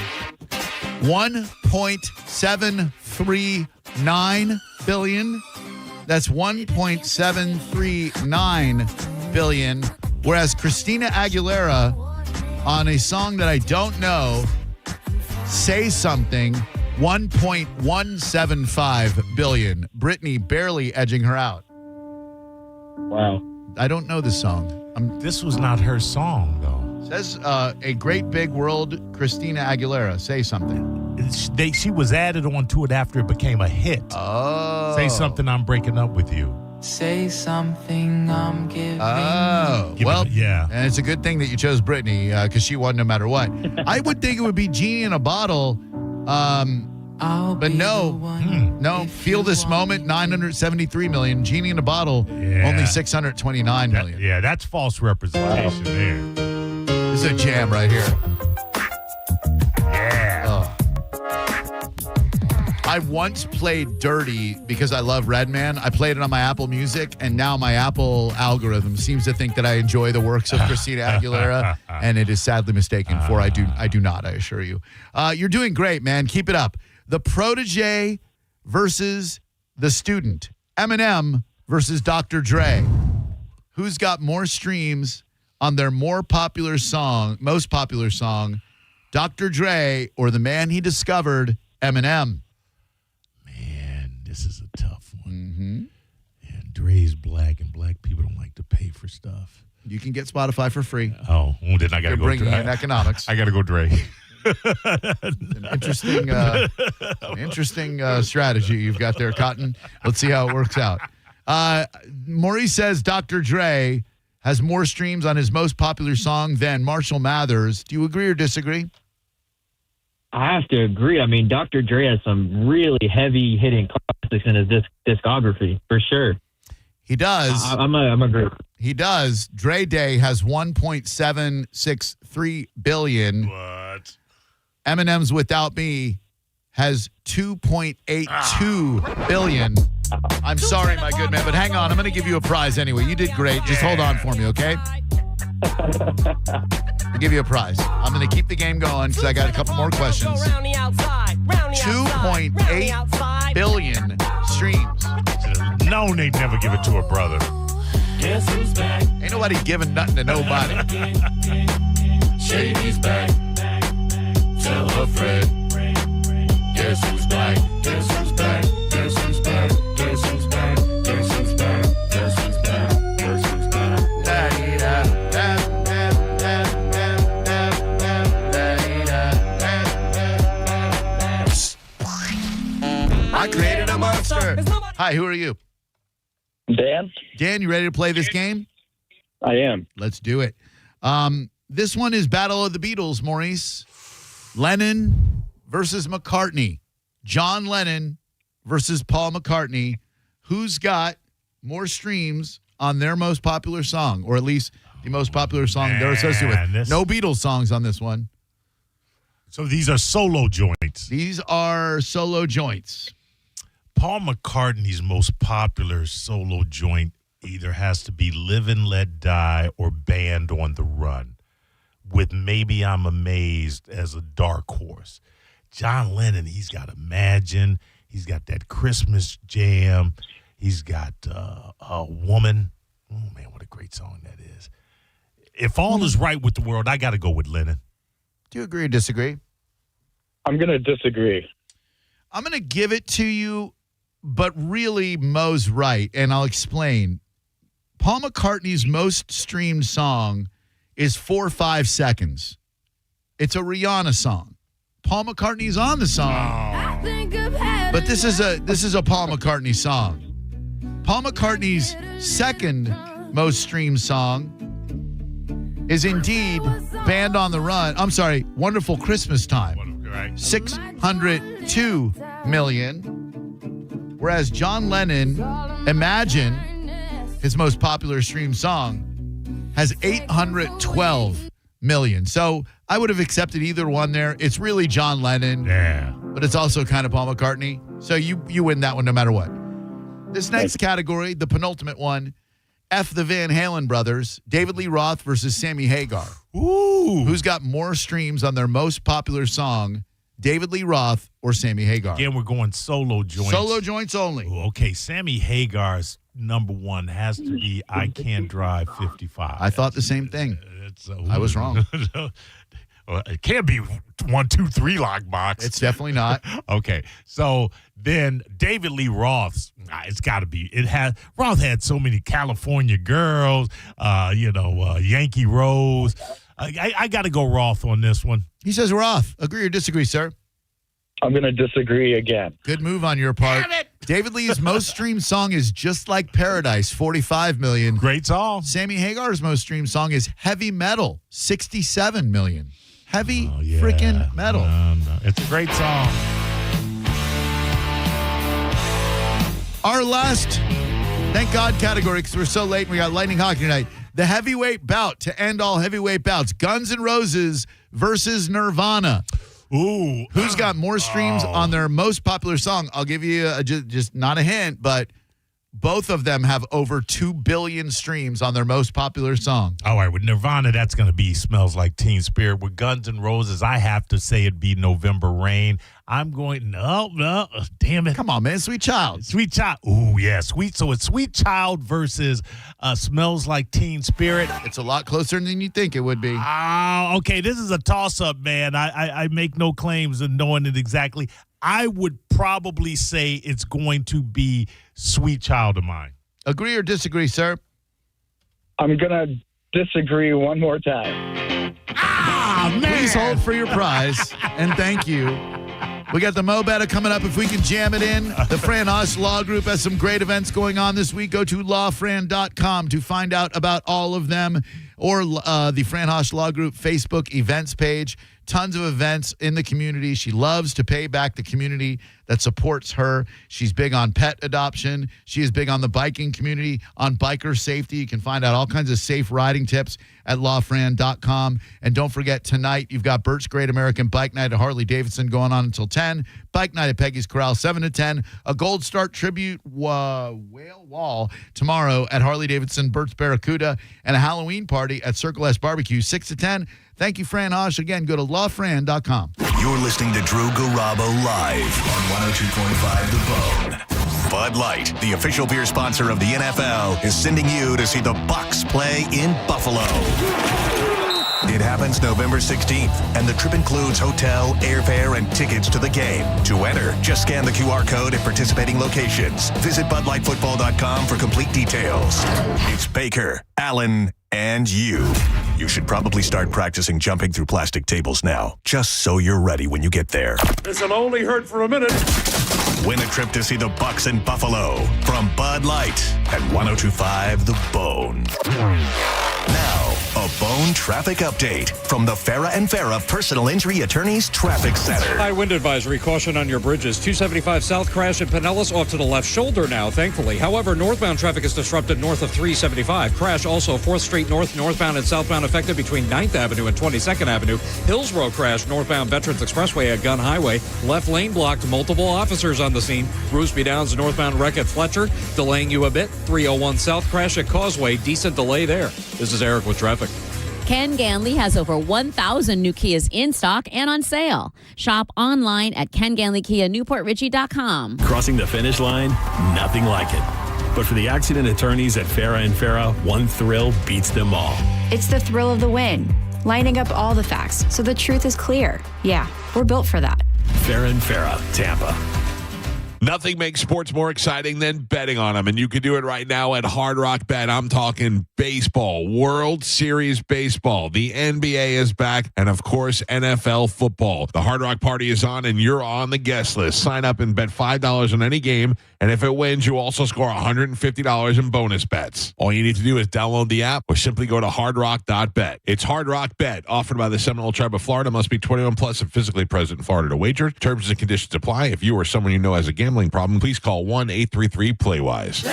1.739 billion. That's 1.739 billion. Whereas Christina Aguilera, on a song that I don't know, Say Something, 1.175 billion. Britney barely edging her out. Wow. I don't know this song. This was not her song, though. Says a great big world, Christina Aguilera. Say Something. She was added onto it after it became a hit. Oh. Say Something, I'm Breaking Up With You. Say something, I'm giving. Oh, well, yeah. And it's a good thing that you chose Britney because she won no matter what. I would think it would be Genie in a Bottle, but no. Feel This Moment, 973 million. Genie in a Bottle, only 629 million. Yeah, that's false representation there. This is a jam right here. Yeah. Oh. I once played Dirty because I love Redman. I played it on my Apple Music, and now my Apple algorithm seems to think that I enjoy the works of Christina Aguilera, and it is sadly mistaken for I do not, I assure you. You're doing great, man. Keep it up. The Protege versus the Student. Eminem versus Dr. Dre. Who's got more streams on their most popular song, Dr. Dre or the man he discovered, Eminem? Man, this is a tough one. Mm-hmm. Yeah, Dre's black, and black people don't like to pay for stuff. You can get Spotify for free. Oh, then I got to go bringing Dre. in economics. I got to go Dre. An interesting strategy you've got there, Cotton. Let's see how it works out. Maurice says Dr. Dre has more streams on his most popular song than Marshall Mathers. Do you agree or disagree? I have to agree. I mean, Dr. Dre has some really heavy hitting classics in his discography, for sure. He does. I'm agree. He does. Dre Day has 1.763 billion. What? Eminem's Without Me has 2.82 billion. I'm sorry, my good man, but hang on. I'm going to give you a prize anyway. You did great. Just hold on for me, okay? I'll give you a prize. I'm going to keep the game going because I got a couple more questions. 2.8 billion streams. No, they'd never give it to a brother. Guess who's back? Ain't nobody giving nothing to nobody. Shady's back. Tell her Fred. Guess who's back? Guess who's back? Guess who's back? Guess who's back? Guess who's back? Guess who's back? Guess who's back? I created a monster. Hi, who are you? Dan. Dan, you ready to play this game? I am. Let's do it. This one is Battle of the Beatles, Maurice. Lennon versus McCartney. John Lennon versus Paul McCartney. Who's got more streams on their most popular song, or at least the most popular song they're associated with? No Beatles songs on this one. So these are solo joints. These are solo joints. Paul McCartney's most popular solo joint either has to be Live and Let Die or Band on the Run, with Maybe I'm Amazed as a dark horse. John Lennon, he's got Imagine. He's got that Christmas jam. He's got A Woman. Oh, man, what a great song that is. If all is right with the world, I got to go with Lennon. Do you agree or disagree? I'm going to disagree. I'm going to give it to you, but really Mo's right, and I'll explain. Paul McCartney's most streamed song is 4 or 5 seconds. It's a Rihanna song. Paul McCartney's on the song, But this is a Paul McCartney song. Paul McCartney's second most streamed song is indeed Band on the Run. I'm sorry, Wonderful Christmas Time. Right. 602 million. Whereas John Lennon, Imagine, his most popular streamed song, has 812 million. So I would have accepted either one there. It's really John Lennon. Yeah. But it's also kind of Paul McCartney. So you win that one no matter what. This next category, the penultimate one, F the Van Halen brothers, David Lee Roth versus Sammy Hagar. Ooh. Who's got more streams on their most popular song, David Lee Roth or Sammy Hagar? Again, we're going solo joints. Solo joints only. Ooh, okay, Sammy Hagar's number one has to be I Can Drive 55. I thought the same thing. I was wrong. Well, it can't be 1, 2, 3 lockbox. It's definitely not. Okay, so then David Lee Roth's, it's got to be. Roth had so many California Girls, Yankee Rose. I got to go Roth on this one. He says Roth. Agree or disagree, sir? I'm going to disagree again. Good move on your part. Damn it! David Lee's most streamed song is Just Like Paradise, 45 million. Great song. Sammy Hagar's most streamed song is Heavy Metal, 67 million. Heavy yeah. freaking metal. No. It's a great song. Our last, thank God, category, because we're so late and we got lightning hockey tonight. The heavyweight bout to end all heavyweight bouts. Guns N' Roses versus Nirvana. Ooh. Who's got more streams on their most popular song? I'll give you just not a hint, but both of them have over 2 billion streams on their most popular song. All right, with Nirvana, that's going to be Smells Like Teen Spirit. With Guns N' Roses, I have to say it'd be November Rain. I'm going, no, damn it. Come on, man, Sweet Child. Sweet Child. Ooh, yeah, Sweet. So it's Sweet Child versus Smells Like Teen Spirit. It's a lot closer than you think it would be. Okay, this is a toss-up, man. I make no claims of knowing it exactly. I would probably say it's going to be Sweet Child of Mine. Agree or disagree, sir? I'm going to disagree one more time. Man. Please hold for your prize, and thank you. We got the Mo Better coming up if we can jam it in. The Fran Hosh Law Group has some great events going on this week. Go to lawfran.com to find out about all of them, or the Fran Hosh Law Group Facebook events page. Tons of events in the community. She loves to pay back the community that supports her. She's big on pet adoption. She is big on the biking community, on biker safety. You can find out all kinds of safe riding tips at lawfran.com. And don't forget, tonight you've got Bert's Great American Bike Night at Harley-Davidson going on until 10. Bike Night at Peggy's Corral, 7 to 10. A Gold Start Tribute whale wall tomorrow at Harley-Davidson, Bert's Barracuda. And a Halloween party at Circle S Barbecue, 6 to 10. Thank you, Fran Hosh. Again, go to lawfran.com. You're listening to Drew Garabo live on 102.5 The Bone. Bud Light, the official beer sponsor of the NFL, is sending you to see the Bucs play in Buffalo. It happens November 16th, and the trip includes hotel, airfare, and tickets to the game. To enter, just scan the QR code at participating locations. Visit BudLightFootball.com for complete details. It's Baker, Allen, and you. You should probably start practicing jumping through plastic tables now, just so you're ready when you get there. This'll only hurt for a minute. Win a trip to see the Bucs in Buffalo from Bud Light at 102.5 The Bone. Now, a Bone traffic update from the Farah and Farah Personal Injury Attorneys Traffic Center. High wind advisory, caution on your bridges. 275 south crash at Pinellas off to the left shoulder now, thankfully. However, northbound traffic is disrupted north of 375. Crash also 4th Street North, northbound and southbound affected between 9th Avenue and 22nd Avenue. Hillsborough crash northbound Veterans Expressway at Gunn Highway. Left lane blocked, multiple officers on the scene. Bruceby Downs northbound wreck at Fletcher, delaying you a bit. 301 south crash at Causeway, decent delay there. This is Eric with traffic. Ken Ganley has over 1,000 new Kias in stock and on sale. Shop online at KenGanleyKiaNewportRichie.com. Crossing the finish line, nothing like it. But for the accident attorneys at Farah and Farah, one thrill beats them all. It's the thrill of the win. Lining up all the facts so the truth is clear. Yeah, we're built for that. Farah and Farah, Tampa. Nothing makes sports more exciting than betting on them, and you can do it right now at Hard Rock Bet. I'm talking baseball, World Series baseball. The NBA is back, and of course, NFL football. The Hard Rock Party is on, and you're on the guest list. Sign up and bet $5 on any game, and if it wins, you also score $150 in bonus bets. All you need to do is download the app or simply go to hardrock.bet. It's Hard Rock Bet, offered by the Seminole Tribe of Florida. Must be 21 plus and physically present in Florida to wager. Terms and conditions apply. If you or someone you know has a gambling problem, please call 1-833-PLAY-WISE.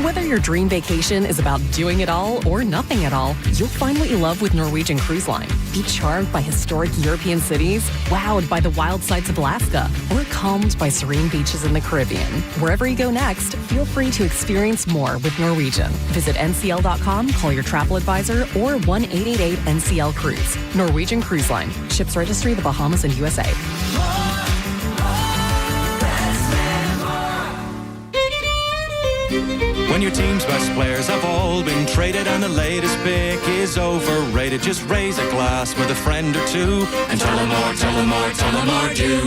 Whether your dream vacation is about doing it all or nothing at all, you'll find what you love with Norwegian Cruise Line. Be charmed by historic European cities, wowed by the wild sights of Alaska, or calmed by serene beaches in the Caribbean. Wherever you go next, feel free to experience more with Norwegian. Visit ncl.com, call your travel advisor, or 1-888-NCL-CRUISE. Norwegian Cruise Line. Ships Registry, the Bahamas and USA. When your team's best players have all been traded and the latest pick is overrated, just raise a glass with a friend or two and tell them more, tell them more, tell them more do.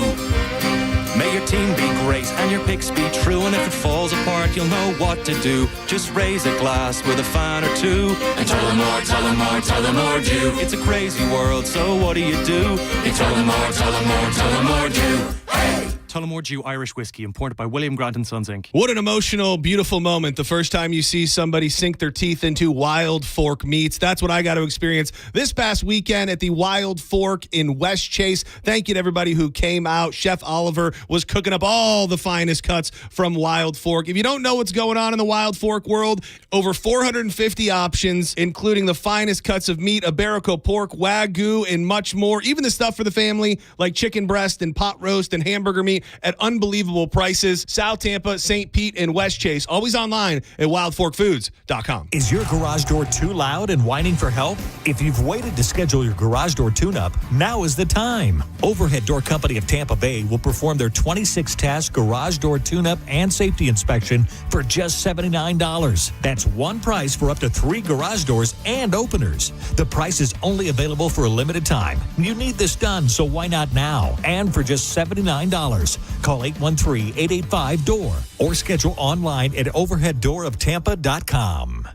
May your team be great and your picks be true, and if it falls apart, you'll know what to do. Just raise a glass with a fan or two and tell them more, tell them more, tell them more do. It's a crazy world, so what do? You tell them more, tell them more, tell them more do. Hey! Tullamore Dew Irish Whiskey, imported by William Grant & Sons, Inc. What an emotional, beautiful moment the first time you see somebody sink their teeth into Wild Fork Meats. That's what I got to experience this past weekend at the Wild Fork in West Chase. Thank you to everybody who came out. Chef Oliver was cooking up all the finest cuts from Wild Fork. If you don't know what's going on in the Wild Fork world, over 450 options, including the finest cuts of meat, Iberico pork, Wagyu, and much more. Even the stuff for the family, like chicken breast and pot roast and hamburger meat, at unbelievable prices. South Tampa, St. Pete, and West Chase. Always online at wildforkfoods.com. Is your garage door too loud and whining for help? If you've waited to schedule your garage door tune-up, now is the time. Overhead Door Company of Tampa Bay will perform their 26-task garage door tune-up and safety inspection for just $79. That's one price for up to 3 garage doors and openers. The price is only available for a limited time. You need this done, so why not now? And for just $79. Call 813-885-DOOR or schedule online at overheaddooroftampa.com.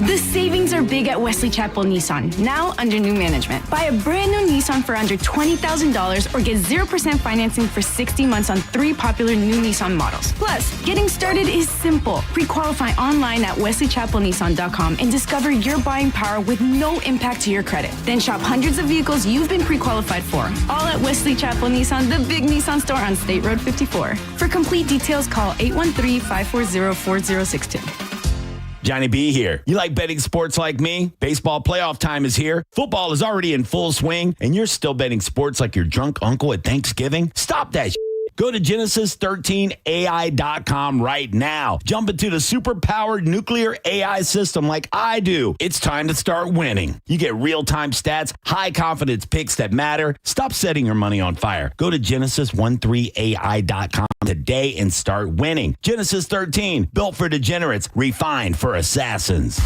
The savings are big at Wesley Chapel Nissan, now under new management. Buy a brand new Nissan for under $20,000 or get 0% financing for 60 months on 3 popular new Nissan models. Plus, getting started is simple. Pre-qualify online at wesleychapelnissan.com and discover your buying power with no impact to your credit. Then shop hundreds of vehicles you've been pre-qualified for, all at Wesley Chapel Nissan, the big Nissan store on State Road 54. For complete details, call 813-540-4062. Johnny B here. You like betting sports like me? Baseball playoff time is here. Football is already in full swing, and you're still betting sports like your drunk uncle at Thanksgiving? Stop that shit. Go to Genesis13AI.com right now. Jump into the super-powered nuclear AI system like I do. It's time to start winning. You get real-time stats, high-confidence picks that matter. Stop setting your money on fire. Go to Genesis13AI.com today and start winning. Genesis 13, built for degenerates, refined for assassins.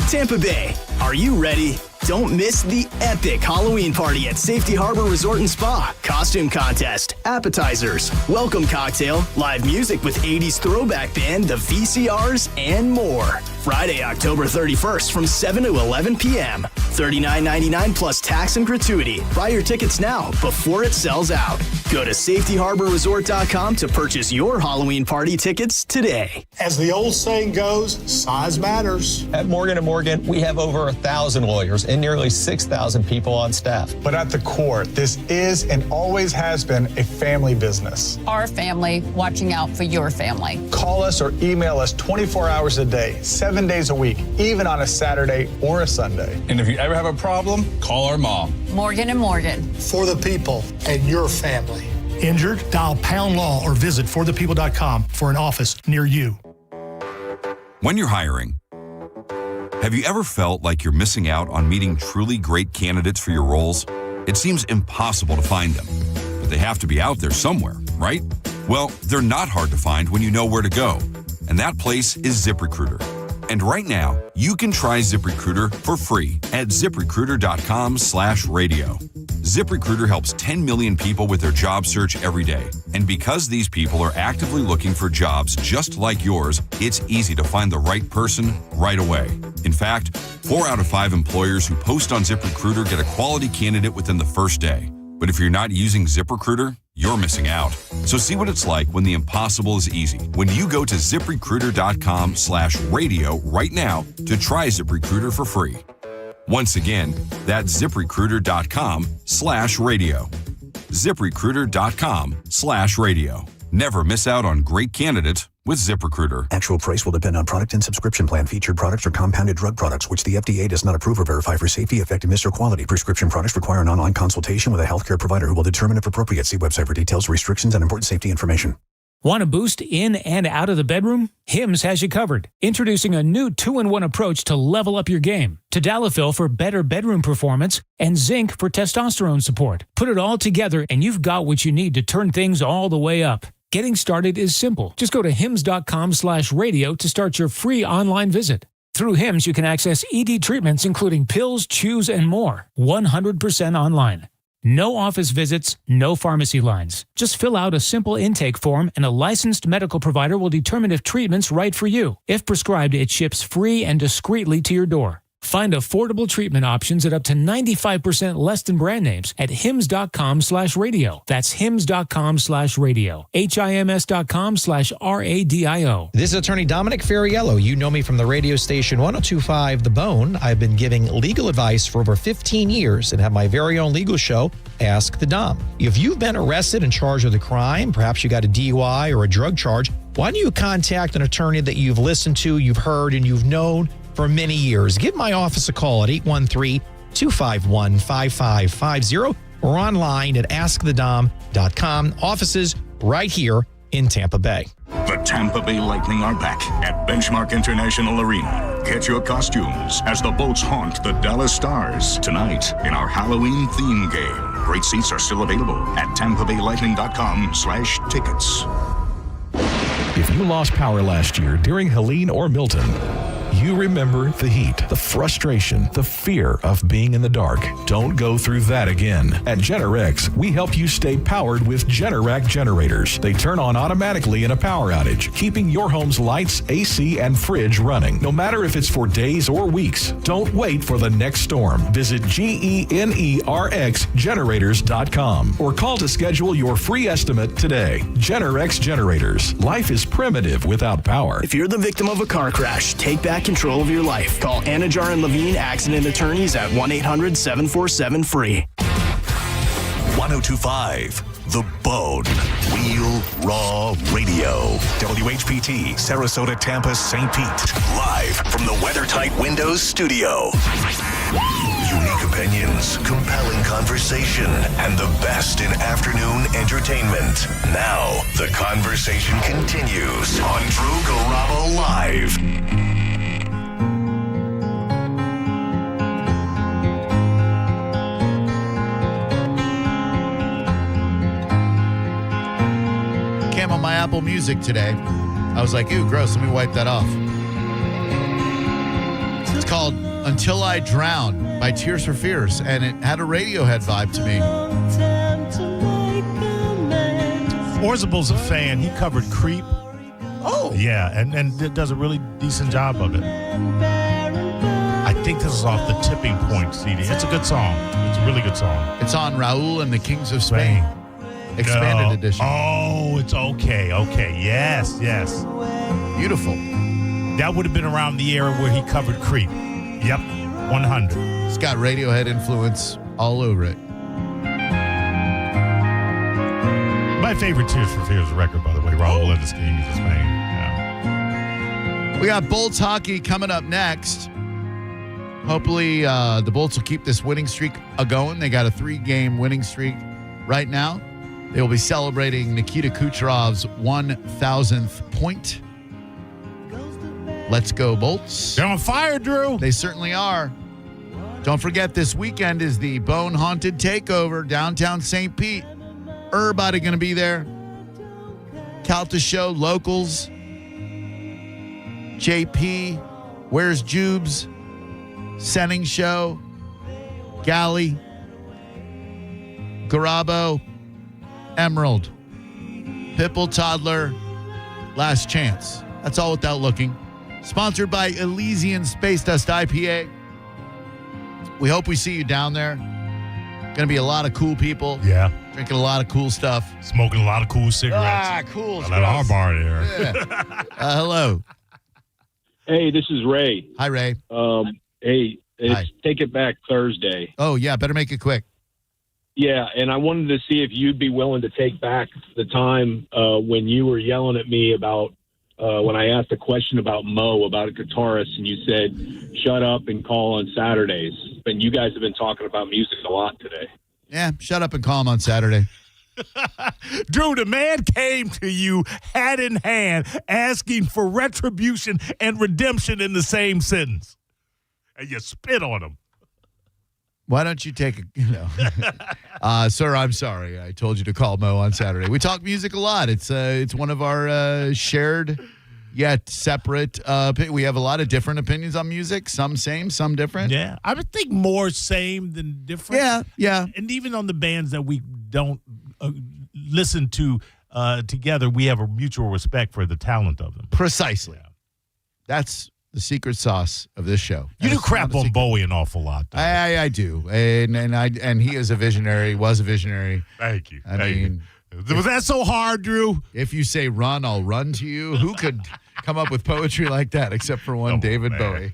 Tampa Bay, are you ready? Don't miss the epic Halloween party at Safety Harbor Resort and Spa. Costume contest, appetizers, welcome cocktail, live music with 80s throwback band, the VCRs, and more. Friday, October 31st from 7 to 11 p.m. $39.99 plus tax and gratuity. Buy your tickets now before it sells out. Go to safetyharborresort.com to purchase your Halloween party tickets today. As the old saying goes, size matters. At Morgan & Morgan, we have over 1,000 lawyers and nearly 6,000 people on staff. But at the core, this is and always has been a family business. Our family watching out for your family. Call us or email us 24 hours a day, 7 days a week, even on a Saturday or a Sunday. And if you ever have a problem, call our mom. Morgan & Morgan. For the people and your family. Injured? Dial Pound Law or visit forthepeople.com for an office near you. When you're hiring, have you ever felt like you're missing out on meeting truly great candidates for your roles? It seems impossible to find them, but they have to be out there somewhere, right? Well, they're not hard to find when you know where to go, and that place is ZipRecruiter. And right now, you can try ZipRecruiter for free at ZipRecruiter.com/radio. ZipRecruiter helps 10 million people with their job search every day. And because these people are actively looking for jobs just like yours, it's easy to find the right person right away. In fact, 4 out of 5 employers who post on ZipRecruiter get a quality candidate within the first day. But if you're not using ZipRecruiter, you're missing out. So see what it's like when the impossible is easy. When you go to ZipRecruiter.com/radio right now to try ZipRecruiter for free. Once again, that's ZipRecruiter.com/radio. ZipRecruiter.com/radio. Never miss out on great candidates with ZipRecruiter. Actual price will depend on product and subscription plan. Featured products are compounded drug products, which the FDA does not approve or verify for safety, effectiveness, or quality. Prescription products require an online consultation with a healthcare provider who will determine if appropriate. See website for details, restrictions, and important safety information. Want a boost in and out of the bedroom? Hims has you covered. Introducing a new 2-in-1 approach to level up your game. Tadalafil for better bedroom performance and zinc for testosterone support. Put it all together and you've got what you need to turn things all the way up. Getting started is simple. Just go to hims.com/radio to start your free online visit. Through Hims, you can access ED treatments including pills, chews, and more. 100% online. No office visits, no pharmacy lines. Just fill out a simple intake form and a licensed medical provider will determine if treatment's right for you. If prescribed, it ships free and discreetly to your door. Find affordable treatment options at up to 95% less than brand names at hims.com/radio. That's hims.com/radio. HIMS.com/RADIO. This is Attorney Dominic Ferriello. You know me from the radio station 102.5 The Bone. I've been giving legal advice for over 15 years and have my very own legal show, Ask the Dom. If you've been arrested and charged with a crime, perhaps you got a DUI or a drug charge, why don't you contact an attorney that you've listened to, you've heard, and you've known for many years? Give my office a call at 813-251-5550 or online at askthedom.com. Offices right here in Tampa Bay. The Tampa Bay Lightning are back at Benchmark International Arena. Get your costumes as the Bolts haunt the Dallas Stars tonight in our Halloween theme game. Great seats are still available at tampabaylightning.com/tickets. If you lost power last year during Helene or Milton, you remember the heat, the frustration, the fear of being in the dark. Don't go through that again. At Generac, we help you stay powered with Generac generators. They turn on automatically in a power outage, keeping your home's lights, AC, and fridge running, no matter if it's for days or weeks. Don't wait for the next storm. Visit GENERXgenerators.com or call to schedule your free estimate today. Generac Generators. Life is primitive without power. If you're the victim of a car crash, take back control of your life. Call Anajar and Levine Accident Attorneys at 1-800-747-FREE. 102.5 The Bone. Real Raw Radio. WHPT, Sarasota, Tampa, St. Pete. Live from the WeatherTight Windows studio. Unique opinions, compelling conversation, and the best in afternoon entertainment. Now, the conversation continues on Drew Garabo Live. On my Apple Music today. I was like, ew, gross, let me wipe that off. It's called Until I Drown by Tears for Fears, and it had a Radiohead vibe to me. Orzabel's a fan. He covered Creep. Oh. Yeah, and does a really decent job of it. I think this is off the Tipping Point CD. It's a good song. It's a really good song. It's on Raul and the Kings of Spain. Expanded edition. Oh, it's okay. Yes. Beautiful. That would have been around the era where he covered Creep. Yep, 100. It's got Radiohead influence all over it. My favorite Tears for Fears record, by the way, Raul and the Kings of Spain. Yeah. We got Bolts hockey coming up next. Hopefully, the Bolts will keep this winning streak going. They got a 3-game winning streak right now. They will be celebrating Nikita Kucherov's 1,000th point. Let's go, Bolts. They're on fire, Drew. They certainly are. Don't forget, this weekend is the Bone Haunted Takeover, downtown St. Pete. Everybody going to be there. Calta Show, locals. JP, Where's Jubes, Senning Show, Galley. Garabo, Emerald, Pipple Toddler, Last Chance. That's all without looking. Sponsored by Elysian Space Dust IPA. We hope we see you down there. Going to be a lot of cool people. Yeah. Drinking a lot of cool stuff. Smoking a lot of cool cigarettes. Cool. At our bar there. Yeah. Hello. Hey, this is Ray. Hi, Ray. Hey, it's Hi. Take It Back Thursday. Oh, yeah. Better make it quick. Yeah, and I wanted to see if you'd be willing to take back the time when you were yelling at me about when I asked a question about Mo, about a guitarist, and you said, shut up and call on Saturdays. And you guys have been talking about music a lot today. Yeah, shut up and call him on Saturday. Drew, the man came to you hat in hand asking for retribution and redemption in the same sentence. And you spit on him. Why don't you take sir, I'm sorry. I told you to call Mo on Saturday. We talk music a lot. It's one of our shared yet separate. We have a lot of different opinions on music. Some same, some different. Yeah, I would think more same than different. Yeah. And even on the bands that we don't listen to together, we have a mutual respect for the talent of them. Precisely. Yeah. That's the secret sauce of this show. You do crap on Bowie an awful lot, though. I do, and he is a visionary. Was a visionary. Thank you. I mean, was that so hard, Drew? If you say run, I'll run to you. Who could come up with poetry like that except for one David Bowie?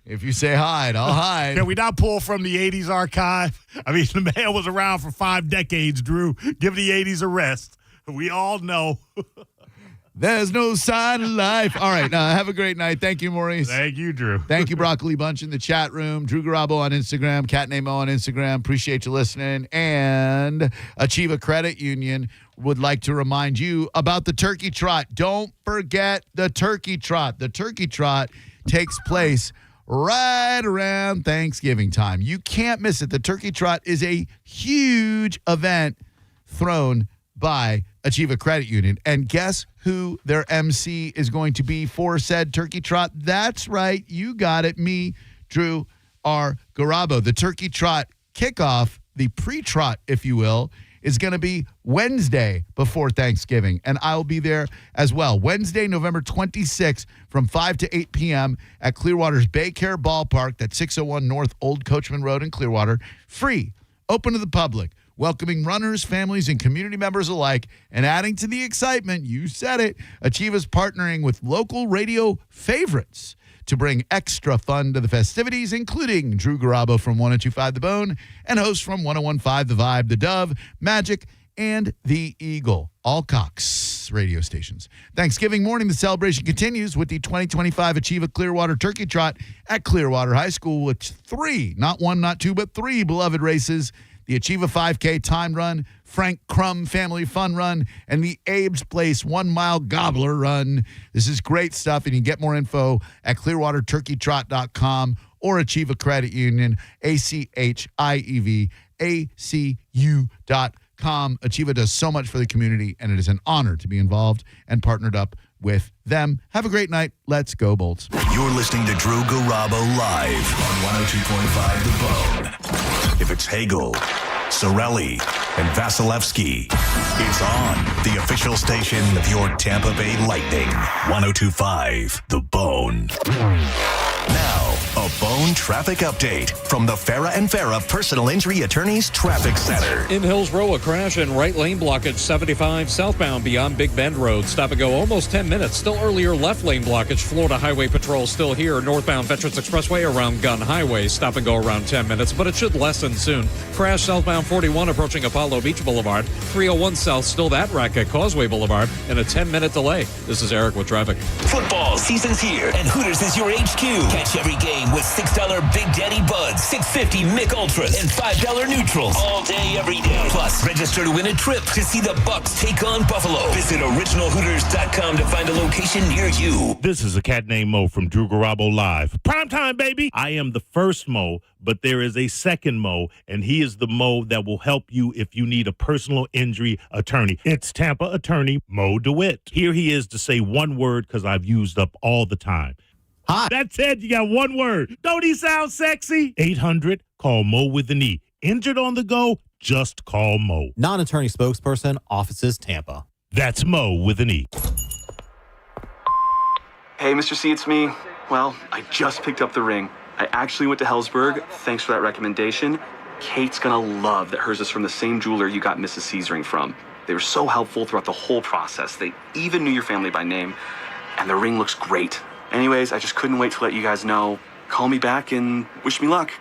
If you say hide, I'll hide. Can we not pull from the 80s archive? I mean, the man was around for 5 decades, Drew. Give the 80s a rest. We all know. There's no sign of life. All right. Have a great night. Thank you, Maurice. Thank you, Drew. Thank you, Broccoli Bunch in the chat room. Drew Garabo on Instagram. Catname on Instagram. Appreciate you listening. And Achieva Credit Union would like to remind you about the Turkey Trot. Don't forget the Turkey Trot. The Turkey Trot takes place right around Thanksgiving time. You can't miss it. The Turkey Trot is a huge event thrown by Achieva Credit Union. And guess who their MC is going to be for said Turkey Trot? That's right. You got it. Me, Drew R. Garabo. The Turkey Trot kickoff, the pre-trot, if you will, is going to be Wednesday before Thanksgiving. And I'll be there as well. Wednesday, November 26th from 5 to 8 p.m. at Clearwater's Baycare Ballpark. That's 601 North Old Coachman Road in Clearwater. Free. Open to the public. Welcoming runners, families, and community members alike. And adding to the excitement, you said it, Achieva's partnering with local radio favorites to bring extra fun to the festivities, including Drew Garabo from 102.5 The Bone and hosts from 101.5 The Vibe, The Dove, Magic, and The Eagle. All Cox radio stations. Thanksgiving morning, the celebration continues with the 2025 Achieva Clearwater Turkey Trot at Clearwater High School with 3, not 1, not 2, but 3 beloved races. The Achieva 5K Time Run, Frank Crum Family Fun Run, and the Abe's Place 1 Mile Gobbler Run. This is great stuff, and you can get more info at clearwaterturkeytrot.com or Achieva Credit Union, ACHIEVACU.com. Achieva does so much for the community, and it is an honor to be involved and partnered up with them. Have a great night. Let's go, Bolts. You're listening to Drew Garabo live on 102.5 The Bone. If it's Hagel, Sorelli, and Vasilevsky, it's on the official station of your Tampa Bay Lightning. 102.5 The Bone. Now, a Bone traffic update from the Farah and Farah Personal Injury Attorneys Traffic Center. In Hillsborough, a crash and right lane blockage 75 southbound beyond Big Bend Road. Stop and go almost 10 minutes. Still earlier left lane blockage. Florida Highway Patrol still here. Northbound Veterans Expressway around Gun Highway. Stop and go around 10 minutes, but it should lessen soon. Crash southbound 41 approaching Apollo Beach Boulevard. 301 south still that wreck at Causeway Boulevard and a 10-minute delay. This is Eric with traffic. Football season's here and Hooters is your HQ. Catch every game with $6 Big Daddy Buds, $6.50 Mick Ultras, and $5 Neutrals all day, every day. Plus, register to win a trip to see the Bucks take on Buffalo. Visit originalhooters.com to find a location near you. This is a cat named Mo from Drew Garabo Live. Primetime, baby. I am the first Mo, but there is a second Mo, and he is the Mo that will help you if you need a personal injury attorney. It's Tampa attorney Mo DeWitt. Here he is to say one word because I've used up all the time. Hi. That's it. You got one word. Don't he sound sexy? 800, call Mo with an E. Injured on the go? Just call Mo. Non-attorney spokesperson, offices Tampa. That's Mo with an E. Hey, Mr. C, it's me. Well, I just picked up the ring. I actually went to Hellsberg. Thanks for that recommendation. Kate's gonna love that hers is from the same jeweler you got Mrs. C's ring from. They were so helpful throughout the whole process. They even knew your family by name. And the ring looks great. Anyways, I just couldn't wait to let you guys know. Call me back and wish me luck.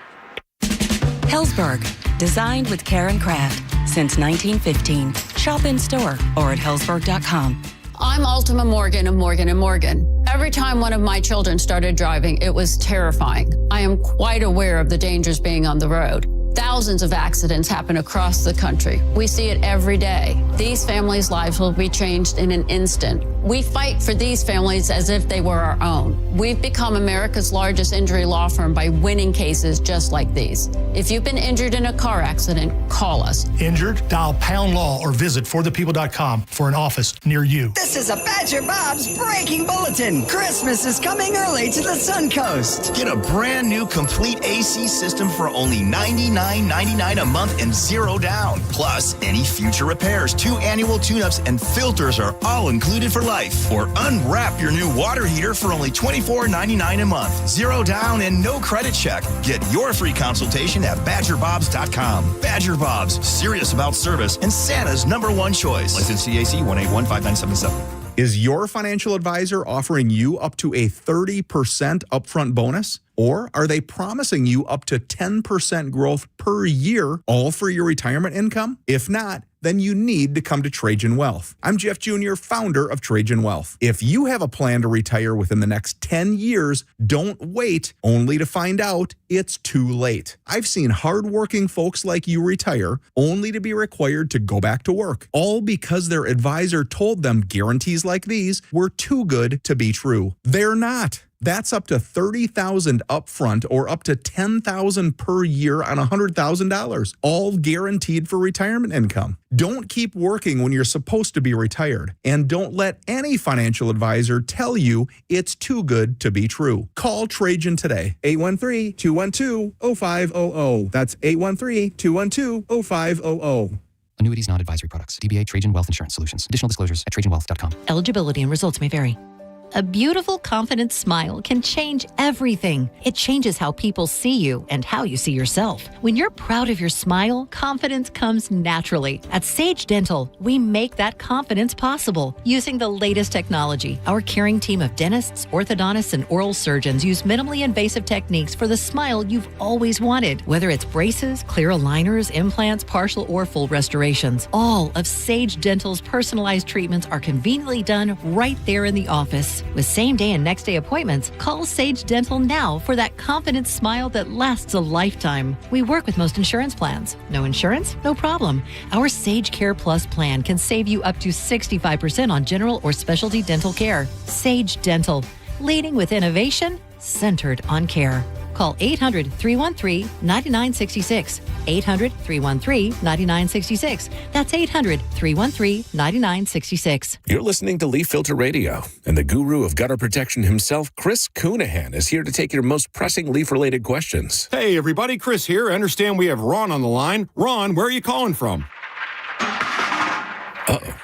Hellsberg, designed with care and craft since 1915. Shop in store or at hellsberg.com. I'm Ultima Morgan of Morgan & Morgan. Every time one of my children started driving, it was terrifying. I am quite aware of the dangers being on the road. Thousands of accidents happen across the country. We see it every day. These families' lives will be changed in an instant. We fight for these families as if they were our own. We've become America's largest injury law firm by winning cases just like these. If you've been injured in a car accident, call us. Injured? Dial Pound Law or visit forthepeople.com for an office near you. This is a Badger Bob's Breaking Bulletin. Christmas is coming early to the Suncoast. Get a brand new complete AC system for only $99.99 a month and $0 down. Plus, any future repairs, 2 annual tune-ups, and filters are all included for life. Or unwrap your new water heater for only $24.99 a month. $0 down and no credit check. Get your free consultation at BadgerBobs.com. Badger Bobs, serious about service and Santa's #1 choice. License CAC 1815977. Is your financial advisor offering you up to a 30% upfront bonus? Or are they promising you up to 10% growth per year, all for your retirement income? If not, then you need to come to Trajan Wealth. I'm Jeff Jr., founder of Trajan Wealth. If you have a plan to retire within the next 10 years, don't wait only to find out it's too late. I've seen hardworking folks like you retire only to be required to go back to work, all because their advisor told them guarantees like these were too good to be true. They're not. That's up to $30,000 upfront or up to $10,000 per year on $100,000, all guaranteed for retirement income. Don't keep working when you're supposed to be retired, and don't let any financial advisor tell you it's too good to be true. Call Trajan today, 813-212-0500. That's 813-212-0500. Annuities, not advisory products. DBA Trajan Wealth Insurance Solutions. Additional disclosures at trajanwealth.com. Eligibility and results may vary. A beautiful, confident smile can change everything. It changes how people see you and how you see yourself. When you're proud of your smile, confidence comes naturally. At Sage Dental, we make that confidence possible using the latest technology. Our caring team of dentists, orthodontists, and oral surgeons use minimally invasive techniques for the smile you've always wanted. Whether it's braces, clear aligners, implants, partial or full restorations, all of Sage Dental's personalized treatments are conveniently done right there in the office. With same-day and next-day appointments, call Sage Dental now for that confident smile that lasts a lifetime. We work with most insurance plans. No insurance? No problem. Our Sage Care Plus plan can save you up to 65% on general or specialty dental care. Sage Dental, leading with innovation, centered on care. Call 800-313-9966. 800-313-9966. That's 800-313-9966. You're listening to Leaf Filter Radio, and the guru of gutter protection himself, Chris Coonahan, is here to take your most pressing leaf-related questions. Hey, everybody, Chris here. I understand we have Ron on the line. Ron, where are you calling from? Uh-oh.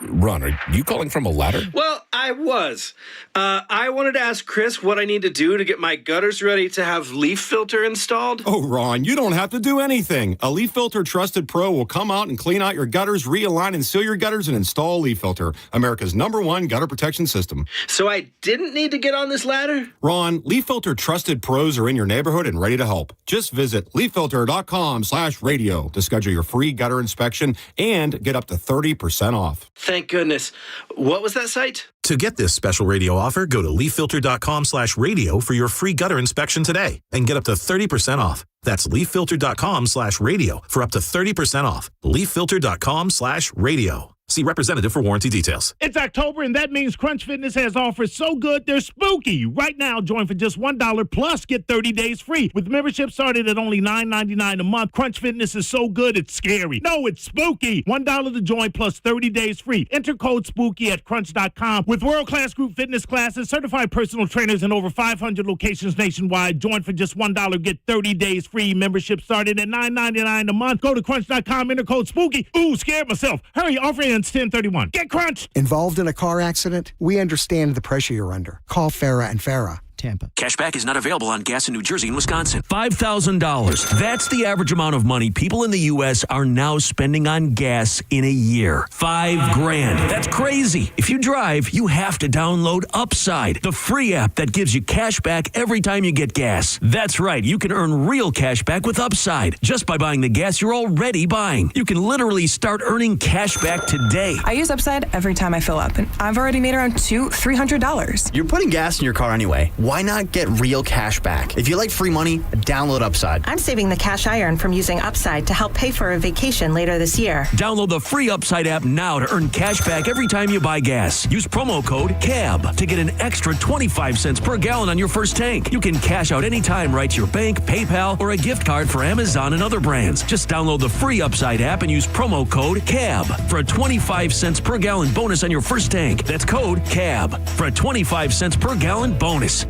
Ron, are you calling from a ladder? Well, I was. I wanted to ask Chris what I need to do to get my gutters ready to have leaf filter installed. Oh, Ron, you don't have to do anything. A Leaf Filter Trusted Pro will come out and clean out your gutters, realign and seal your gutters, and install Leaf Filter, America's #1 gutter protection system. So I didn't need to get on this ladder? Ron, Leaf Filter Trusted Pros are in your neighborhood and ready to help. Just visit leaffilter.com/radio to schedule your free gutter inspection and get up to 30% off. Thank goodness. What was that site? To get this special radio offer, go to leaffilter.com/radio for your free gutter inspection today and get up to 30% off. That's leaffilter.com/radio for up to 30% off. leaffilter.com/radio. See representative for warranty details. It's October, and that means Crunch Fitness has offers so good they're spooky. Right now, join for just $1 plus get 30 days free. With membership started at only $9.99 a month, Crunch Fitness is so good it's scary. No, it's spooky. $1 to join plus 30 days free. Enter code SPOOKY at crunch.com. With world-class group fitness classes, certified personal trainers, and over 500 locations nationwide, join for just $1 get 30 days free. Membership started at $9.99 a month. Go to crunch.com, enter code SPOOKY. Ooh, scared myself. Hurry, offer ends 10/31. Get crunched. Involved in a car accident? We understand the pressure you're under. Call Farah and Farah. Tampa. Cashback is not available on gas in New Jersey and Wisconsin. $5,000. That's the average amount of money people in the U.S. are now spending on gas in a year. $5,000. That's crazy. If you drive, you have to download Upside, the free app that gives you cash back every time you get gas. That's right. You can earn real cash back with Upside just by buying the gas you're already buying. You can literally start earning cash back today. I use Upside every time I fill up, and I've already made around $300. You're putting gas in your car anyway. Why not get real cash back? If you like free money, download Upside. I'm saving the cash I earn from using Upside to help pay for a vacation later this year. Download the free Upside app now to earn cash back every time you buy gas. Use promo code CAB to get an extra 25 cents per gallon on your first tank. You can cash out anytime right to your bank, PayPal, or a gift card for Amazon and other brands. Just download the free Upside app and use promo code CAB for a 25 cents per gallon bonus on your first tank. That's code CAB for a 25 cents per gallon bonus.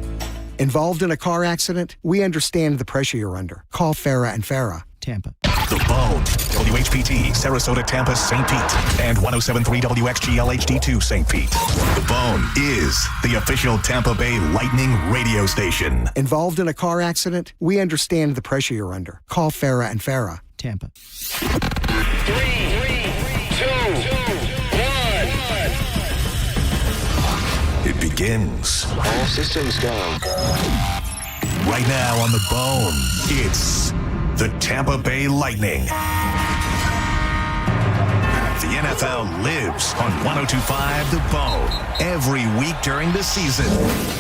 Involved in a car accident? We understand the pressure you're under. Call Farah and Farah. Tampa. The Bone, WHPT, Sarasota, Tampa, St. Pete, and 107.3 WXGL HD2 St. Pete. The Bone is the official Tampa Bay Lightning radio station. Involved in a car accident? We understand the pressure you're under. Call Farah and Farah. Tampa. 3, 2, 1. It begins. All systems go. Right now on The Bone, it's the Tampa Bay Lightning. The NFL lives on 102.5 The Bone. Every week during the season.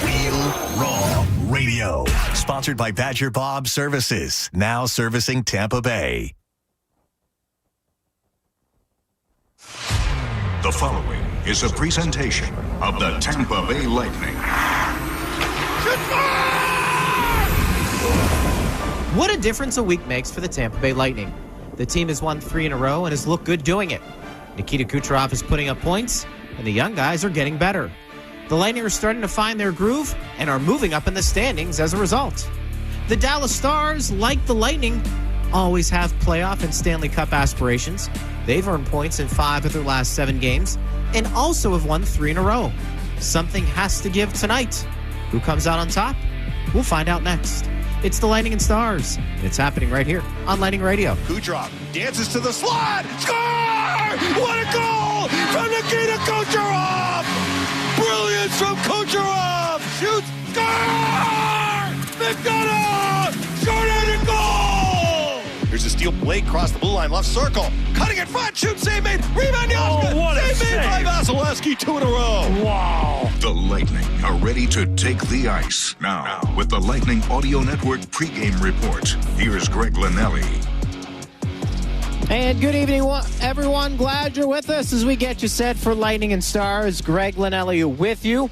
Real Raw Radio. Sponsored by Badger Bob Services. Now servicing Tampa Bay. The following is a presentation of the Tampa Bay Lightning. What a difference a week makes for the Tampa Bay Lightning. The team has won 3 in a row and has looked good doing it. Nikita Kucherov is putting up points, and the young guys are getting better. The Lightning are starting to find their groove and are moving up in the standings as a result. The Dallas Stars, like the Lightning, always have playoff and Stanley Cup aspirations. They've earned points in 5 of their last 7 games and also have won 3 in a row. Something has to give tonight. Who comes out on top? We'll find out next. It's the Lightning and Stars, and it's happening right here on Lightning Radio. Kucherov dances to the slot. Score! What a goal from Nikita Kucherov! Brilliance from Kucherov! Shoots! Score! McDonough! Short-handed goal! Here's a steal Blake across the blue line, left circle. Cutting in front, shoot, save made. Rebound, Yaska! what a save made by Vasilevsky, 2 in a row. Wow. The Lightning are ready to take the ice. Now, with the Lightning Audio Network pregame report, here's Greg Linnelli. And good evening, everyone. Glad you're with us as we get you set for Lightning and Stars. Greg Linnelli with you.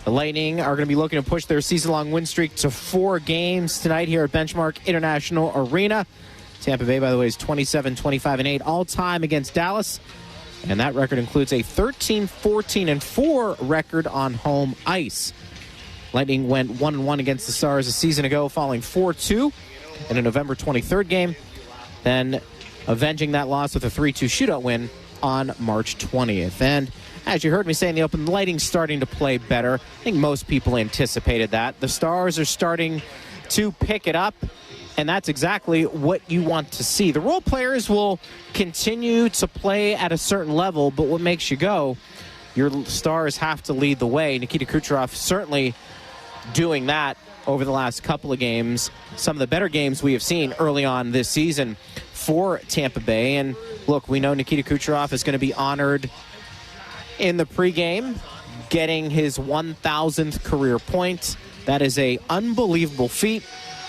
The Lightning are going to be looking to push their season-long win streak to 4 games tonight here at Benchmark International Arena. Tampa Bay, by the way, is 27-25-8 all-time against Dallas. And that record includes a 13-14-4 record on home ice. Lightning went 1-1 against the Stars a season ago, falling 4-2 in a November 23rd game. Then avenging that loss with a 3-2 shootout win on March 20th. And as you heard me say in the open, the Lightning's starting to play better. I think most people anticipated that. The Stars are starting to pick it up, and that's exactly what you want to see. The role players will continue to play at a certain level, but what makes you go, your Stars have to lead the way. Nikita Kucherov certainly doing that over the last couple of games. Some of the better games we have seen early on this season for Tampa Bay. And look, we know Nikita Kucherov is going to be honored in the pregame, getting his 1,000th career point. That is an unbelievable feat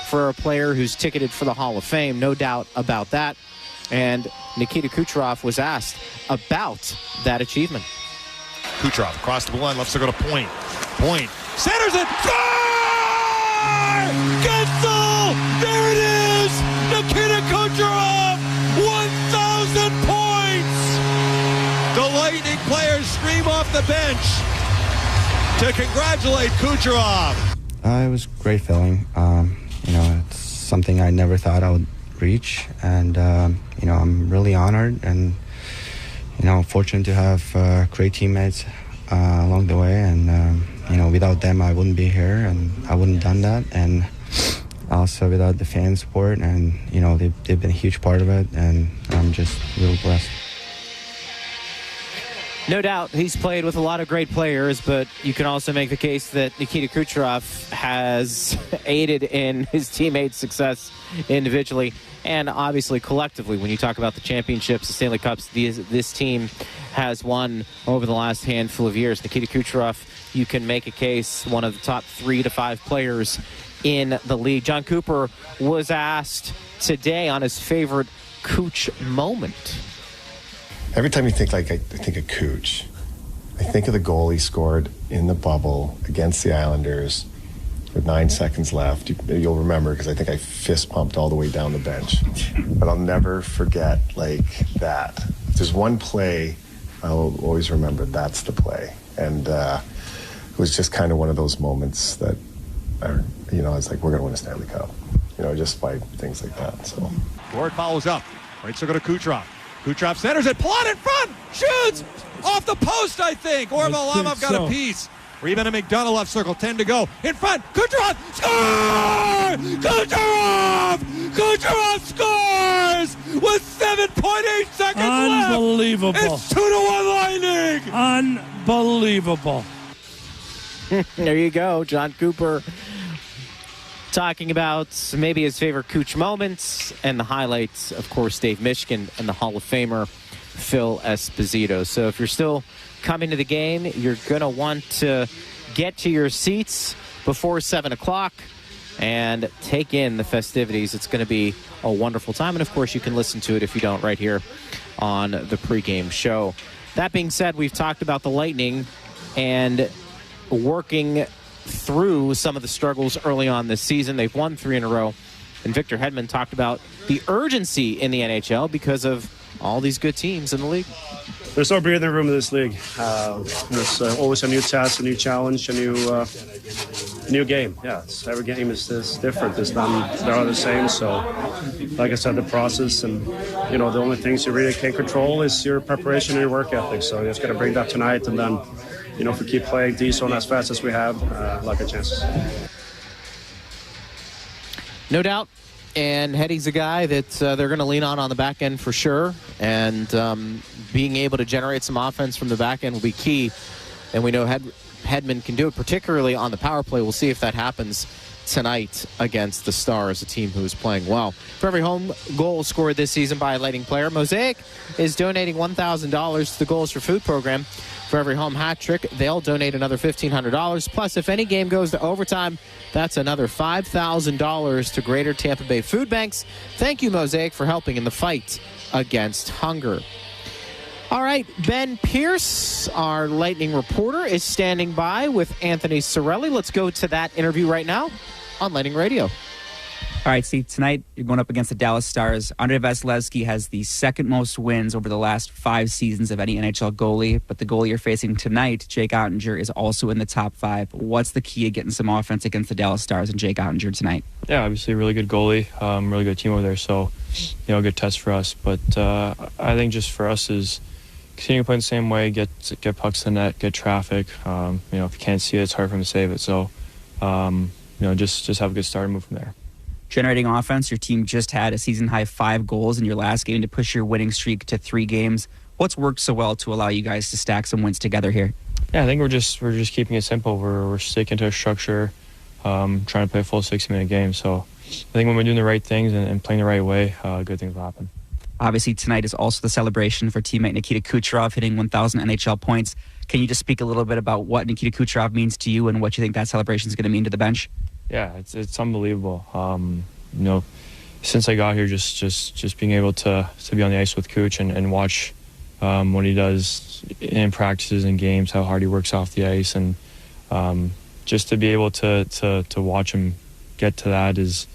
for a player who's ticketed for the Hall of Fame, no doubt about that. And Nikita Kucherov was asked about that achievement. Kucherov across the blue line, left circle to Point. Point centers it. Score! Gensel! There it is! Nikita Kucherov! 1,000 points! The Lightning players scream off the bench to congratulate Kucherov. It was a great feeling. It's something I never thought I would reach, and I'm really honored and fortunate to have great teammates along the way, and without them I wouldn't be here and I wouldn't have done that, and also without the fan support, and they've been a huge part of it, and I'm just real blessed. No doubt he's played with a lot of great players, but you can also make the case that Nikita Kucherov has aided in his teammates' success individually and obviously collectively. When you talk about the championships, the Stanley Cups, this team has won over the last handful of years. Nikita Kucherov, you can make a case, one of the top 3 to 5 players in the league. John Cooper was asked today on his favorite Cooch moment. Every time you think I think of Cooch, I think of the goal he scored in the bubble against the Islanders with 9 seconds left. You'll remember because I think I fist pumped all the way down the bench. But I'll never forget that. If there's one play I'll always remember, that's the play. And it was just kind of one of those moments that, I was like, we're going to win a Stanley Cup. Just by things like that. So Gord follows up. Right circle to Kucherov. Kucherov centers it. Plot in front. Shoots. Off the post, I think. Varlamov got a piece. Rebound to McDonough, left circle, 10 to go. In front. Kucherov. Score! Kucherov! Kucherov scores with 7.8 seconds left. Unbelievable. It's 2-1 Lightning. Unbelievable. There you go. John Cooper talking about maybe his favorite Cooch moments, and the highlights, of course, Dave Mishkin and the Hall of Famer Phil Esposito. So if you're still coming to the game, you're going to want to get to your seats before 7 o'clock and take in the festivities. It's going to be a wonderful time. And, of course, you can listen to it if you don't right here on the pregame show. That being said, we've talked about the Lightning and working through some of the struggles early on this season. They've won 3 in a row. And Victor Hedman talked about the urgency in the NHL because of all these good teams in the league. There's no breathing room in this league. There's always a new task, a new challenge, a new game. Yeah, every game is different. They're all the same. So, like I said, the process and, the only things you really can control is your preparation and your work ethic. So you just got to bring that tonight, and then, if we keep playing D-zone as fast as we have, like our chances. No doubt. And Hetty's a guy that they're going to lean on the back end for sure. And being able to generate some offense from the back end will be key. And we know Hedman can do it, particularly on the power play. We'll see if that happens tonight against the Stars, a team who is playing well. For every home goal scored this season by a Lightning player, Mosaic is donating $1,000 to the Goals for Food program. For every home hat trick, they'll donate another $1,500. Plus, if any game goes to overtime, that's another $5,000 to Greater Tampa Bay Food Banks. Thank you, Mosaic, for helping in the fight against hunger. All right, Ben Pierce, our Lightning reporter, is standing by with Anthony Sorelli. Let's go to that interview right now on Lightning Radio. All right, Steve, tonight you're going up against the Dallas Stars. Andrei Vasilevsky has the second most wins over the last 5 seasons of any NHL goalie, but the goalie you're facing tonight, Jake Ottinger, is also in the top 5. What's the key to getting some offense against the Dallas Stars and Jake Ottinger tonight? Yeah, obviously a really good goalie, really good team over there, so, good test for us. But I think just for us is continue playing the same way, get pucks in the net, get traffic. If you can't see it, it's hard for them to save it. So, just have a good start and move from there. Generating offense, your team just had a season-high 5 goals in your last game to push your winning streak to 3 games. What's worked so well to allow you guys to stack some wins together here? Yeah, I think we're just keeping it simple. We're sticking to a structure, trying to play a full 60-minute game. So I think when we're doing the right things and playing the right way, good things will happen. Obviously, tonight is also the celebration for teammate Nikita Kucherov hitting 1,000 NHL points. Can you just speak a little bit about what Nikita Kucherov means to you and what you think that celebration is going to mean to the bench? Yeah, it's unbelievable. since I got here, just being able to be on the ice with Cooch and watch what he does in practices and games, how hard he works off the ice, and just to be able to watch him get to that is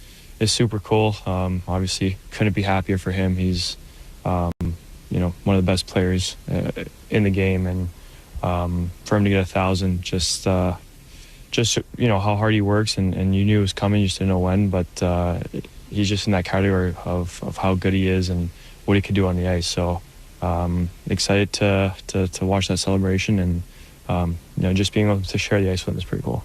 super cool. Obviously, couldn't be happier for him. He's one of the best players in the game, and for him to get 1,000, just how hard he works, and you knew it was coming, you just didn't know when, but he's just in that category of how good he is and what he could do on the ice. So excited to watch that celebration, and just being able to share the ice with him is pretty cool.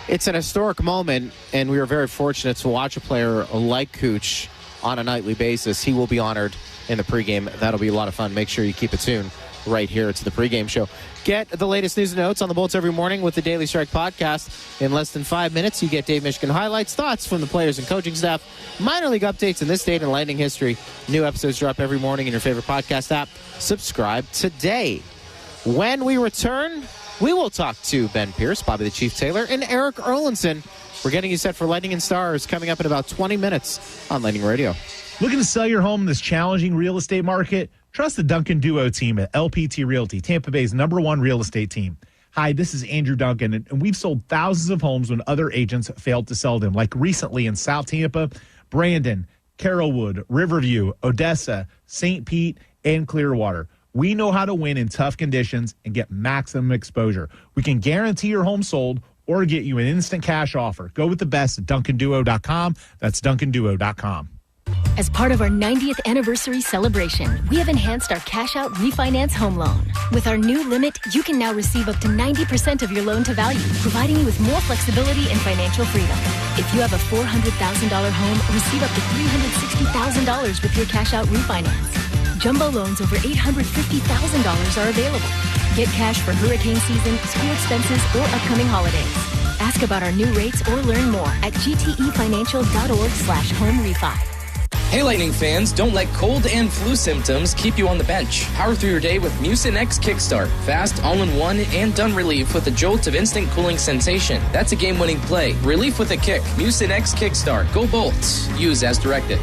It's an historic moment, and we are very fortunate to watch a player like Cooch on a nightly basis. He will be honored in the pregame. That'll be a lot of fun. Make sure you keep it tuned right here to the pregame show. Get the latest news and notes on the Bolts every morning with the Daily Strike podcast. In less than 5 minutes, you get Dave Michigan highlights, thoughts from the players and coaching staff, minor league updates in this date and Lightning history. New episodes drop every morning in your favorite podcast app. Subscribe today. When we return, we will talk to Ben Pierce, Bobby the Chief Taylor, and Eric Erlinson. We're getting you set for Lightning and Stars coming up in about 20 minutes on Lightning Radio. Looking to sell your home in this challenging real estate market? Trust the Duncan Duo team at LPT Realty, Tampa Bay's #1 real estate team. Hi, this is Andrew Duncan, and we've sold thousands of homes when other agents failed to sell them, like recently in South Tampa, Brandon, Carrollwood, Riverview, Odessa, St. Pete, and Clearwater. We know how to win in tough conditions and get maximum exposure. We can guarantee your home sold or get you an instant cash offer. Go with the best at DuncanDuo.com. That's DuncanDuo.com. As part of our 90th anniversary celebration, we have enhanced our cash-out refinance home loan. With our new limit, you can now receive up to 90% of your loan to value, providing you with more flexibility and financial freedom. If you have a $400,000 home, receive up to $360,000 with your cash-out refinance. Jumbo loans over $850,000 are available. Get cash for hurricane season, school expenses, or upcoming holidays. Ask about our new rates or learn more at gtefinancial.org/home refi. Hey Lightning fans, don't let cold and flu symptoms keep you on the bench. Power through your day with Mucinex Kickstart. Fast, all-in-one, and done relief with a jolt of instant cooling sensation. That's a game-winning play. Relief with a kick. Mucinex Kickstart. Go Bolts. Use as directed.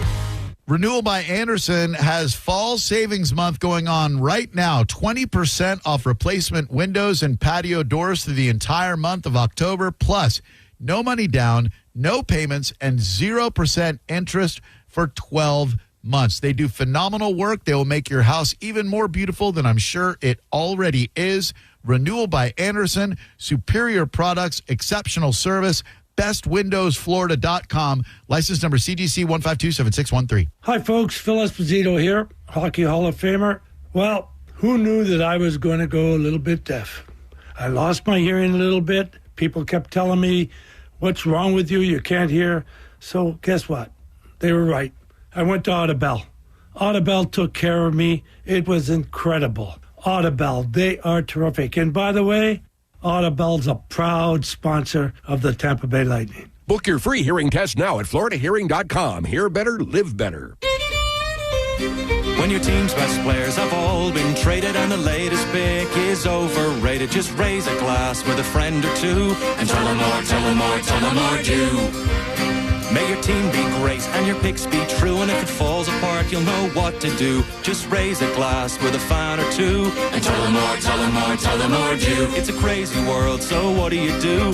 Renewal by Andersen has Fall Savings Month going on right now. 20% off replacement windows and patio doors through the entire month of October. Plus, no money down, no payments, and 0% interest for 12 months. They do phenomenal work. They will make your house even more beautiful than I'm sure it already is. Renewal by Andersen, superior products, exceptional service, bestwindowsflorida.com, license number CGC 1527613. Hi, folks. Phil Esposito here, Hockey Hall of Famer. Well, who knew that I was going to go a little bit deaf? I lost my hearing a little bit. People kept telling me, what's wrong with you? You can't hear. So guess what? They were right. I went to Audibel. Audibel took care of me. It was incredible. Audibel, they are terrific. And by the way, Audibel's a proud sponsor of the Tampa Bay Lightning. Book your free hearing test now at floridahearing.com. Hear better, live better. When your team's best players have all been traded and the latest pick is overrated, just raise a glass with a friend or two and tell them more, tell them more, tell them more do. May your team be great and your picks be true, and if it falls apart, you'll know what to do. Just raise a glass with a fan or two and tell them more, tell them more, tell them more do. It's a crazy world, so what do? You tell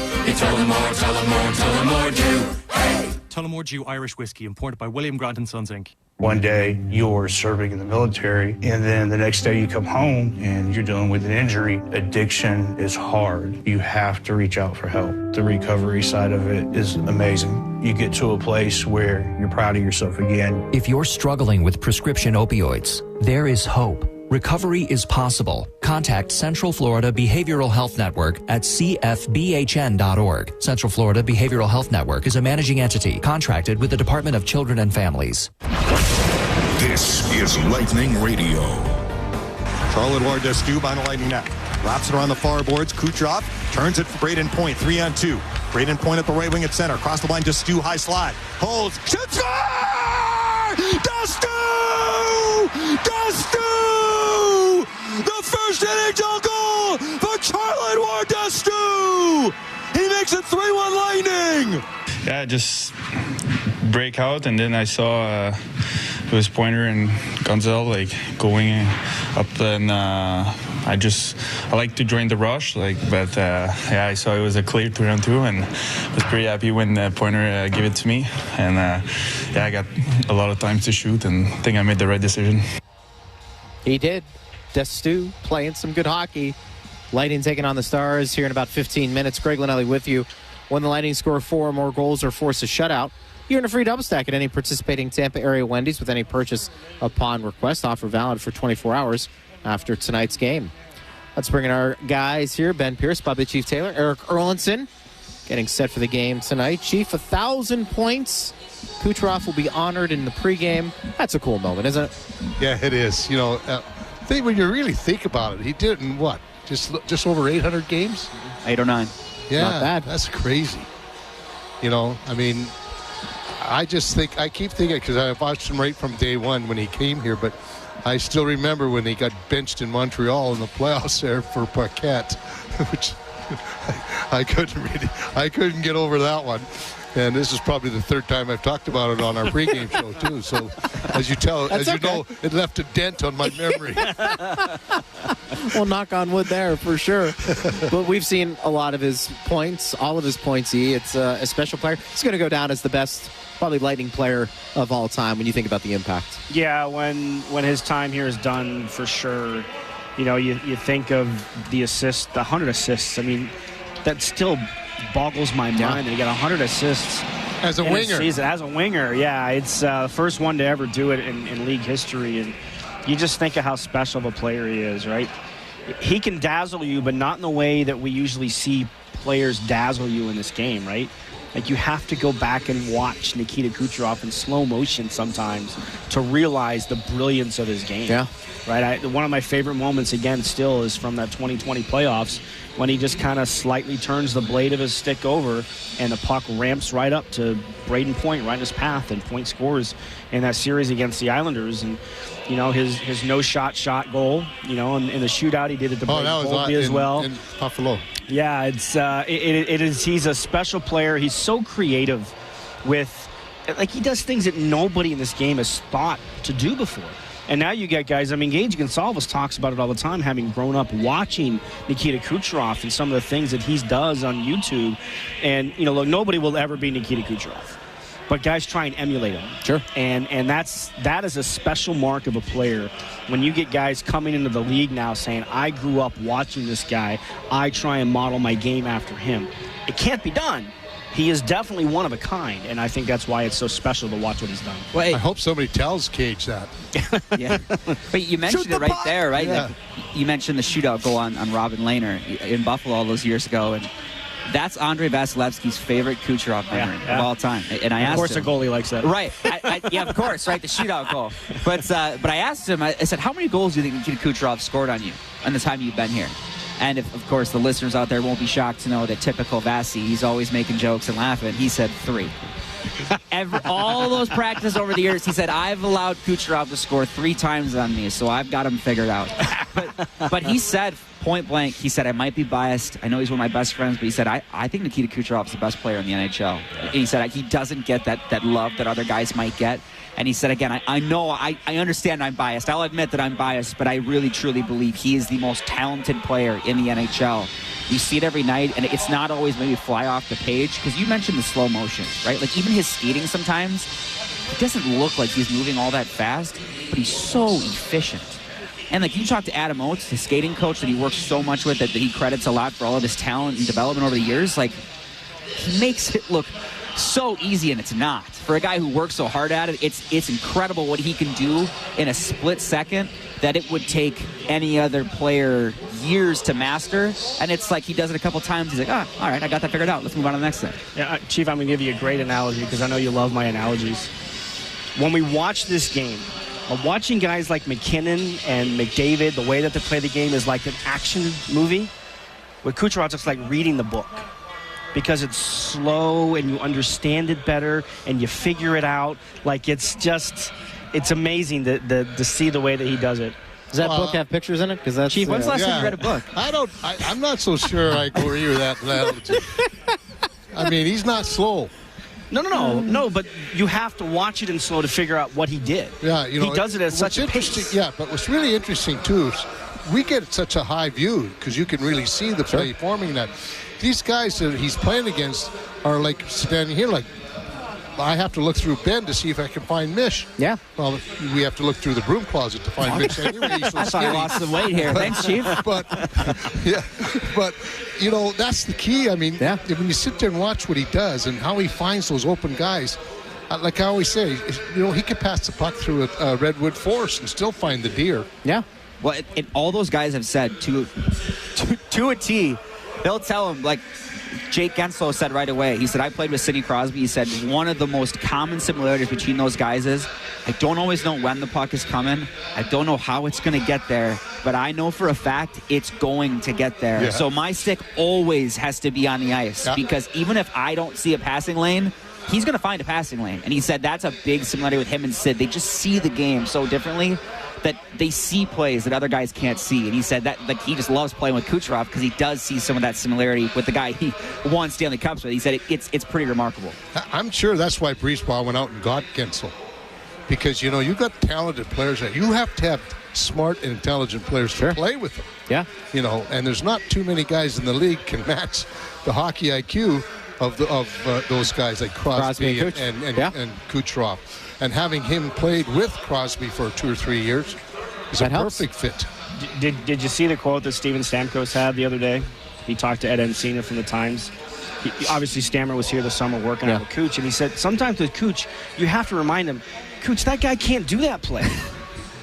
them more, tell them more, tell them more do. Hey! Tullamore Dew Irish Whiskey, imported by William Grant & Sons, Inc. One day you're serving in the military, and then the next day you come home and you're dealing with an injury. Addiction is hard. You have to reach out for help. The recovery side of it is amazing. You get to a place where you're proud of yourself again. If you're struggling with prescription opioids, there is hope. Recovery is possible. Contact Central Florida Behavioral Health Network at cfbhn.org. Central Florida Behavioral Health Network is a managing entity contracted with the Department of Children and Families. This is Lightning Radio. Charlotte Destu by the Lightning net. Wraps it around the far boards. Kucherov turns it for Braden Point. 3-on-2. Braden Point at the right wing at center. Across the line, Destu, high slide. Holds. Shoots. Score! Destu! Destu! The first NHL goal for Charlotte Destu! He makes it 3-1 Lightning! Yeah, just break out, and then I saw it was Pointer and Gonzal like going up, and I like to join the rush, but I saw it was a clear 3-on-2, and was pretty happy when Pointer gave it to me, and I got a lot of time to shoot, and I think I made the right decision. He did. Destu playing some good hockey. Lightning taking on the Stars here in about 15 minutes. Greg Linnelli with you. When the Lightning score 4 or more goals or force a shutout, you earn a free double stack at any participating Tampa area Wendy's with any purchase upon request. Offer valid for 24 hours after tonight's game. Let's bring in our guys here. Ben Pierce, Bobby Chief Taylor, Eric Erlinson getting set for the game tonight. Chief, 1,000 points. Kucherov will be honored in the pregame. That's a cool moment, isn't it? Yeah, it is. When you really think about it, he did it in what? Just over 800 games? 8 or 9. Yeah, not bad. That's crazy. I keep thinking, because I watched him right from day one when he came here, but I still remember when he got benched in Montreal in the playoffs there for Paquette, which I couldn't get over that one. And this is probably the third time I've talked about it on our pregame show too. So, know, it left a dent on my memory. Well, knock on wood there for sure. But we've seen a lot of his points, all of his points. It's a special player. He's going to go down as the best, probably Lightning player of all time when you think about the impact. Yeah, when his time here is done, for sure. You think of the assists, the 100 assists. I mean, that still boggles my mind. He got 100 assists as a winger. Season. As a winger, yeah. It's the first one to ever do it in league history. And you just think of how special of a player he is, right? He can dazzle you, but not in the way that we usually see players dazzle you in this game, right? Like, you have to go back and watch Nikita Kucherov in slow motion sometimes to realize the brilliance of his game. Yeah. Right? One of my favorite moments, again, still is from that 2020 playoffs when he just kind of slightly turns the blade of his stick over and the puck ramps right up to Braden Point, right in his path, and Point scores in that series against the Islanders. And, his no-shot goal, in the shootout he did at the Braden Point as well. In Buffalo. Yeah, it is. He's a special player. He's so creative he does things that nobody in this game has thought to do before. And now you get guys, Gage Gonsalves talks about it all the time, having grown up watching Nikita Kucherov and some of the things that he does on YouTube. And, look, nobody will ever be Nikita Kucherov. But guys try and emulate him. Sure. And that is a special mark of a player. When you get guys coming into the league now saying, I grew up watching this guy, I try and model my game after him. It can't be done. He is definitely one of a kind, and I think that's why it's so special to watch what he's done. Well, I hope somebody tells Cage that. Yeah. But you mentioned it right there, right? Yeah. Like, you mentioned the shootout goal on Robin Lehner in Buffalo all those years ago, and that's Andrei Vasilevsky's favorite Kucherov memory of all time. And I asked him, of course, a goalie likes that. Right. Yeah, of course, right, the shootout goal. But I asked him, I said, how many goals do you think Nikita Kucherov scored on you in the time you've been here? And of course, the listeners out there won't be shocked to know that typical Vasi, he's always making jokes and laughing. He said 3. All those practices over the years, he said, I've allowed Kucherov to score 3 times on me, so I've got him figured out. But he said, point blank, he said, I might be biased. I know he's one of my best friends, but he said, I think Nikita Kucherov is the best player in the NHL. He said he doesn't get that love that other guys might get. And he said, again, I know, I understand I'm biased. I'll admit that I'm biased, but I really, truly believe he is the most talented player in the NHL. You see it every night, and it's not always maybe fly off the page, because you mentioned the slow motion, right? Like, even his skating sometimes, it doesn't look like he's moving all that fast, but he's so efficient. And, like, you talk to Adam Oates, his skating coach that he works so much with, that he credits a lot for all of his talent and development over the years, like, he makes it look so easy, and it's not. For a guy who works so hard at it, it's incredible what he can do in a split second that it would take any other player years to master. And it's like he does it a couple times. He's like, all right, I got that figured out. Let's move on to the next thing. Yeah, Chief, I'm going to give you a great analogy because I know you love my analogies. When we watch this game, watching guys like McKinnon and McDavid, the way that they play the game is like an action movie. With Kucherov, it's like reading the book, because it's slow and you understand it better and you figure it out. Like, it's amazing to see the way that he does it. Does that book have pictures in it? Because that's Chief, when's the last time you read a book? I'm not so sure I agree with that analogy. I mean, he's not slow. No, but you have to watch it in slow to figure out what he did. Yeah, he does it at such a pace. Yeah, but what's really interesting, too, is we get such a high view because you can really see the play forming that. These guys that he's playing against are like standing here like, I have to look through Ben to see if I can find Mish. Yeah. Well, we have to look through the broom closet to find Mish anyway. He's so I thought I lost some weight here. Thanks, Chief. But that's the key. I mean, when you sit there and watch what he does and how he finds those open guys, like I always say, he could pass the puck through a redwood forest and still find the deer. Yeah. Well, all those guys have said to a T, they'll tell him, like, Jake Genslow said right away, he said, I played with Sidney Crosby. He said, one of the most common similarities between those guys is I don't always know when the puck is coming. I don't know how it's going to get there, but I know for a fact it's going to get there. Yeah. So my stick always has to be on the ice because even if I don't see a passing lane, he's going to find a passing lane. And he said that's a big similarity with him and Sid. They just see the game so differently that they see plays that other guys can't see. And he said that he just loves playing with Kucherov because he does see some of that similarity with the guy he won Stanley Cups with. He said it's pretty remarkable. I'm sure that's why Breesbaugh went out and got Gensel. Because, you've got talented players that you have to have smart and intelligent players to play with them. Yeah. And there's not too many guys in the league can match the hockey IQ of those guys like Crosby and Kucherov. And having him played with Crosby for 2 or 3 years is a perfect fit. Did you see the quote that Steven Stamkos had the other day? He talked to Ed Encina from the Times. Obviously, Stammer was here this summer working out with Cooch, and he said sometimes with Cooch, you have to remind him, Cooch, that guy can't do that play.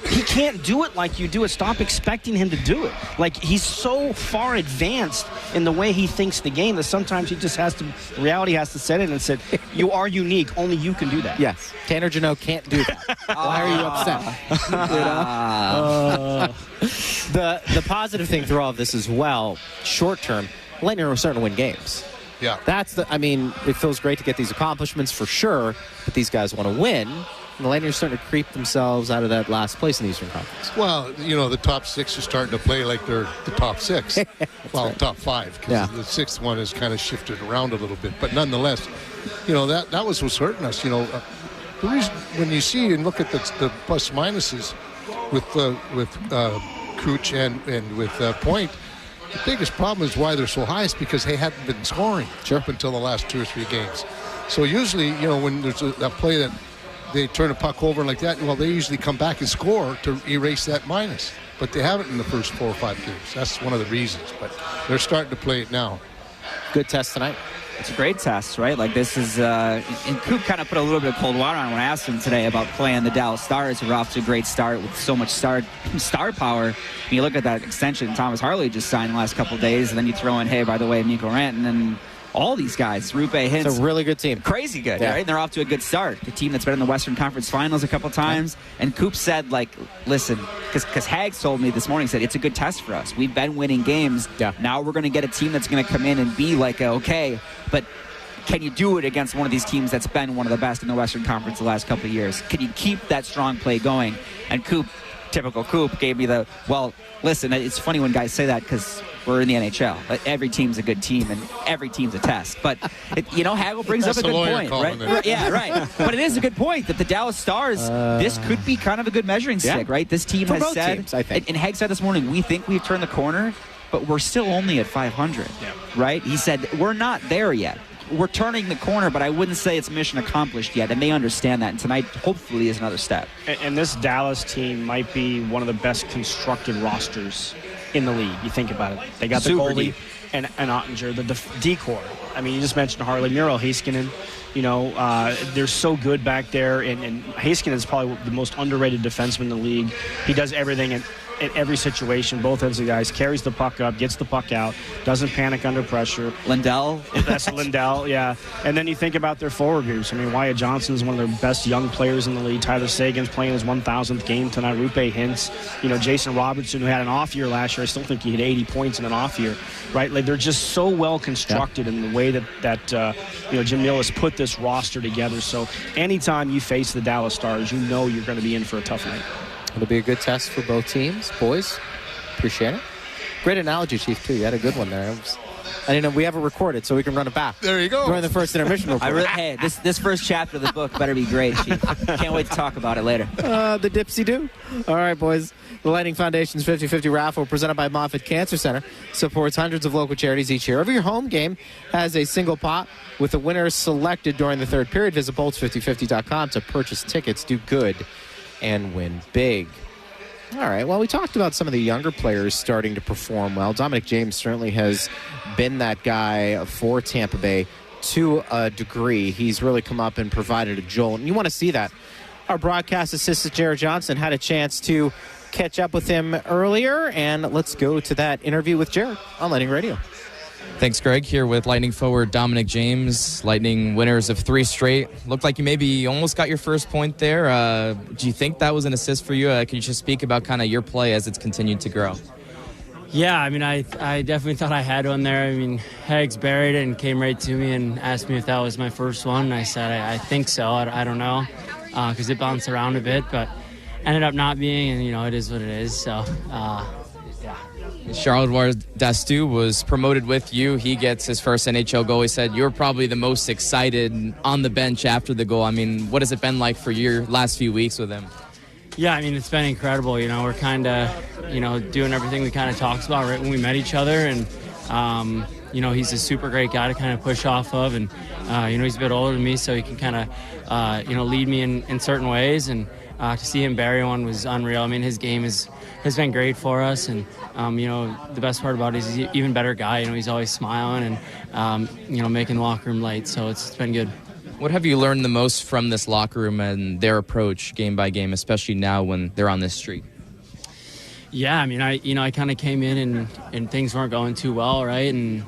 He can't do it like you do it. Stop expecting him to do it. Like, he's so far advanced in the way he thinks the game that sometimes he just reality has to set in and said, you are unique. Only you can do that. Yes. Tanner Jeannot can't do that. Why are you upset? The positive thing through all of this as well, short term, Lightning are starting to win games. Yeah. It feels great to get these accomplishments for sure, but these guys want to win. And the Lightning are starting to creep themselves out of that last place in the Eastern Conference. Well, the top 6 are starting to play like they're the top 6. Top 5. Because the 6th one has kind of shifted around a little bit. But nonetheless, that was what's hurting us. The reason when you see and look at the plus minuses with Cooch and with Point, the biggest problem is why they're so high is because they hadn't been scoring up until the last 2 or 3 games. So usually, when there's a play that they turn a puck over like that, well, they usually come back and score to erase that minus. But they haven't in the first 4 or 5 games. That's one of the reasons. But they're starting to play it now. Good test tonight. It's a great test, right? Like, this is, and Coop kind of put a little bit of cold water on when I asked him today about playing the Dallas Stars, who are off to a great start with so much star power. And you look at that extension Thomas Harley just signed the last couple of days, and then you throw in, hey, by the way, Mikko Rantanen, and then all these guys, Rupe Hintz. It's a really good team. Crazy good, right? And they're off to a good start. The team that's been in the Western Conference Finals a couple times. And Coop said, listen, because Hags told me this morning, said, it's a good test for us. We've been winning games. Yeah. Now we're going to get a team that's going to come in and be like, okay, but can you do it against one of these teams that's been one of the best in the Western Conference the last couple of years? Can you keep that strong play going? And Coop, typical Coop, gave me listen, it's funny when guys say that because we're in the NHL. Every team's a good team and every team's a test. But, Hagel brings up a good point, right? Yeah, right. But it is a good point that the Dallas Stars, this could be kind of a good measuring stick, right? This team has said, teams, I think. And Hag said this morning, we think we've turned the corner, but we're still only at 500, right? He said, we're not there yet. We're turning the corner, but I wouldn't say it's mission accomplished yet, and they understand that. And tonight, hopefully, is another step. And this Dallas team might be one of the best constructed rosters in the league. You think about it. They got the goalie and Ottinger, the decor. I mean, you just mentioned Harley, Miro, Heiskanen. They're so good back there, and Heiskanen is probably the most underrated defenseman in the league. He does everything in every situation. Both ends of the guys, carries the puck up, gets the puck out, doesn't panic under pressure. Lindell. That's Lindell, yeah. And then you think about their forward groups. I mean, Wyatt Johnson is one of their best young players in the league. Tyler Sagan's playing his 1,000th game tonight. Rupe Hintz, Jason Robertson, who had an off year last year. I still think he hit 80 points in an off year, right? Like, they're just so well constructed in the way that Jim Neal has put this roster together. So anytime you face the Dallas Stars, you know you're going to be in for a tough night. It'll be a good test for both teams. Boys, appreciate it. Great analogy, Chief, too. You had a good one there. I didn't know we have it recorded, so we can run it back. There you go. During the first intermission report. Hey, this first chapter of the book better be great, Chief. Can't wait to talk about it later. The dipsy-do. All right, boys. The Lightning Foundation's 50-50 raffle, presented by Moffitt Cancer Center, supports hundreds of local charities each year. Every home game has a single pot with the winners selected during the third period. Visit Bolts5050.com to purchase tickets, do good, and win big. All right, well, we talked about some of the younger players starting to perform well. Dominic James certainly has been that guy for Tampa Bay to a degree. He's really come up and provided a jolt, and you want to see that. Our broadcast assistant, Jared Johnson, had a chance to catch up with him earlier, and let's go to that interview with Jared on Lightning Radio. Thanks, Greg. Here with Lightning forward Dominic James. Lightning winners of 3 straight. Looked like you maybe almost got your first point there. Do you think that was an assist for you? Can you just speak about kind of your play as it's continued to grow? Yeah, I mean, I definitely thought I had one there. I mean, Heggs buried it and came right to me and asked me if that was my first one. And I said, I think so. I don't know, because it bounced around a bit, but ended up not being, and, it is what it is. So, yeah. Charles Dastou was promoted with you. He gets his first NHL goal. He said you were probably the most excited on the bench after the goal. I mean, what has it been like for your last few weeks with him? Yeah, I mean, it's been incredible. We're kind of, doing everything we kind of talked about right when we met each other. And, he's a super great guy to kind of push off of. And, he's a bit older than me, so he can kind of, lead me in certain ways. And to see him bury one was unreal. I mean, his game has been great for us. And, the best part about it is he's an even better guy. He's always smiling and, making the locker room light. So it's been good. What have you learned the most from this locker room and their approach game by game, especially now when they're on this streak? Yeah, I mean, I kind of came in and things weren't going too well, right? And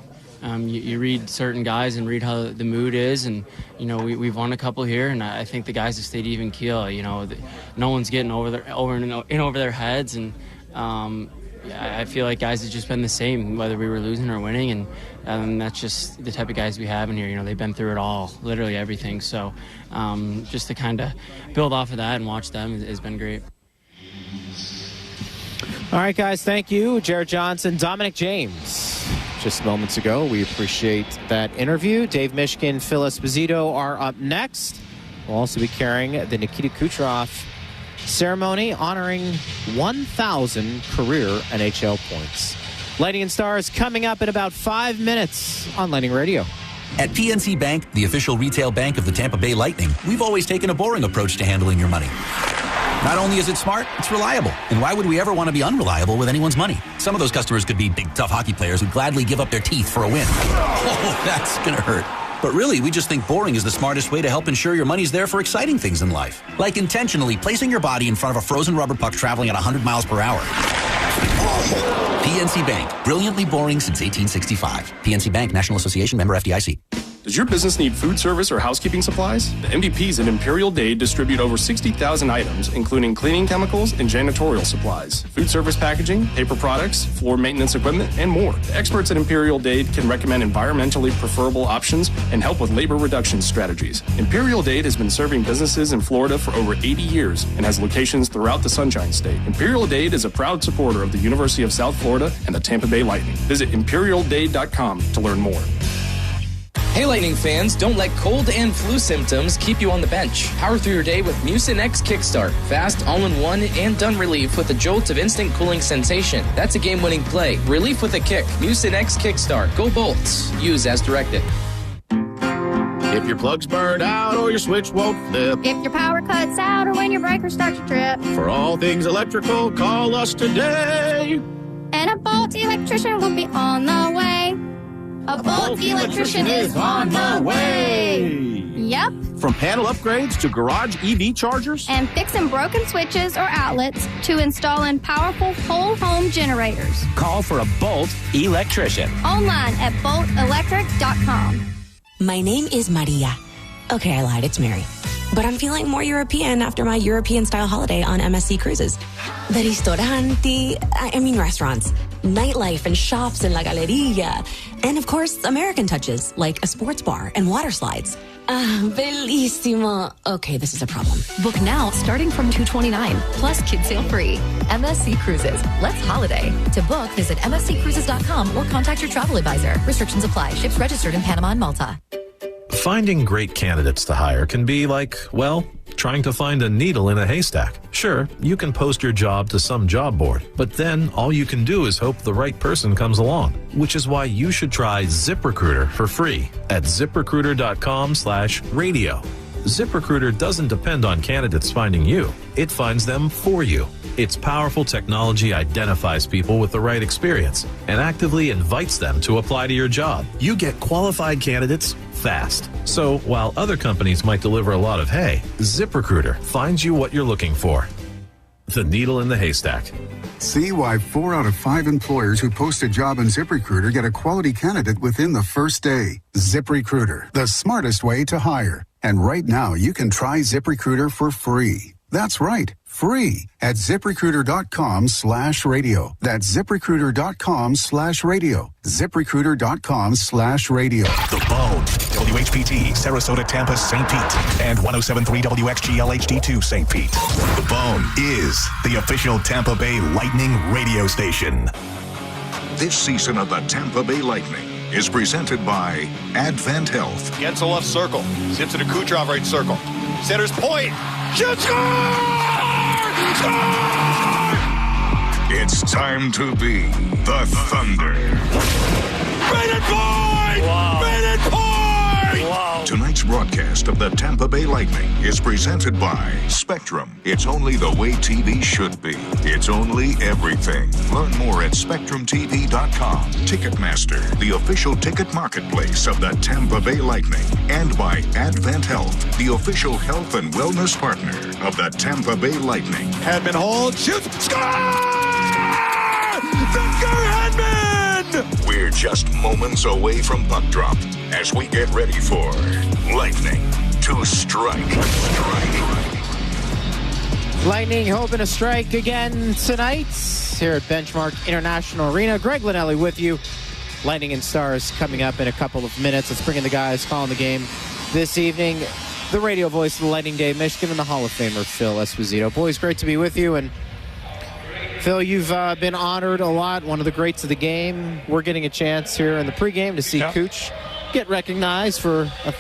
you read certain guys and read how the mood is, and we've won a couple here, and I think the guys have stayed even keel. No one's getting over their heads, and I feel like guys have just been the same, whether we were losing or winning, and that's just the type of guys we have in here. They've been through it all, literally everything. So just to kind of build off of that and watch them has been great. All right, guys, thank you. Jared Johnson, Dominic James. Just moments ago, we appreciate that interview. Dave Mishkin, Phil Esposito are up next. We'll also be carrying the Nikita Kucherov ceremony honoring 1,000 career NHL points. Lightning and Stars coming up in about 5 minutes on Lightning Radio. At PNC Bank, the official retail bank of the Tampa Bay Lightning, we've always taken a boring approach to handling your money. Not only is it smart, it's reliable. And why would we ever want to be unreliable with anyone's money? Some of those customers could be big, tough hockey players who gladly give up their teeth for a win. Oh, that's going to hurt. But really, we just think boring is the smartest way to help ensure your money's there for exciting things in life. Like intentionally placing your body in front of a frozen rubber puck traveling at 100 miles per hour. PNC Bank. Brilliantly boring since 1865. PNC Bank, National Association, member FDIC. Does your business need food service or housekeeping supplies? The MVPs at Imperial Dade distribute over 60,000 items, including cleaning chemicals and janitorial supplies, food service packaging, paper products, floor maintenance equipment, and more. The experts at Imperial Dade can recommend environmentally preferable options and help with labor reduction strategies. Imperial Dade has been serving businesses in Florida for over 80 years and has locations throughout the Sunshine State. Imperial Dade is a proud supporter of the University of South Florida and the Tampa Bay Lightning. Visit imperialdade.com to learn more. Hey Lightning fans, don't let cold and flu symptoms keep you on the bench. Power through your day with Mucinex Kickstart. Fast, all-in-one, and done relief with a jolt of instant cooling sensation. That's a game-winning play. Relief with a kick. Mucinex Kickstart. Go Bolts. Use as directed. If your plug's burned out or your switch won't flip. If your power cuts out or when your breaker starts to trip. For all things electrical, call us today. And a Bolt electrician will be on the way. A Bolt electrician is on the way. Yep. From panel upgrades to garage EV chargers. And fixing broken switches or outlets to installing powerful whole home generators. Call for a Bolt electrician. Online at boltelectric.com. My name is Maria. Okay, I lied. It's Mary. But I'm feeling more European after my European-style holiday on MSC Cruises. The restaurants, nightlife and shops in La Galleria. And of course, American touches, like a sports bar and water slides. Bellissimo. Okay, this is a problem. Book now, starting from $229, plus kids sale free. MSC Cruises. Let's holiday. To book, visit msccruises.com or contact your travel advisor. Restrictions apply. Ships registered in Panama and Malta. Finding great candidates to hire can be like, well, trying to find a needle in a haystack. Sure, you can post your job to some job board, but then all you can do is hope the right person comes along, which is why you should try ZipRecruiter for free at ZipRecruiter.com/radio. ZipRecruiter doesn't depend on candidates finding you. It finds them for you. Its powerful technology identifies people with the right experience and actively invites them to apply to your job. You get qualified candidates fast. So while other companies might deliver a lot of hay, ZipRecruiter finds you what you're looking for. The needle in the haystack. See why 4 out of 5 employers who post a job on ZipRecruiter get a quality candidate within the first day. ZipRecruiter, the smartest way to hire. And right now, you can try ZipRecruiter for free. That's right, free at ZipRecruiter.com/radio. That's ZipRecruiter.com/radio. ZipRecruiter.com/radio. The Bone, WHPT, Sarasota, Tampa, St. Pete, and 107.3 WXGL HD2, St. Pete. The Bone is the official Tampa Bay Lightning radio station. This season of the Tampa Bay Lightning is presented by Advent Health. Gets a left circle. Zips it to Kucherov right circle. Center's point. Shoot! Score! Score! It's time to be the Thunder. Rated point! Wow. Rated point! Wow. Tonight's broadcast of the Tampa Bay Lightning is presented by Spectrum. It's only the way TV should be. It's only everything. Learn more at SpectrumTV.com. Ticketmaster, the official ticket marketplace of the Tampa Bay Lightning. And by Advent Health, the official health and wellness partner of the Tampa Bay Lightning. Hedman holds, shoots, score! Victor Hedman! We're just moments away from puck drop as we get ready for Lightning to strike. Lightning hoping to strike again tonight here at Benchmark International Arena. Greg Linnelli with you. Lightning and Stars coming up in a couple of minutes. Let's bring in the guys calling the game this evening. The radio voice of the Lightning Day, Michigan, and the Hall of Famer, Phil Esposito. Boys, great to be with you. And Phil, you've been honored a lot, one of the greats of the game. We're getting a chance here in the pregame to see Cooch get recognized for 1,000.